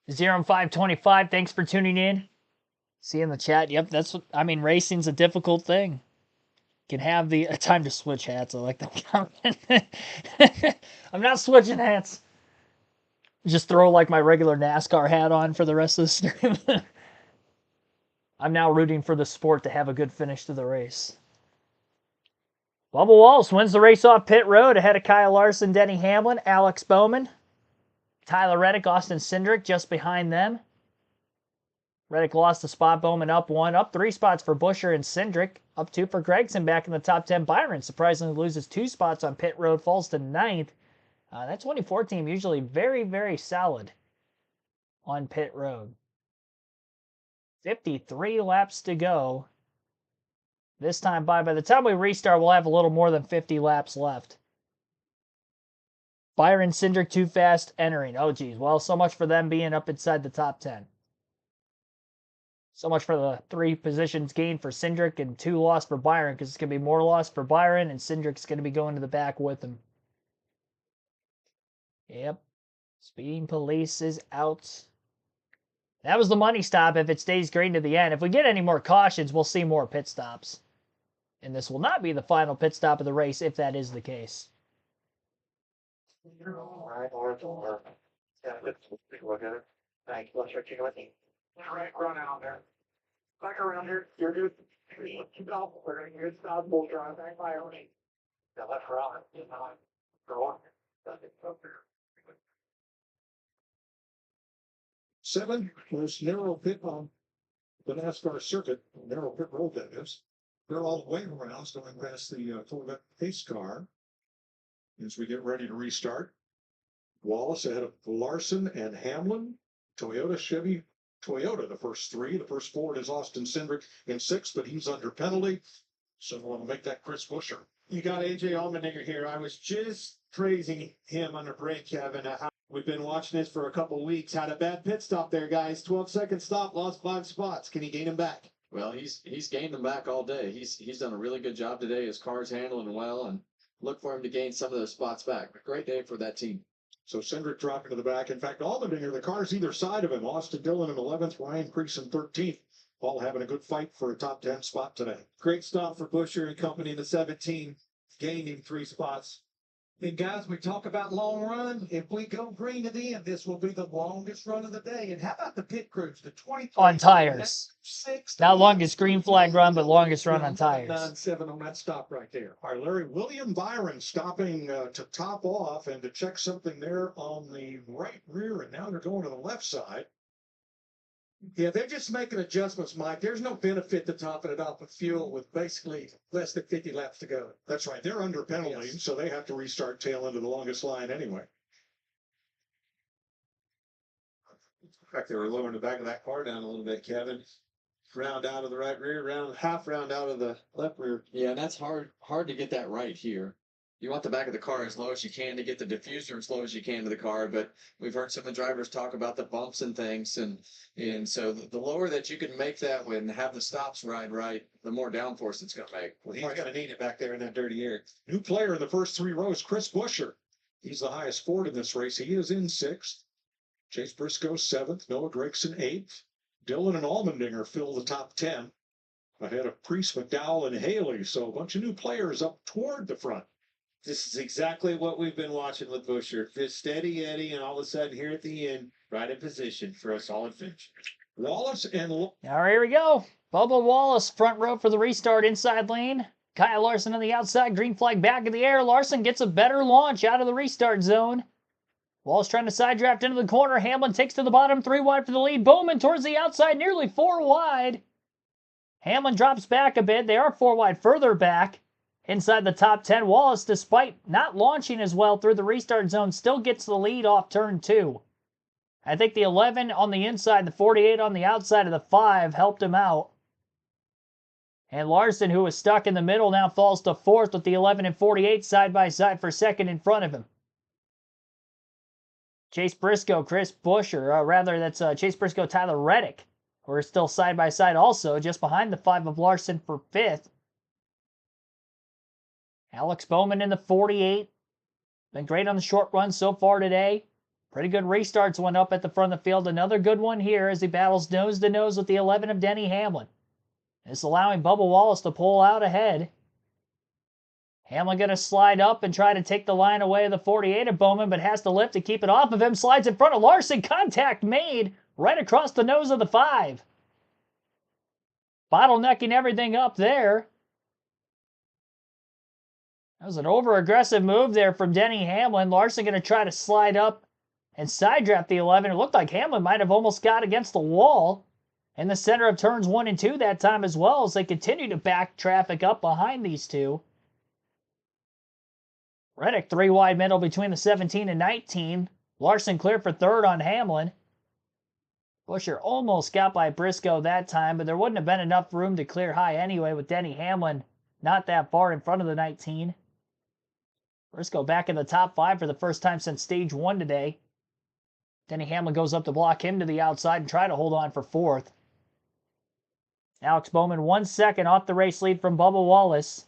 0525, thanks for tuning in. See in the chat. Yep, that's what I mean. Racing's a difficult thing. Can have the time to switch hats. I like that comment. I'm not switching hats. Just throw like my regular NASCAR hat on for the rest of the stream. I'm now rooting for the sport to have a good finish to the race. Bubba Wallace wins the race off pit road ahead of Kyle Larson, Denny Hamlin, Alex Bowman, Tyler Reddick, Austin Cindric just behind them. Reddick lost a spot, Bowman up 1, up 3 spots for Buescher and Cindric, up 2 for Gregson, back in the top 10. Byron surprisingly loses 2 spots on pit road, falls to 9th. That 24 team usually very, very solid on pit road. 53 laps to go. This time by the time we restart, we'll have a little more than 50 laps left. Byron, Cindric too fast entering. Oh, geez. Well, so much for them being up inside the top 10. So much for the 3 positions gained for Cindric and 2 lost for Byron, because it's going to be more loss for Byron, and Cindric's going to be going to the back with him. Yep. Speeding police is out. That was the money stop if it stays green to the end. If we get any more cautions, we'll see more pit stops. And this will not be the final pit stop of the race if that is the case. All right, run out there. Back around here. You're good. Keep it off. We're going to get stop bull drive. Back by only. Yeah, left for on. For one. Seven was narrow pit on the NASCAR circuit, narrow pit road that is. They're all the way around, going past the Corvette pace car as we get ready to restart. Wallace ahead of Larson and Hamlin. Toyota, Chevy, Toyota, the first 3. The first Ford is Austin Cindric in 6th, but he's under penalty. So we'll make that Chris Buescher. You got AJ Allmendinger here. I was just praising him under break, Kevin. We've been watching this for a couple weeks. Had a bad pit stop there, guys. 12-second stop, lost 5 spots. Can he gain them back? Well, he's gained them back all day. He's done a really good job today. His car's handling well, and look for him to gain some of those spots back. But great day for that team. So Cindric dropping to the back. In fact, Allmendinger, the cars either side of him. Austin Dillon in 11th, Ryan Preece in 13th. All having a good fight for a top 10 spot today. Great stop for Buescher and company in the 17, gaining 3 spots. And guys, we talk about long run. If we go green to the end, this will be the longest run of the day. And how about the pit crews? The 20 On tires. Not longest green flag run, but longest run on tires. 9-7 on that stop right there. All right, Larry, William Byron stopping to top off and to check something there on the right rear, and now they're going to the left side. Yeah, they're just making adjustments, Mike. There's no benefit to topping it off with fuel with basically less than 50 laps to go. That's right. They're under penalty, so they have to restart tail into the longest line anyway. In fact, they were lowering the back of that car down a little bit, Kevin. Round out of the right rear, half round out of the left rear. Yeah, and that's hard to get that right here. You want the back of the car as low as you can to get the diffuser as low as you can to the car, but we've heard some of the drivers talk about the bumps and things, and so the lower that you can make that and have the stops right, the more downforce it's going to make. Well, he's going to need it back there in that dirty air. New player in the first 3 rows, Chris Buescher. He's the highest Ford in this race. He is in 6th. Chase Briscoe 7th. Noah Gragson 8th. Dillon and Allmendinger fill the top 10 ahead of Preece, McDowell, and Haley. So a bunch of new players up toward the front. This is exactly what we've been watching with Buescher. Just steady Eddie, and all of a sudden here at the end, right in position for a solid finish. Wallace and... All right, here we go. Bubba Wallace, front row for the restart, inside lane. Kyle Larson on the outside, green flag back in the air. Larson gets a better launch out of the restart zone. Wallace trying to side draft into the corner. Hamlin takes to the bottom, 3 wide for the lead. Bowman towards the outside, nearly 4 wide. Hamlin drops back a bit. They are 4 wide further back. Inside the top 10, Wallace, despite not launching as well through the restart zone, still gets the lead off turn 2. I think the 11 on the inside, the 48 on the outside of the 5 helped him out. And Larson, who was stuck in the middle, now falls to 4th with the 11 and 48 side by side for 2nd in front of him. Chase Briscoe, Chris Buescher, that's Chase Briscoe, Tyler Reddick We're still side by side also, just behind the 5 of Larson for 5th. Alex Bowman in the 48. Been great on the short run so far today. Pretty good restarts went up at the front of the field. Another good one here as he battles nose to nose with the 11 of Denny Hamlin. It's allowing Bubba Wallace to pull out ahead. Hamlin going to slide up and try to take the line away of the 48 of Bowman, but has to lift to keep it off of him. Slides in front of Larson. Contact made right across the nose of the 5. Bottlenecking everything up there. That was an over-aggressive move there from Denny Hamlin. Larson going to try to slide up and side draft the 11. It looked like Hamlin might have almost got against the wall in the center of turns 1 and 2 that time as well, as they continue to back traffic up behind these two. Reddick 3 wide middle between the 17 and 19. Larson clear for 3rd on Hamlin. Busher almost got by Briscoe that time, but there wouldn't have been enough room to clear high anyway with Denny Hamlin not that far in front of the 19. Briscoe back in the top 5 for the first time since stage 1 today. Denny Hamlin goes up to block him to the outside and try to hold on for 4th. Alex Bowman 1 second off the race lead from Bubba Wallace,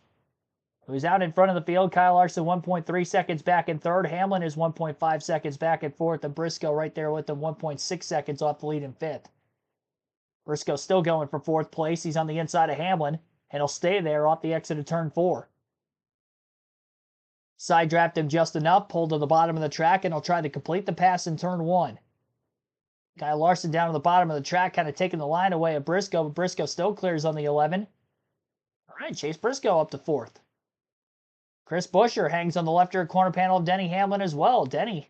who's out in front of the field. Kyle Larson 1.3 seconds back in 3rd. Hamlin is 1.5 seconds back in 4th. And Briscoe right there with them 1.6 seconds off the lead in 5th. Briscoe still going for 4th place. He's on the inside of Hamlin, and he'll stay there off the exit of turn 4. Side draft him just enough, pulled to the bottom of the track, and he'll try to complete the pass in turn 1. Kyle Larson down to the bottom of the track, kind of taking the line away of Briscoe, but Briscoe still clears on the 11. All right, Chase Briscoe up to 4th. Chris Buescher hangs on the left rear corner panel of Denny Hamlin as well. Denny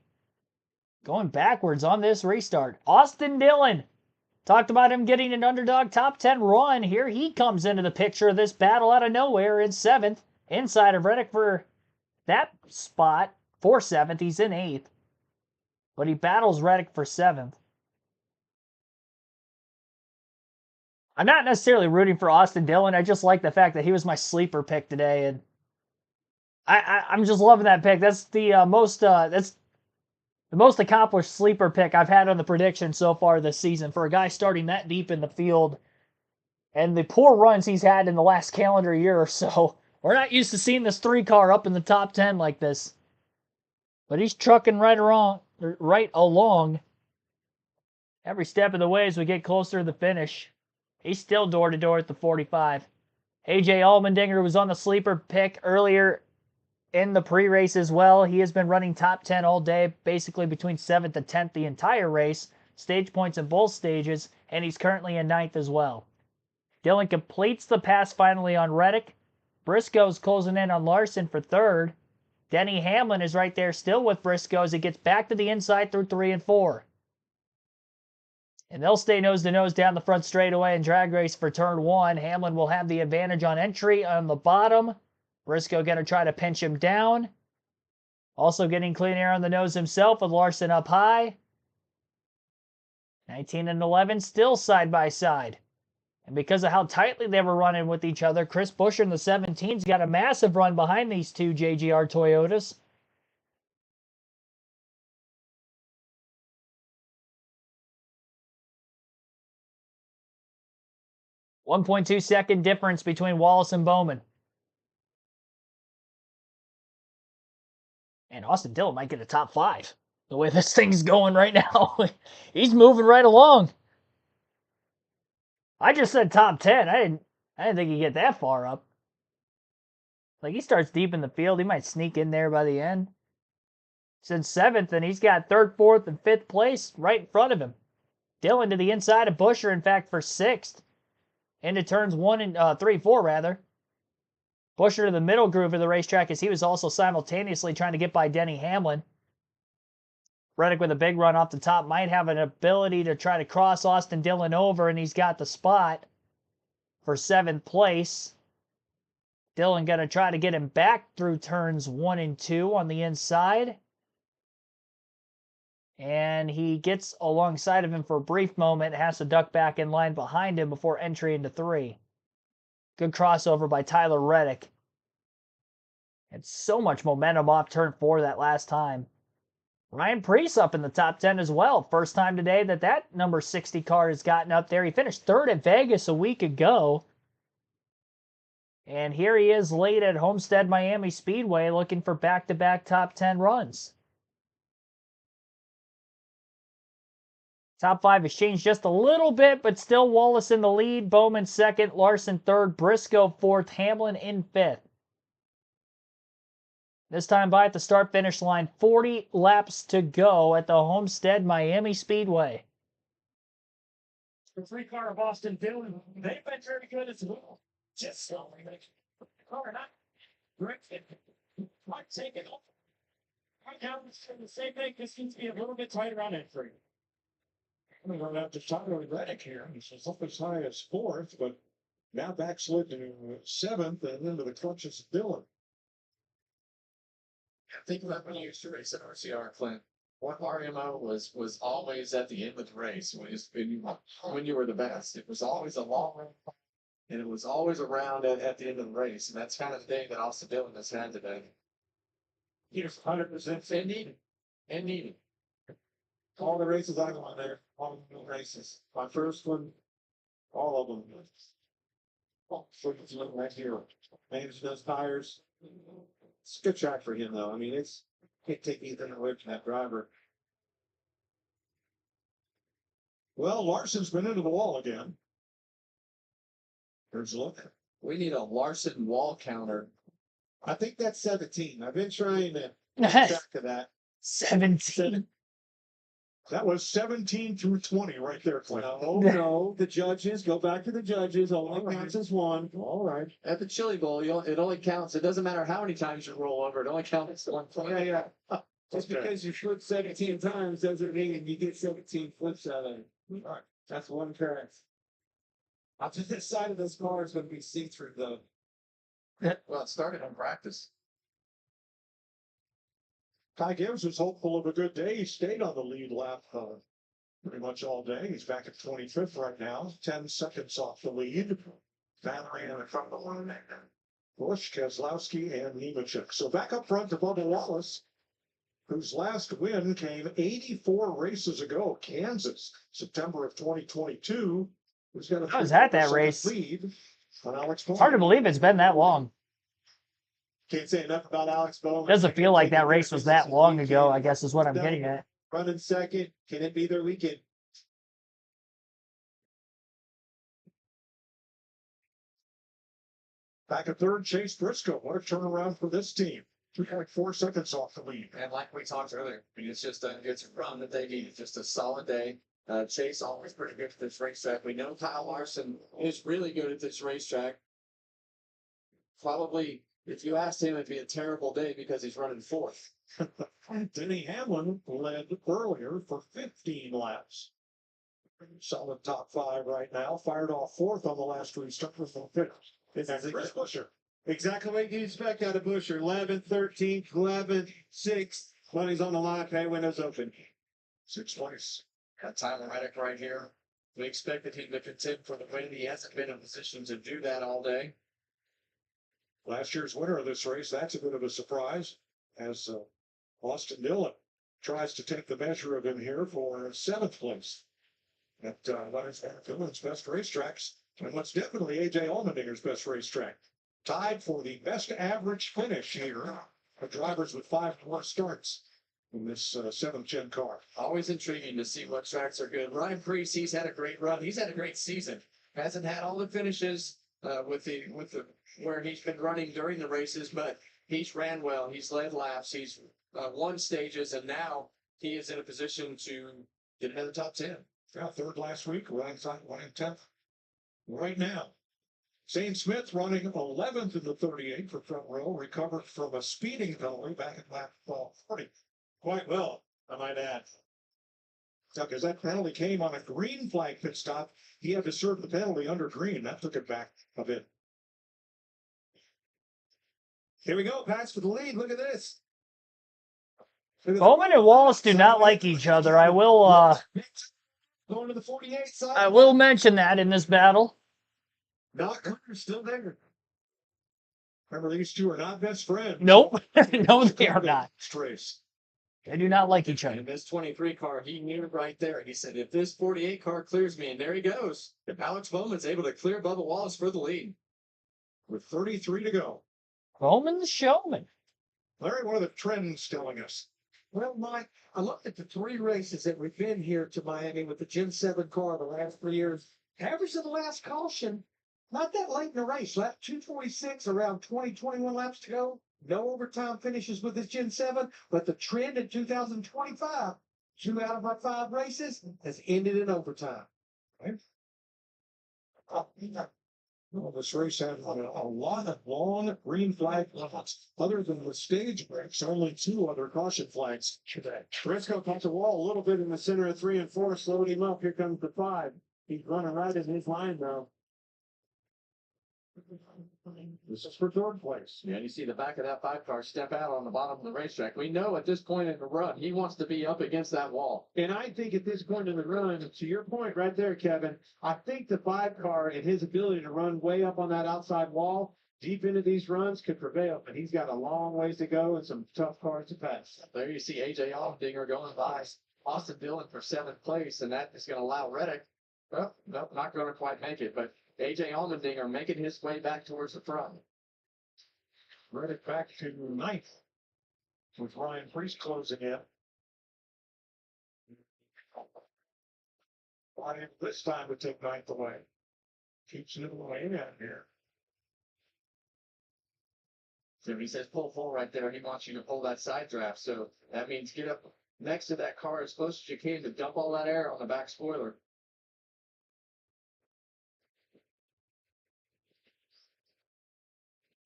going backwards on this restart. Austin Dillon. Talked about him getting an underdog top 10 run. Here he comes into the picture of this battle out of nowhere in 7th. Inside of Reddick for that spot for 7th. He's in 8th. But he battles Reddick for 7th. I'm not necessarily rooting for Austin Dillon. I just like the fact that he was my sleeper pick today, and I'm just loving that pick. That's the most accomplished sleeper pick I've had on the prediction so far this season for a guy starting that deep in the field, and the poor runs he's had in the last calendar year or so. We're not used to seeing this 3-car up in the top 10 like this, but he's trucking right along every step of the way as we get closer to the finish. He's still door-to-door at the 45. AJ Allmendinger was on the sleeper pick earlier in the pre-race as well. He has been running top 10 all day, basically between 7th and 10th the entire race. Stage points in both stages, and he's currently in 9th as well. Dillon completes the pass finally on Reddick. Briscoe's closing in on Larson for 3rd. Denny Hamlin is right there still with Briscoe as he gets back to the inside through 3 and 4. And they'll stay nose-to-nose down the front straightaway and drag race for turn 1. Hamlin will have the advantage on entry on the bottom. Briscoe going to try to pinch him down. Also getting clean air on the nose himself with Larson up high. 19 and 11 still side by side. And because of how tightly they were running with each other, Chris Buescher in the 17's got a massive run behind these two JGR Toyotas. .2 second difference between Wallace and Bowman. And Austin Dillon might get a top 5. The way this thing's going right now. He's moving right along. I just said top 10. I didn't think he'd get that far up. Like, he starts deep in the field. He might sneak in there by the end. He's in 7th, and he's got 3rd, 4th, and 5th place right in front of him. Dillon to the inside of Buescher, in fact, for 6th. Into turns 3 and 4, rather. Buescher to the middle groove of the racetrack as he was also simultaneously trying to get by Denny Hamlin. Reddick with a big run off the top might have an ability to try to cross Austin Dillon over, and he's got the spot for 7th place. Dillon going to try to get him back through turns 1 and 2 on the inside. And he gets alongside of him for a brief moment, has to duck back in line behind him before entry into 3. Good crossover by Tyler Reddick. Had so much momentum off turn 4 that last time. Ryan Preece up in the top 10 as well. First time today that number 60 car has gotten up there. He finished third at Vegas a week ago. And here he is late at Homestead-Miami Speedway looking for back-to-back top 10 runs. Top 5 has changed just a little bit, but still Wallace in the lead, Bowman second, Larson third, Briscoe fourth, Hamlin in fifth. This time by at the start-finish line, 40 laps to go at the Homestead-Miami Speedway. The 3-car of Austin Dillon, they've been very good as well. Just slowly making the car not great. Might take it off. Right now, it's the same thing. This seems to be a little bit tighter on entry. I'm going to run out to Tyler Reddick here. He's up as high as fourth, but now backslid to seventh and into the clutches of Dillon. Think about when you used to race at RCR, Clint. What RMO was always at the end of the race when you were the best. It was always a long run, and it was always around at the end of the race. And that's kind of the thing that Austin Dillon has had today. He's 100% And needed. all the races I won there, all the races. My first one, all of them. Oh, right here. Managed those tires. It's a good track for him, though. I mean, can't take anything away from that driver. Well, Larson's been into the wall again. Here's a look. We need a Larson wall counter. I think that's 17. I've been trying to keep track of that. 17. That was 17 through 20 right there, Clint. No, the judges, go back to the judges. Only counts as one. All right. At the Chili Bowl, it only counts. It doesn't matter how many times you roll over. It only counts one point. Yeah. Just because you flip 17 times doesn't mean you get 17 flips out of it. All right. That's one correct. I'll just this side of this car is going to be see-through, though. Well, it started on practice. Ty Gibbs was hopeful of a good day. He stayed on the lead lap pretty much all day. He's back at 25th right now, 10 seconds off the lead. Valerie in the front of the line. Bush, Keselowski, and Nemechek. So back up front to Bubba Wallace, whose last win came 84 races ago, Kansas, September of 2022. Who's got a I was at that race. lead on Alex Bowman. It's hard to believe it's been that long. Can't say enough about Alex Bowman. Doesn't feel like that race was that long ago, I guess is what I'm getting at. Running second. Can it be their weekend? Back at third, Chase Briscoe. What a turnaround for this team. 3.4 seconds off the lead. And like we talked earlier, I mean, it's a run that they need. It's just a solid day. Chase always pretty good for this racetrack. We know Kyle Larson is really good at this racetrack. Probably, if you asked him, it'd be a terrible day because he's running fourth. Denny Hamlin led earlier for 15 laps. Solid top 5 right now. Fired off fourth on the last restart with the fifth. That's Chris Buescher. Exactly what you expect out of Buescher. 11th, 13th, 11th, 6th. Money's on the line. Pay windows open. 6th place. Got Tyler Reddick right here. We expected him to contend for the win. He hasn't been in a position to do that all day. Last year's winner of this race, that's a bit of a surprise, as Austin Dillon tries to take the measure of him here for 7th place at what is Dillon's best racetracks, and what's definitely A.J. Allmendinger's best racetrack. Tied for the best average finish here for drivers with 5 more starts in this 7th gen car. Always intriguing to see what tracks are good. Ryan Preece, he's had a great run. He's had a great season. Hasn't had all the finishes with the where he's been running during the races, but he's ran well. He's led laps. He's won stages, and now he is in a position to get into the top 10. Got third last week, running 10th right now. Zane Smith running 11th in the 38 for front row, recovered from a speeding penalty back at lap 40. Quite well, I might add. Because that penalty came on a green flag pit stop. He had to serve the penalty under green. That took it back a bit. Here we go. Pass for the lead. Look at this. Bowman and Wallace do not like each other. I will Going to the 48 side. I will mention that in this battle. Not Carter's still there. Remember, these two are not best friends. Nope. No, they are not. Race. They do not like each other. And this 23 car, he knew right there. He said, if this 48 car clears me, and there he goes, if Alex Bowman's able to clear Bubba Wallace for the lead. With 33 to go. Bowman the showman. Larry, what are the trends telling us? Well, Mike, I looked at the 3 races that we've been here to Miami with the Gen 7 car the last 3 years. Average of the last caution, not that late in the race. Lap 246, around 21 laps to go. No overtime finishes with this Gen 7, but the trend in 2025, 2 out of our 5 races has ended in overtime. Right? Well, this race had a lot of long green flag laps. Other than the stage breaks, only 2 other caution flags today. Briscoe caught the wall a little bit in the center of 3 and 4, slowed him up. Here comes the 5. He's running right in his line though. This is for 3rd place. Yeah, and you see the back of that 5 car step out on the bottom of the racetrack. We know at this point in the run, he wants to be up against that wall. And I think at this point in the run, to your point right there, Kevin, I think the 5 car and his ability to run way up on that outside wall, deep into these runs could prevail, but he's got a long ways to go and some tough cars to pass. There you see AJ Allmendinger going by Austin Dillon for 7th place, and that is going to allow Reddick, well, nope, not going to quite make it, but AJ Allmendinger making his way back towards the front. Reddick back to 9th with Ryan Priest closing in. Ryan this time would take 9th away. Keeps it away in here. So he says pull full right there. He wants you to pull that side draft. So that means get up next to that car as close as you can to dump all that air on the back spoiler.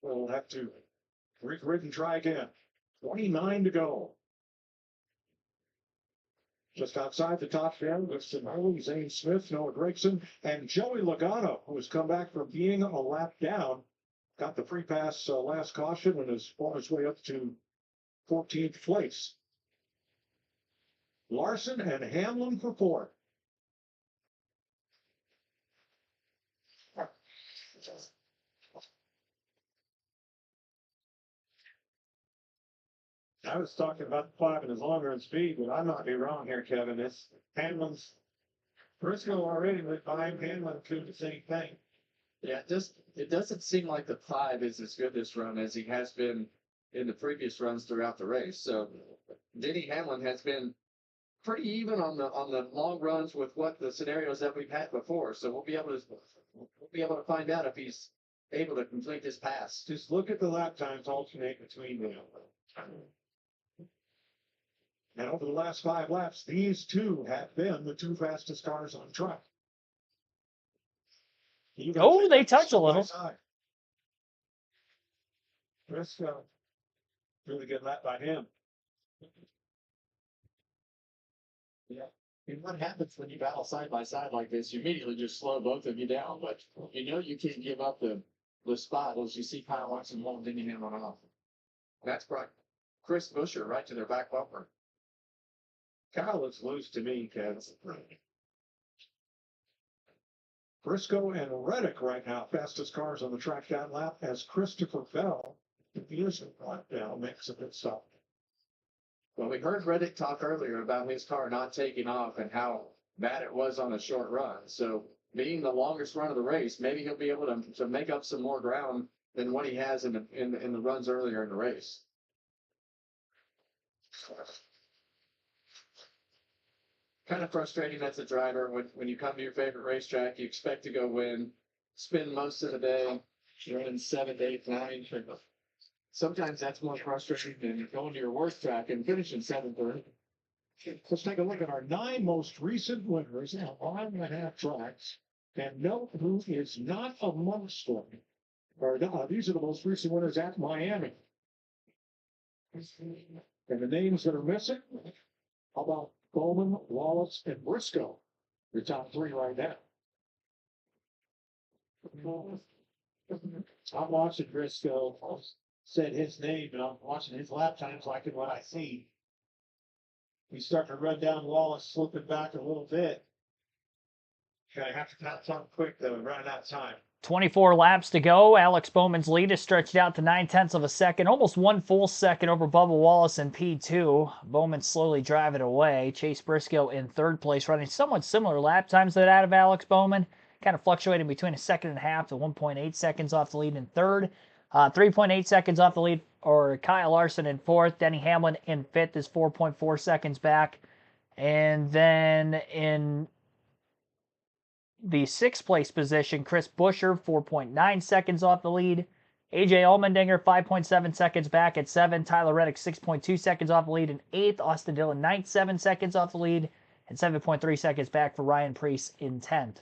We'll have to regrid and try again. 29 to go. Just outside the top 10 with Simone, Zane Smith, Noah Gregson, and Joey Logano, who has come back from being a lap down. Got the free pass last caution and is on his way up to 14th place. Larson and Hamlin for 4th. I was talking about the 5 and his long run speed, but I might be wrong here, Kevin. It's Hamlin's Briscoe already went behind Hamlin to the same thing. Yeah, it doesn't seem like the 5 is as good this run as he has been in the previous runs throughout the race. So Denny Hamlin has been pretty even on the long runs with what the scenarios that we've had before. So we'll be able to find out if he's able to complete this pass. Just look at the lap times alternate between them. And over the last 5 laps, these 2 have been the 2 fastest cars on track. Oh, they touch a little. Briscoe, really good lap by him. Yeah. And what happens when you battle side by side like this? You immediately just slow both of you down, but you know you can't give up the spot as you see Kyle Larson won't Denny Hamlin off. That's brought Chris Buescher right to their back bumper. Kyle looks loose to me, Kev. Briscoe and Reddick right now, fastest cars on the track that lap, as Christopher Bell, he is right now, makes a good stop. Well, we heard Reddick talk earlier about his car not taking off and how bad it was on a short run. So being the longest run of the race, maybe he'll be able to make up some more ground than what he has in the runs earlier in the race. Kind of frustrating as a driver when you come to your favorite racetrack, you expect to go win, spend most of the day running 7th, 8th, 9th. Sometimes that's more frustrating than going to your worst track and finishing 7th or 8th. Let's take a look at our 9 most recent winners on 1.5 tracks. And note who is not amongst them. These are the most recent winners at Miami. And the names that are missing, how about Bowman, Wallace, and Briscoe? Your top 3 right now. I'm watching Briscoe. Said his name, and I'm watching his lap times, liking what I see. He's starting to run down Wallace, slipping back a little bit. Gonna have to pass on quick though, and run out of time. 24 laps to go. Alex Bowman's lead is stretched out to 9/10 of a second, almost 1 full second over Bubba Wallace in P2. Bowman slowly driving away. Chase Briscoe in 3rd place, running somewhat similar lap times to that of Alex Bowman, kind of fluctuating between 1.5 to 1.8 seconds off the lead in 3rd. 3.8 seconds off the lead, or Kyle Larson in 4th. Denny Hamlin in 5th is 4.4 seconds back. And then in the 6th place position, Chris Buescher, 4.9 seconds off the lead. AJ Allmendinger, 5.7 seconds back at 7. Tyler Reddick, 6.2 seconds off the lead in 8th. Austin Dillon, 9.7 seconds off the lead. And 7.3 seconds back for Ryan Preece in 10th.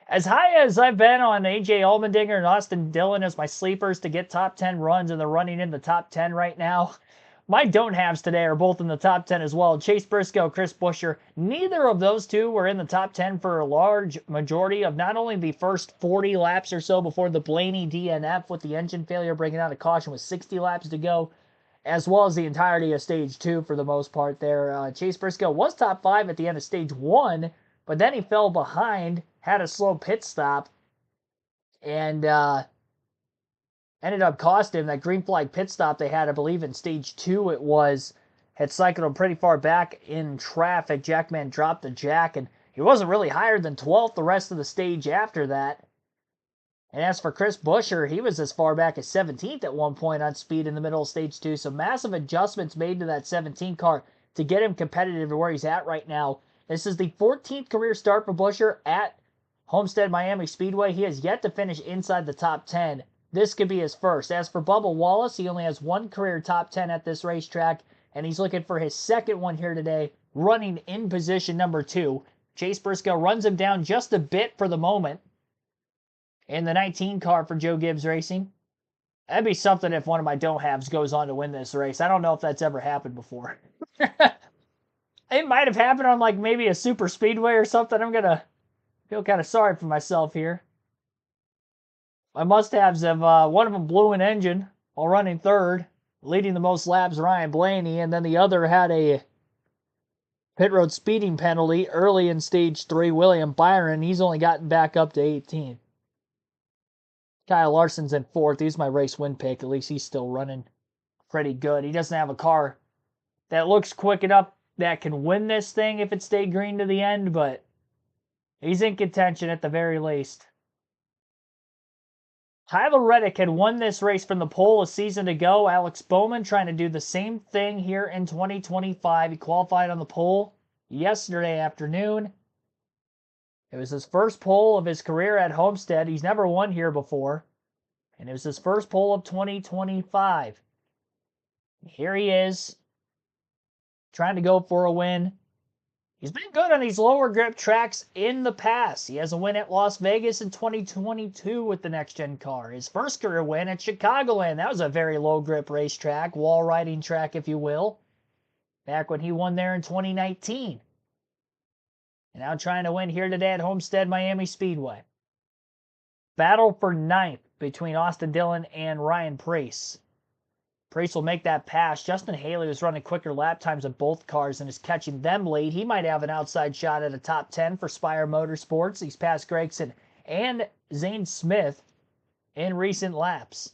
As high as I've been on AJ Allmendinger and Austin Dillon as my sleepers to get top 10 runs, and they're running in the top 10 right now, my don't-haves today are both in the top 10 as well. Chase Briscoe, Chris Buescher, neither of those two were in the top 10 for a large majority of not only the first 40 laps or so before the Blaney DNF with the engine failure breaking out of caution with 60 laps to go, as well as the entirety of Stage 2 for the most part there. Chase Briscoe was top 5 at the end of Stage 1, but then he fell behind, had a slow pit stop, and ended up costing him that green flag pit stop they had, I believe in Stage 2 it was, had cycled him pretty far back in traffic. Jackman dropped the jack, and he wasn't really higher than 12th the rest of the stage after that. And as for Chris Buescher, he was as far back as 17th at one point on speed in the middle of Stage 2, so massive adjustments made to that 17 car to get him competitive to where he's at right now. This is the 14th career start for Buescher at Homestead-Miami Speedway. He has yet to finish inside the top 10. This could be his first. As for Bubba Wallace, he only has 1 career top 10 at this racetrack, and he's looking for his 2nd one here today, running in position number 2. Chase Briscoe runs him down just a bit for the moment in the 19 car for Joe Gibbs Racing. That'd be something if one of my don't-haves goes on to win this race. I don't know if that's ever happened before. It might have happened on like maybe a super speedway or something. I'm going to feel kind of sorry for myself here. My must-haves have, one of them blew an engine while running 3rd, leading the most laps, Ryan Blaney, and then the other had a pit road speeding penalty early in Stage 3, William Byron. He's only gotten back up to 18. Kyle Larson's in 4th. He's my race win pick. At least he's still running pretty good. He doesn't have a car that looks quick enough that can win this thing if it stayed green to the end, but he's in contention at the very least. Tyler Reddick had won this race from the pole a season ago. Alex Bowman trying to do the same thing here in 2025. He qualified on the pole yesterday afternoon. It was his first pole of his career at Homestead. He's never won here before. And it was his first pole of 2025. Here he is, trying to go for a win. He's been good on these lower grip tracks in the past. He has a win at Las Vegas in 2022 with the next-gen car. His first career win at Chicagoland. That was a very low grip racetrack, wall riding track, if you will, back when he won there in 2019. And now trying to win here today at Homestead-Miami Speedway. Battle for 9th between Austin Dillon and Ryan Preece. Preece will make that pass. Justin Haley was running quicker lap times of both cars and is catching them late. He might have an outside shot at a top 10 for Spire Motorsports. He's passed Gregson and Zane Smith in recent laps.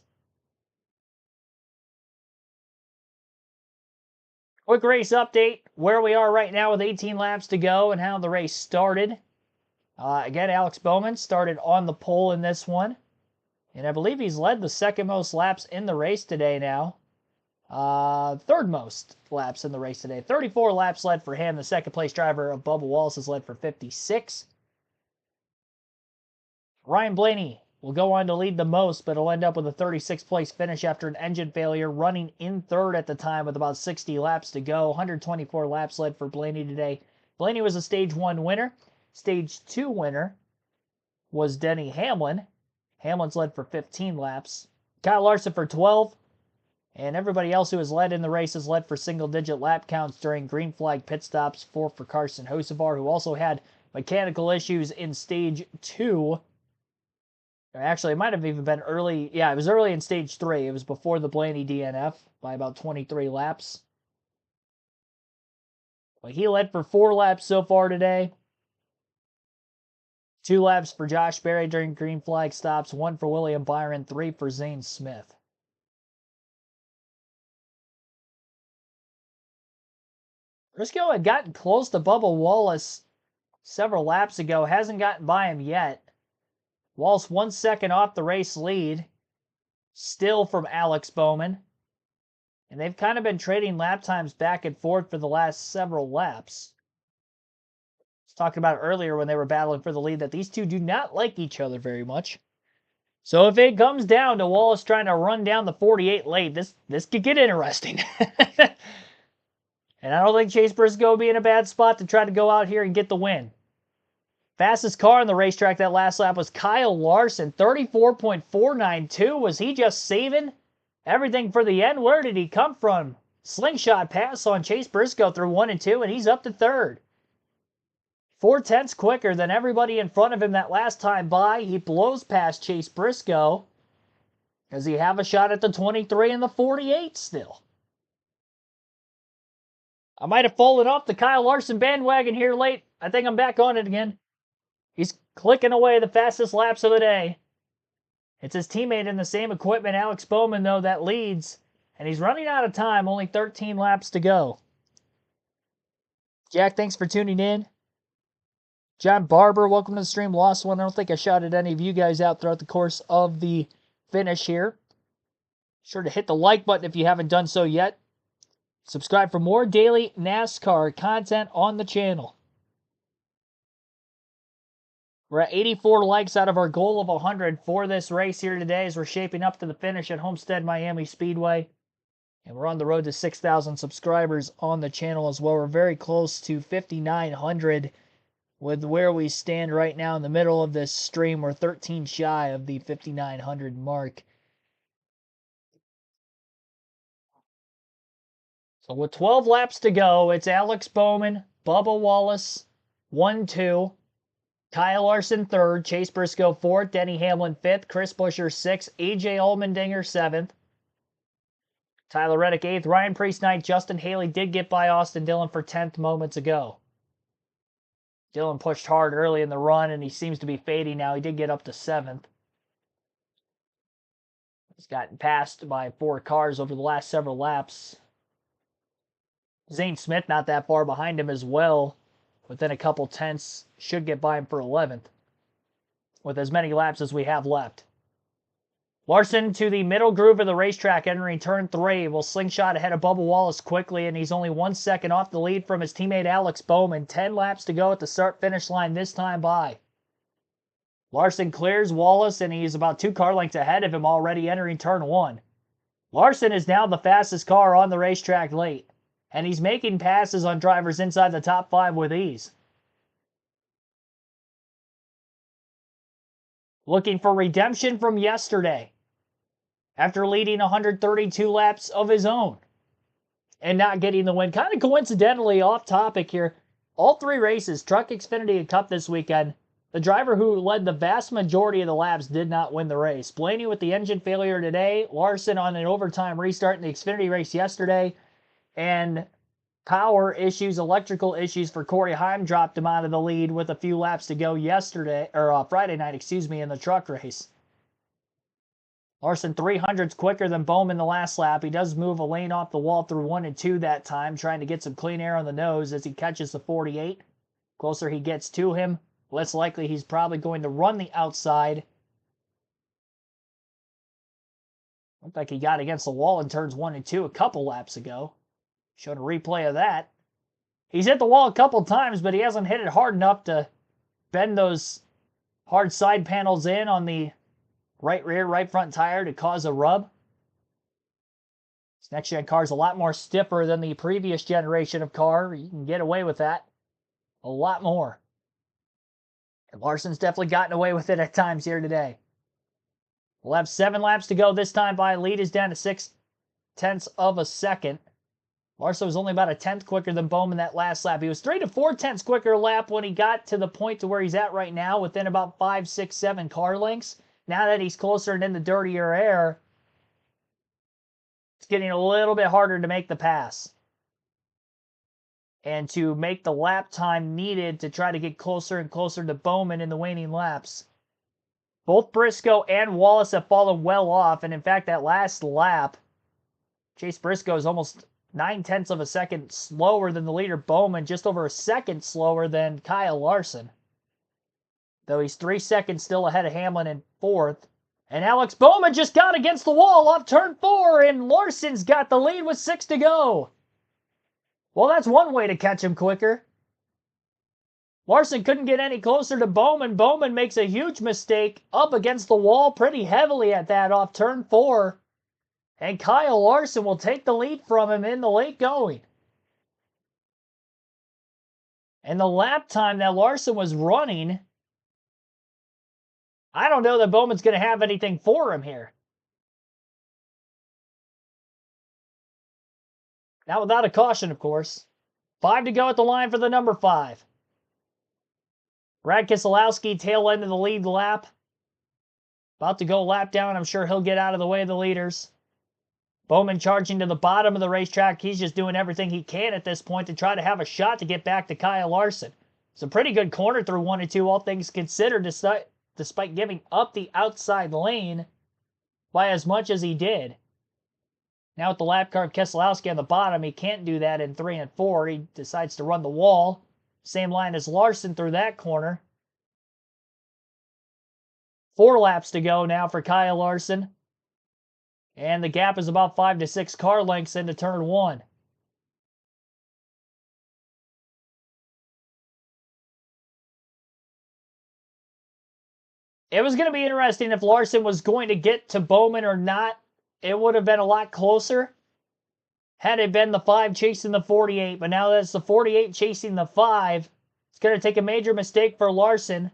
Quick race update, where we are right now with 18 laps to go and how the race started. Again, Alex Bowman started on the pole in this one. And I believe he's led the 2nd most laps in the race today now. 3rd most laps in the race today. 34 laps led for him. The 2nd place driver of Bubba Wallace has led for 56. Ryan Blaney will go on to lead the most, but he'll end up with a 36th place finish after an engine failure, running in 3rd at the time with about 60 laps to go. 124 laps led for Blaney today. Blaney was a Stage 1 winner. Stage 2 winner was Denny Hamlin. Hamlin's led for 15 laps. Kyle Larson for 12. And everybody else who has led in the race has led for single-digit lap counts during green flag pit stops. 4 for Carson Hocevar, who also had mechanical issues in Stage 2. Actually, it might have even been early. Yeah, it was early in Stage 3. It was before the Blaney DNF by about 23 laps. But he led for 4 laps so far today. 2 laps for Josh Berry during green flag stops, 1 for William Byron, 3 for Zane Smith. Briscoe had gotten close to Bubba Wallace several laps ago, hasn't gotten by him yet. Wallace 1 second off the race lead, still from Alex Bowman. And they've kind of been trading lap times back and forth for the last several laps. I was talking about earlier when they were battling for the lead that these two do not like each other very much. So if it comes down to Wallace trying to run down the 48 late, this could get interesting. And I don't think Chase Briscoe will be in a bad spot to try to go out here and get the win. Fastest car on the racetrack that last lap was Kyle Larson, 34.492. Was he just saving everything for the end? Where did he come from? Slingshot pass on Chase Briscoe through 1 and 2, and he's up to 3rd. 4/10 quicker than everybody in front of him that last time by. He blows past Chase Briscoe. Does he have a shot at the 23 and the 48 still? I might have fallen off the Kyle Larson bandwagon here late. I think I'm back on it again. He's clicking away the fastest laps of the day. It's his teammate in the same equipment, Alex Bowman, though, that leads. And he's running out of time, only 13 laps to go. Jack, thanks for tuning in. John Barber, welcome to the stream. Lost one. I don't think I shouted any of you guys out throughout the course of the finish here. Sure to hit the like button if you haven't done so yet. Subscribe for more daily NASCAR content on the channel. We're at 84 likes out of our goal of 100 for this race here today as we're shaping up to the finish at Homestead-Miami Speedway. And we're on the road to 6,000 subscribers on the channel as well. We're very close to 5,900 with where we stand right now in the middle of this stream. We're 13 shy of the 5,900 mark. So with 12 laps to go, it's Alex Bowman, Bubba Wallace, 1-2. Kyle Larson 3rd, Chase Briscoe 4th, Denny Hamlin 5th, Chris Buescher 6th, AJ Allmendinger 7th, Tyler Reddick 8th, Ryan Preece 9th, Justin Haley did get by Austin Dillon for 10th moments ago. Dillon pushed hard early in the run, and he seems to be fading now. He did get up to 7th. He's gotten passed by 4 cars over the last several laps. Zane Smith not that far behind him as well. Within a couple tenths, should get by him for 11th. With as many laps as we have left. Larson to the middle groove of the racetrack entering turn 3. Will slingshot ahead of Bubba Wallace quickly, and he's only 1 second off the lead from his teammate Alex Bowman. 10 laps to go at the start-finish line this time by. Larson clears Wallace, and he's about 2 car lengths ahead of him already entering turn 1. Larson is now the fastest car on the racetrack late, and he's making passes on drivers inside the top 5 with ease. Looking for redemption from yesterday after leading 132 laps of his own and not getting the win. Kind of coincidentally off topic here, all 3 races, Truck, Xfinity, and Cup this weekend, the driver who led the vast majority of the laps did not win the race. Blaney with the engine failure today, Larson on an overtime restart in the Xfinity race yesterday, and power issues, electrical issues for Corey Heim dropped him out of the lead with a few laps to go yesterday, or Friday night, in the truck race. Larson 300s quicker than Bowman the last lap. He does move a lane off the wall through 1 and 2 that time, trying to get some clean air on the nose as he catches the 48. Closer he gets to him, less likely he's probably going to run the outside. Looked like he got against the wall in turns 1 and 2 a couple laps ago. Showed a replay of that. He's hit the wall a couple times, but he hasn't hit it hard enough to bend those hard side panels in on the right rear, right front tire to cause a rub. This next gen car is a lot more stiffer than the previous generation of car. You can get away with that a lot more. And Larson's definitely gotten away with it at times here today. We'll have 7 laps to go this time by. Lead is down to 0.6 of a second. Larson was only about a 10th quicker than Bowman that last lap. He was 3 to 4 tenths quicker lap when he got to the point to where he's at right now, within about 5, 6, 7 car lengths. Now that he's closer and in the dirtier air, it's getting a little bit harder to make the pass. and to make the lap time needed to try to get closer and closer to Bowman in the waning laps. Both Briscoe and Wallace have fallen well off, and in fact, that last lap, Chase Briscoe is almost 9/10 of a second slower than the leader Bowman, just over a second slower than Kyle Larson. Though he's 3 seconds still ahead of Hamlin in fourth. And Alex Bowman just got against the wall off turn 4, and Larson's got the lead with 6 to go. Well, that's one way to catch him quicker. Larson couldn't get any closer to Bowman. Bowman makes a huge mistake up against the wall pretty heavily at that off turn 4. And Kyle Larson will take the lead from him in the late going. And the lap time that Larson was running, I don't know that Bowman's going to have anything for him here. Now without a caution, of course. 5 to go at the line for the number 5. Brad Keselowski, tail end of the lead lap. About to go lap down. I'm sure he'll get out of the way of the leaders. Bowman charging to the bottom of the racetrack. He's just doing everything he can at this point to try to have a shot to get back to Kyle Larson. It's a pretty good corner through 1 and 2, all things considered, despite giving up the outside lane by as much as he did. Now with the lap car of Keselowski on the bottom, he can't do that in 3 and 4. He decides to run the wall. Same line as Larson through that corner. 4 laps to go now for Kyle Larson. And the gap is about 5 to 6 car lengths into turn 1. It was going to be interesting if Larson was going to get to Bowman or not. It would have been a lot closer had it been the 5 chasing the 48. But now that it's the 48 chasing the 5, it's going to take a major mistake for Larson,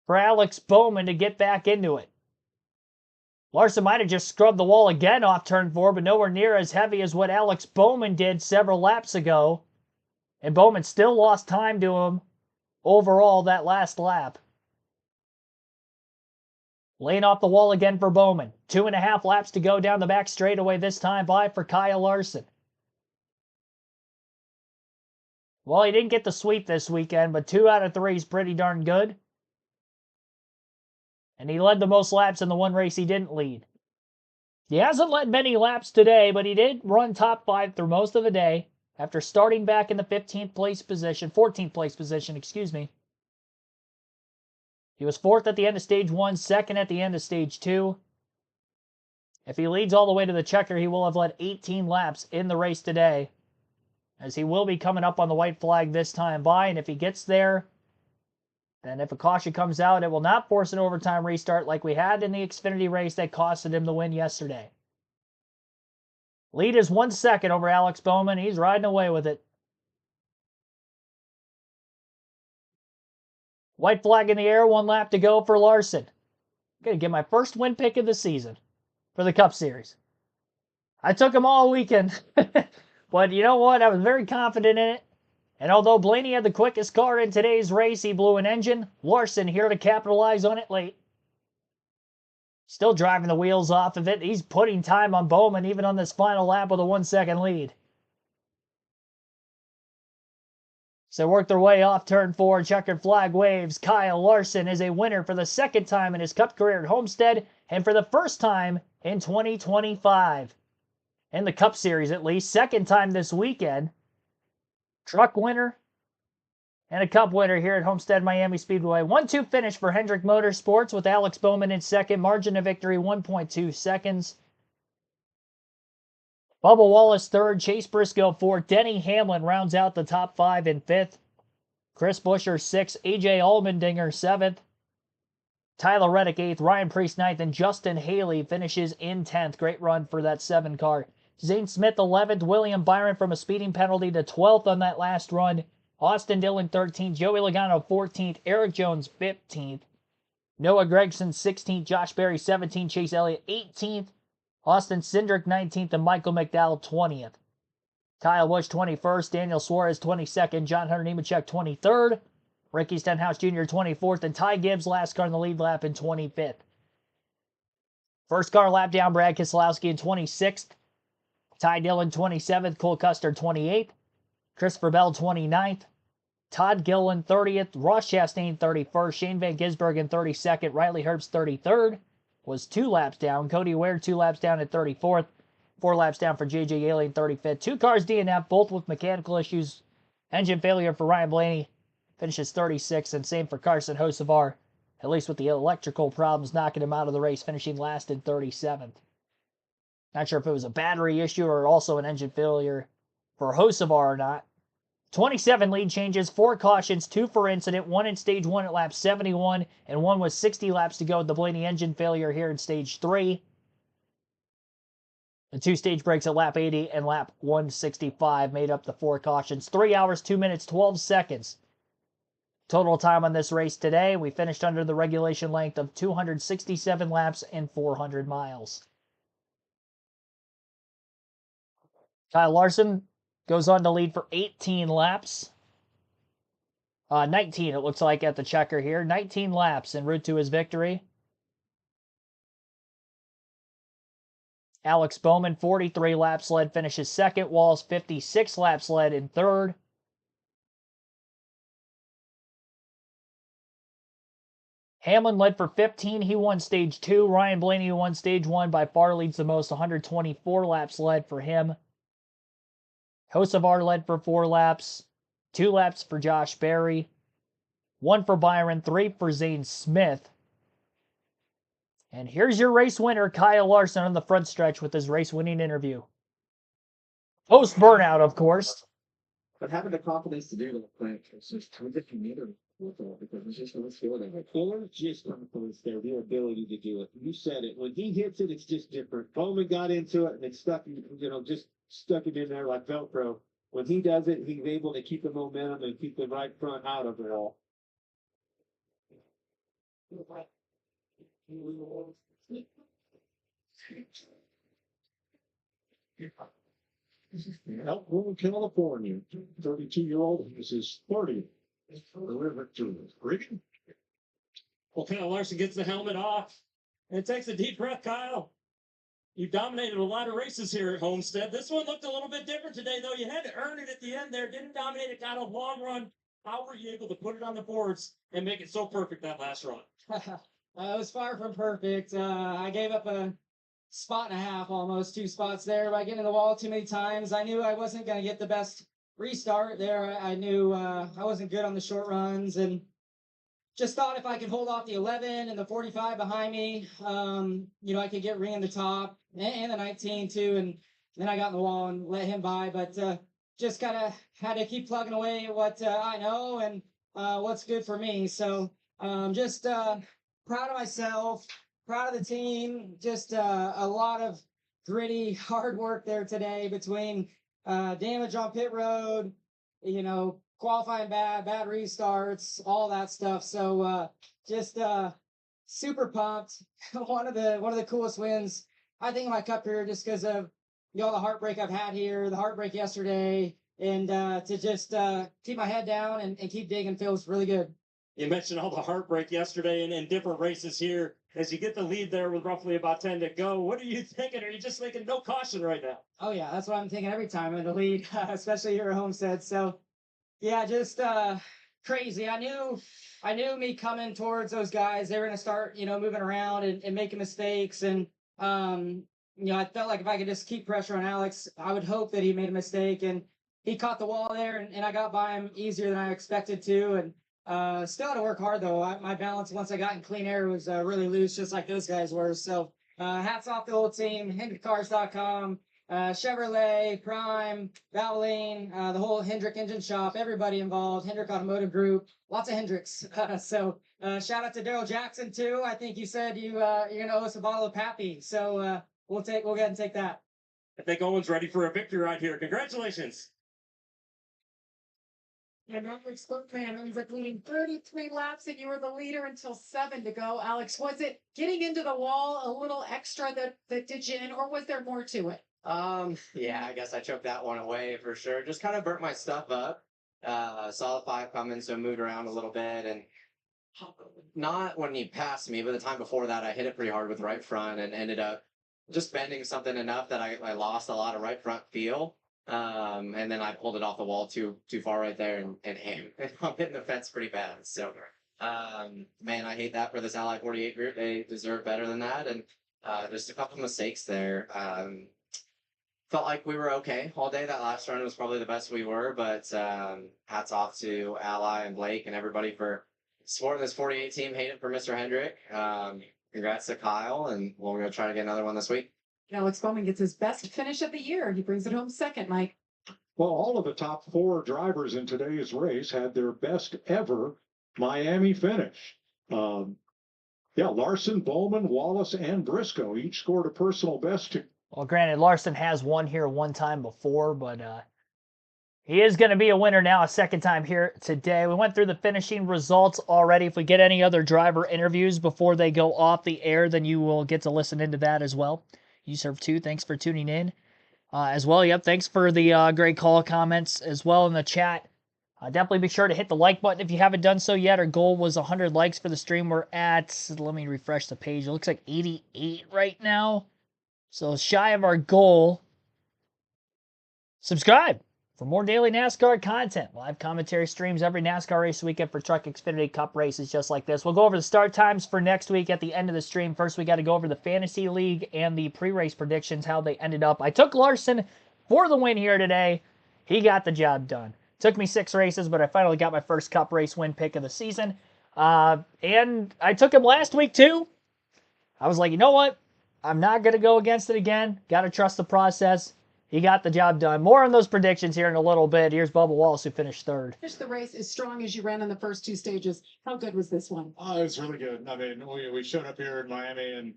for Alex Bowman to get back into it. Larson might have just scrubbed the wall again off turn 4, but nowhere near as heavy as what Alex Bowman did several laps ago. And Bowman still lost time to him overall that last lap. Laying off the wall again for Bowman. 2.5 laps to go down the back straightaway this time by for Kyle Larson. Well, he didn't get the sweep this weekend, but 2 out of 3 is pretty darn good. And he led the most laps in the one race he didn't lead. He hasn't led many laps today, but he did run top 5 through most of the day after starting back in the 14th place position, excuse me. He was 4th at the end of stage 1, 2nd at the end of stage 2. If he leads all the way to the checker, he will have led 18 laps in the race today, as he will be coming up on the white flag this time by. And if he gets there, then if a caution comes out, it will not force an overtime restart like we had in the Xfinity race that costed him the win yesterday. Lead is 1 second over Alex Bowman. He's riding away with it. White flag in the air, 1 lap to go for Larson. I'm going to get my first win pick of the season for the Cup Series. I took him all weekend, but you know what? I was very confident in it. And although Blaney had the quickest car in today's race, he blew an engine. Larson here to capitalize on it late. Still driving the wheels off of it. He's putting time on Bowman even on this final lap with a 1 second lead. So work their way off turn 4. Checkered flag waves. Kyle Larson is a winner for the 2nd time in his Cup career at Homestead, and for the 1st time in 2025. In the Cup Series at least. 2nd time this weekend. Truck winner and a Cup winner here at Homestead-Miami Speedway. 1-2 finish for Hendrick Motorsports with Alex Bowman in 2nd. Margin of victory 1.2 seconds. Bubba Wallace 3rd. Chase Briscoe 4th. Denny Hamlin rounds out the top 5 in 5th. Chris Buescher 6th. AJ Allmendinger 7th. Tyler Reddick 8th. Ryan Preece 9th. And Justin Haley finishes in 10th. Great run for that 7 car. Zane Smith 11th. William Byron from a speeding penalty to 12th on that last run. Austin Dillon 13th. Joey Logano 14th. Eric Jones 15th. Noah Gragson 16th. Josh Berry 17th. Chase Elliott 18th. Austin Cindric 19th. And Michael McDowell 20th. Kyle Busch 21st. Daniel Suarez 22nd. John Hunter Nemechek 23rd. Ricky Stenhouse Jr. 24th. And Ty Gibbs last car in the lead lap in 25th. First car lap down, Brad Keselowski in 26th. Ty Dillon 27th. Cole Custer 28th. Christopher Bell 29th. Todd Gillen 30th. Ross Chastain 31st. Shane Van Gisbergen in 32nd. Riley Herbst 33rd. Was 2 laps down. Cody Ware 2 laps down at 34th. 4 laps down for JJ Yeley in 35th. 2 cars DNF, both with mechanical issues. Engine failure for Ryan Blaney. Finishes 36th, and same for Carson Hocevar. At least with the electrical problems knocking him out of the race, finishing last in 37th. Not sure if it was a battery issue or also an engine failure for Hocevar or not. 27 lead changes, 4 cautions, 2 for incident, 1 in stage 1 at lap 71, and 1 with 60 laps to go with the Blaney engine failure here in stage 3. The 2 stage breaks at lap 80 and lap 165 made up the 4 cautions. 3 hours, 2 minutes, 12 seconds. Total time on this race today, we finished under the regulation length of 267 laps and 400 miles. Kyle Larson goes on to lead for 18 laps. 19 it looks like at the checker here. 19 laps en route to his victory. Alex Bowman, 43 laps led, finishes second. Walls, 56 laps led in third. Hamlin led for 15. He won stage 2. Ryan Blaney, who won stage 1, by far leads the most. 124 laps led for him. Hocevar led for 4 laps. 2 laps for Josh Berry. 1 for Byron. 3 for Zane Smith. And here's your race winner, Kyle Larson, on the front stretch with his race-winning interview. Post burnout, of course. But having the confidence to do that, like, it's just too different neither. Because it's just let's feel it. Or just confidence there, the ability to do it. You said it. When he hits it, it's just different. Bowman got into it and it stuck, just stuck it in there like Velcro. When he does it, he's able to keep the momentum and keep the right front out of it all. Elkhorn, California, 32-year-old. This is 30th. Well, Kyle Larson gets the helmet off and takes a deep breath. Kyle, you dominated a lot of races here at Homestead. This one looked a little bit different today, though. You had to earn it at the end there. Didn't dominate it, got a long run. How were you able to put it on the boards and make it so perfect that last run? It was far from perfect. I gave up a spot and a half, almost 2 spots there by getting in the wall too many times. I knew I wasn't going to get the best restart there. I knew I wasn't good on the short runs, and just thought if I could hold off the 11 and the 45 behind me, I could get ring in the top and the 19 too. And then I got in the wall and let him by, but just kind of had to keep plugging away at what I know and what's good for me. So just proud of myself, proud of the team, just a lot of gritty, hard work there today between damage on pit road, qualifying bad restarts, all that stuff. So just super pumped. one of the coolest wins I think in my cup career, just because of all the heartbreak I've had here, the heartbreak yesterday, and to just keep my head down and keep digging feels really good. You mentioned all the heartbreak yesterday and in different races here. As you get the lead there with roughly about 10 to go, what are you thinking? Are you just thinking no caution right now? Oh, yeah, that's what I'm thinking every time I'm in the lead, especially here at Homestead. So, yeah, just crazy. I knew me coming towards those guys, they were going to start, moving around and making mistakes. And, I felt like if I could just keep pressure on Alex, I would hope that he made a mistake. And he caught the wall there, and I got by him easier than I expected to. And still had to work hard, though. My balance, once I got in clean air, was really loose, just like those guys were. So hats off the whole team, HendrickCars.com, Chevrolet, Prime, Valvoline, the whole Hendrick engine shop, everybody involved, Hendrick Automotive Group, lots of Hendricks. So shout out to Daryl Jackson, too. I think you said you're going to owe us a bottle of Pappy. So we'll go ahead and take that. I think Owen's ready for a victory right here. Congratulations. And Alex Bookman ends up leading 33 laps, and you were the leader until 7 to go. Alex, was it getting into the wall a little extra that did you in, or was there more to it? Yeah, I guess I choked that one away for sure. Just kind of burnt my stuff up. Saw the 5 coming, so moved around a little bit, and not when he passed me, but the time before that, I hit it pretty hard with right front and ended up just bending something enough that I lost a lot of right front feel. And then I pulled it off the wall too far right there and I'm hitting the fence pretty bad. So, man, I hate that for this Ally 48 group. They deserve better than that. And just a couple mistakes there. Felt like we were okay all day. That last run was probably the best we were, but hats off to Ally and Blake and everybody for supporting this 48 team. Hate it for Mr. Hendrick. Congrats to Kyle, and we're going to try to get another one this week. Alex Bowman gets his best finish of the year. He brings it home second, Mike. Well, all of the top 4 drivers in today's race had their best ever Miami finish. Yeah, Larson, Bowman, Wallace, and Briscoe each scored a personal best. Well, granted, Larson has won here one time before, but he is going to be a winner now, a second time here today. We went through the finishing results already. If we get any other driver interviews before they go off the air, then you will get to listen into that as well. You serve too. Thanks for tuning in as well. Yep, thanks for the great call comments as well in the chat. Definitely be sure to hit the like button if you haven't done so yet. Our goal was 100 likes for the stream. We're at, let me refresh the page. It looks like 88 right now. So shy of our goal. Subscribe for more daily NASCAR content. Live commentary streams every NASCAR race weekend for Truck Xfinity Cup races just like this. We'll go over the start times for next week at the end of the stream. First, we got to go over the Fantasy League and the pre-race predictions, how they ended up. I took Larson for the win here today. He got the job done. Took me 6 races, but I finally got my first Cup race win pick of the season. And I took him last week too. I was like, you know what? I'm not going to go against it again. Got to trust the process. He got the job done. More on those predictions here in a little bit. Here's Bubba Wallace, who finished 3rd. Finish the race as strong as you ran in the first 2 stages. How good was this one? Oh, it was really good. I mean, we showed up here in Miami and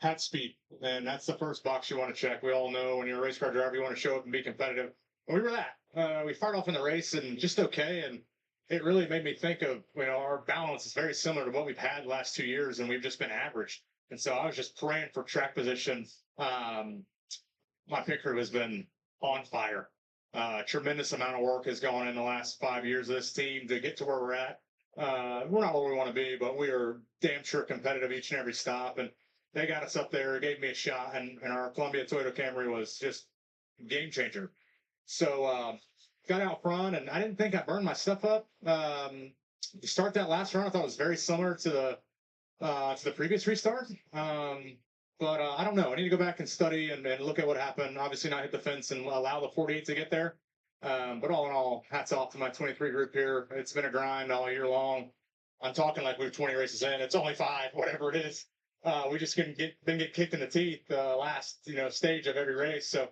had speed, and that's the first box you want to check. We all know when you're a race car driver, you want to show up and be competitive. And we were that. We fired off in the race and just okay, and it really made me think of, our balance is very similar to what we've had the last 2 years, and we've just been average. And so I was just praying for track position. My pit crew has been on fire. Tremendous amount of work has gone in the last 5 years of this team to get to where we're at. We're not where we want to be, but we are damn sure competitive each and every stop. And they got us up there, gave me a shot, and our Columbia Toyota Camry was just game changer. So got out front, and I didn't think I burned my stuff up. To start that last run, I thought it was very similar to the previous restart. But I don't know. I need to go back and study and look at what happened. Obviously not hit the fence and allow the 48 to get there. But all in all, hats off to my 23 group here. It's been a grind all year long. I'm talking like we're 20 races in. It's only 5, whatever it is. We just couldn't get kicked in the teeth last stage of every race. So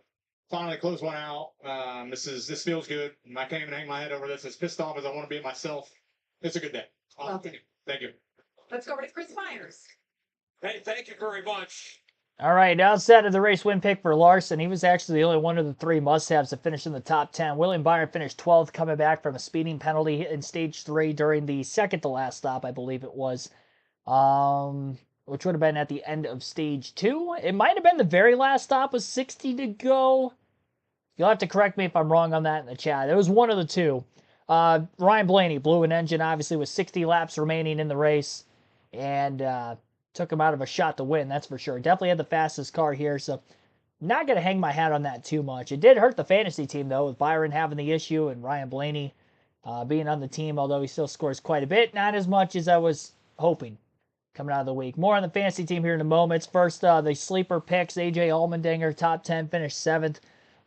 finally closed one out. This feels good. I can't even hang my head over this. As pissed off as I want to be myself, it's a good day. Thank you. Let's go over to Chris Myers. Hey, thank you very much. All right, outside of the race win pick for Larson, he was actually the only one of the 3 must-haves to finish in the top 10. William Byron finished 12th, coming back from a speeding penalty in Stage 3 during the second-to-last stop, I believe it was, which would have been at the end of Stage 2. It might have been the very last stop with 60 to go. You'll have to correct me if I'm wrong on that in the chat. It was one of the 2. Ryan Blaney blew an engine, obviously, with 60 laps remaining in the race, and took him out of a shot to win, that's for sure. Definitely had the fastest car here, so not going to hang my hat on that too much. It did hurt the fantasy team, though, with Byron having the issue and Ryan Blaney being on the team, although he still scores quite a bit. Not as much as I was hoping coming out of the week. More on the fantasy team here in a moment. First, the sleeper picks. AJ Allmendinger, top 10, finished 7th.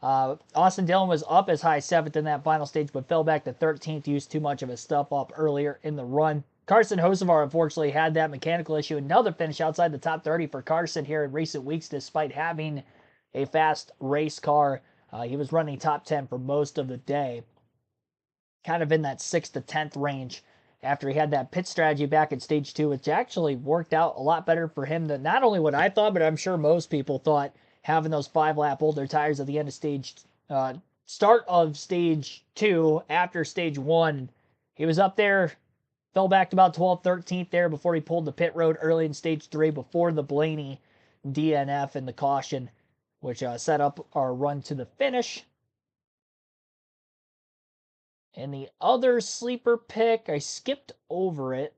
Austin Dillon was up as high 7th in that final stage, but fell back to 13th. Used too much of his stuff up earlier in the run. Carson Hocevar, unfortunately, had that mechanical issue. Another finish outside the top 30 for Carson here in recent weeks, despite having a fast race car. He was running top 10 for most of the day. Kind of in that 6th to 10th range after he had that pit strategy back in Stage 2, which actually worked out a lot better for him than not only what I thought, but I'm sure most people thought, having those 5-lap older tires at the end of start of Stage 2 after Stage 1. He was up there, fell back to about 12th, 13th there before he pulled the pit road early in Stage 3 before the Blaney DNF and the caution, which set up our run to the finish. And the other sleeper pick, I skipped over it.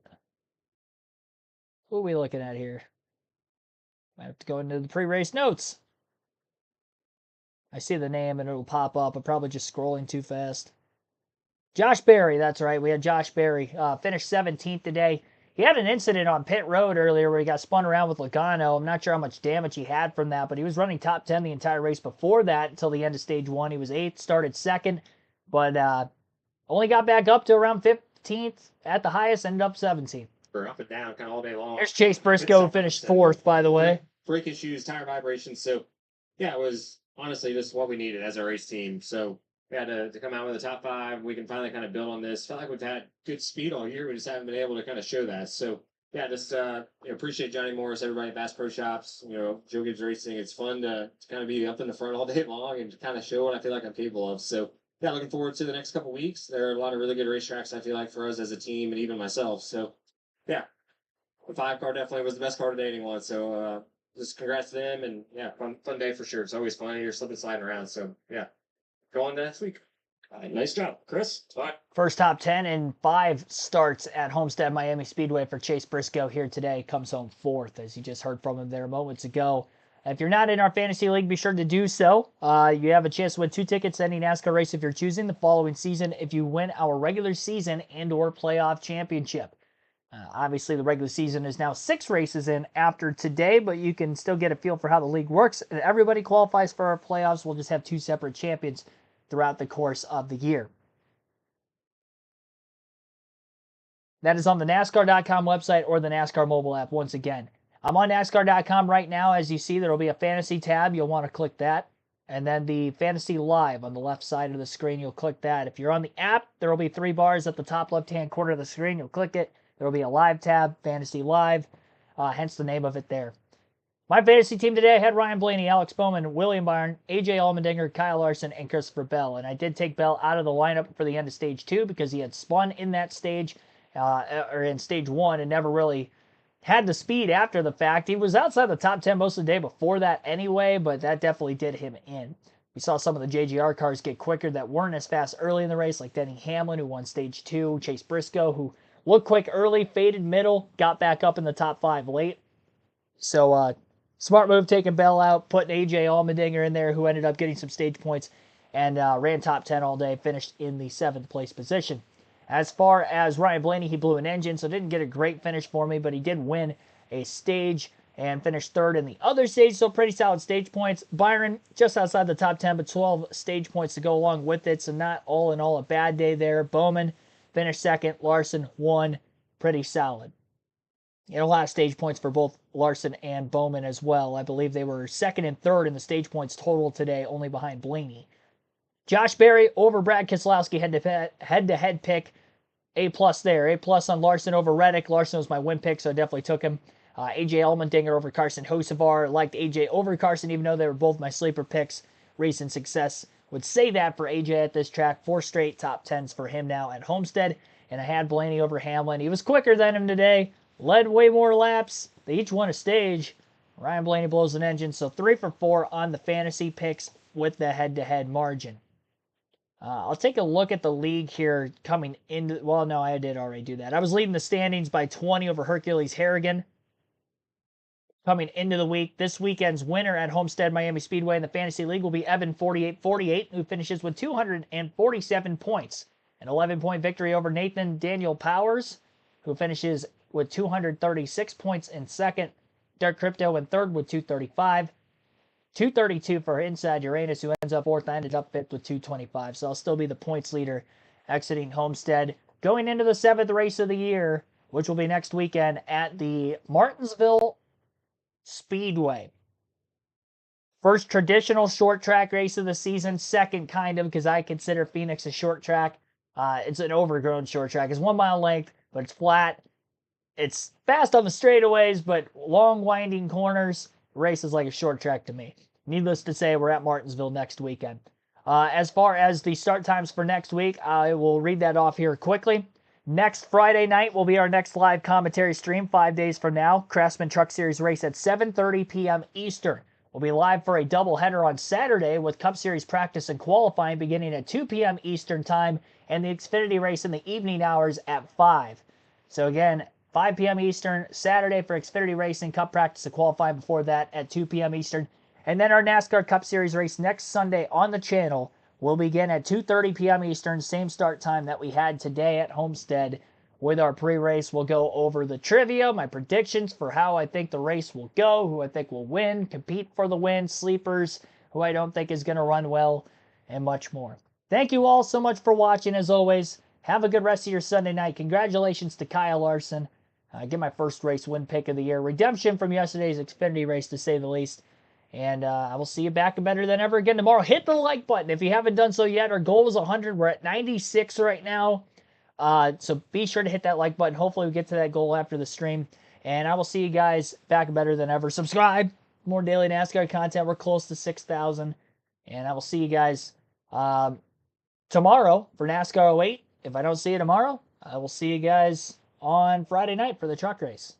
What are we looking at here? I have to go into the pre-race notes. I see the name and it'll pop up. I'm probably just scrolling too fast. Josh Berry, that's right. We had Josh Berry finished 17th today. He had an incident on pit road earlier where he got spun around with Logano. I'm not sure how much damage he had from that, but he was running top 10 the entire race before that until the end of stage 1. He was 8th, started 2nd, but only got back up to around 15th at the highest, ended up 17th. For up and down kind of all day long. There's Chase Briscoe, who finished 4th, by the way. Brake issues, tire vibrations. So, yeah, it was honestly just what we needed as a race team. So, we had to come out with a top 5. We can finally kind of build on this. Felt like we've had good speed all year. We just haven't been able to kind of show that. So, yeah, just appreciate Johnny Morris, everybody at Bass Pro Shops, Joe Gibbs Racing. It's fun to kind of be up in the front all day long and to kind of show what I feel like I'm capable of. So, yeah, looking forward to the next couple weeks. There are a lot of really good racetracks, I feel like, for us as a team and even myself. So, yeah, the 5 car definitely was the best car today anyone. So, just congrats to them. And, yeah, fun day for sure. It's always fun. You're slipping sliding around. So, yeah, go on to next week. Nice job, Chris. Bye. First top 10 in 5 starts at Homestead-Miami Speedway for Chase Briscoe here today. Comes home 4th, as you just heard from him there moments ago. If you're not in our fantasy league, be sure to do so. You have a chance to win 2 tickets to any NASCAR race if you're choosing the following season if you win our regular season and or playoff championship. Obviously, the regular season is now 6 races in after today, but you can still get a feel for how the league works. And everybody qualifies for our playoffs. We'll just have 2 separate champions throughout the course of the year. That is on the NASCAR.com website or the NASCAR mobile app once again. I'm on NASCAR.com right now. As you see, there will be a fantasy tab. You'll want to click that. And then the fantasy live on the left side of the screen, you'll click that. If you're on the app, there will be 3 bars at the top left-hand corner of the screen. You'll click it. There will be a live tab, fantasy live, hence the name of it there. My fantasy team today, I had Ryan Blaney, Alex Bowman, William Byron, AJ Allmendinger, Kyle Larson, and Christopher Bell. And I did take Bell out of the lineup for the end of stage 2 because he had spun in that stage, or in stage 1, and never really had the speed after the fact. He was outside the top 10 most of the day before that anyway, but that definitely did him in. We saw some of the JGR cars get quicker that weren't as fast early in the race, like Denny Hamlin, who won stage 2, Chase Briscoe, who looked quick early, faded middle, got back up in the top 5 late. So, smart move taking Bell out, putting AJ Allmendinger in there, who ended up getting some stage points and ran top 10 all day, finished in the 7th place position. As far as Ryan Blaney, he blew an engine, so didn't get a great finish for me, but he did win a stage and finished 3rd in the other stage, so pretty solid stage points. Byron, just outside the top 10, but 12 stage points to go along with it, so not all in all a bad day there. Bowman finished 2nd, Larson 1, pretty solid. A lot of stage points for both Larson and Bowman as well. I believe they were 2nd and 3rd in the stage points total today, only behind Blaney. Josh Berry over Brad Keselowski head-to-head pick. A+ there. A+ on Larson over Reddick. Larson was my win pick, so I definitely took him. AJ Allmendinger over Carson Hocevar. Liked AJ over Carson, even though they were both my sleeper picks. Recent success would say that for AJ at this track. 4 straight top 10s for him now at Homestead. And I had Blaney over Hamlin. He was quicker than him today. Led way more laps. They each won a stage. Ryan Blaney blows an engine. So 3 for 4 on the fantasy picks with the head-to-head margin. I'll take a look at the league here coming into... Well, no, I did already do that. I was leading the standings by 20 over Hercules Harrigan. Coming into the week, this weekend's winner at Homestead-Miami Speedway in the Fantasy League will be Evan 4848, who finishes with 247 points. An 11-point victory over Nathan Daniel Powers, who finishes with 236 points in 2nd. Dirk Crypto in 3rd with 235. 232 for Inside Uranus, who ends up 4th. I ended up 5th with 225. So I'll still be the points leader exiting Homestead. Going into the 7th race of the year, which will be next weekend at the Martinsville Speedway. First traditional short track race of the season. Second kind of, because I consider Phoenix a short track. It's an overgrown short track. It's 1 mile length, but it's flat. It's fast on the straightaways, but long winding corners. Race is like a short track to me. Needless to say, we're at Martinsville next weekend. As far as the start times for next week, I will read that off here quickly. Next Friday night will be our next live commentary stream 5 days from now. Craftsman Truck Series race at 7:30 p.m. Eastern. We'll be live for a doubleheader on Saturday with Cup Series practice and qualifying beginning at 2 p.m. Eastern time and the Xfinity race in the evening hours at 5. So again, 5 p.m. Eastern, Saturday for Xfinity Racing, Cup practice and qualifying before that at 2 p.m. Eastern. And then our NASCAR Cup Series race next Sunday on the channel will begin at 2:30 p.m. Eastern, same start time that we had today at Homestead. With our pre-race, we'll go over the trivia, my predictions for how I think the race will go, who I think will win, compete for the win, sleepers, who I don't think is going to run well, and much more. Thank you all so much for watching. As always, have a good rest of your Sunday night. Congratulations to Kyle Larson. Get my first race win pick of the year. Redemption from yesterday's Xfinity race, to say the least. And I will see you back better than ever again tomorrow. Hit the like button if you haven't done so yet. Our goal is 100. We're at 96 right now. So be sure to hit that like button. Hopefully we get to that goal after the stream. And I will see you guys back better than ever. Subscribe. More daily NASCAR content. We're close to 6,000. And I will see you guys tomorrow for NASCAR 08. If I don't see you tomorrow, I will see you guys on Friday night for the truck race.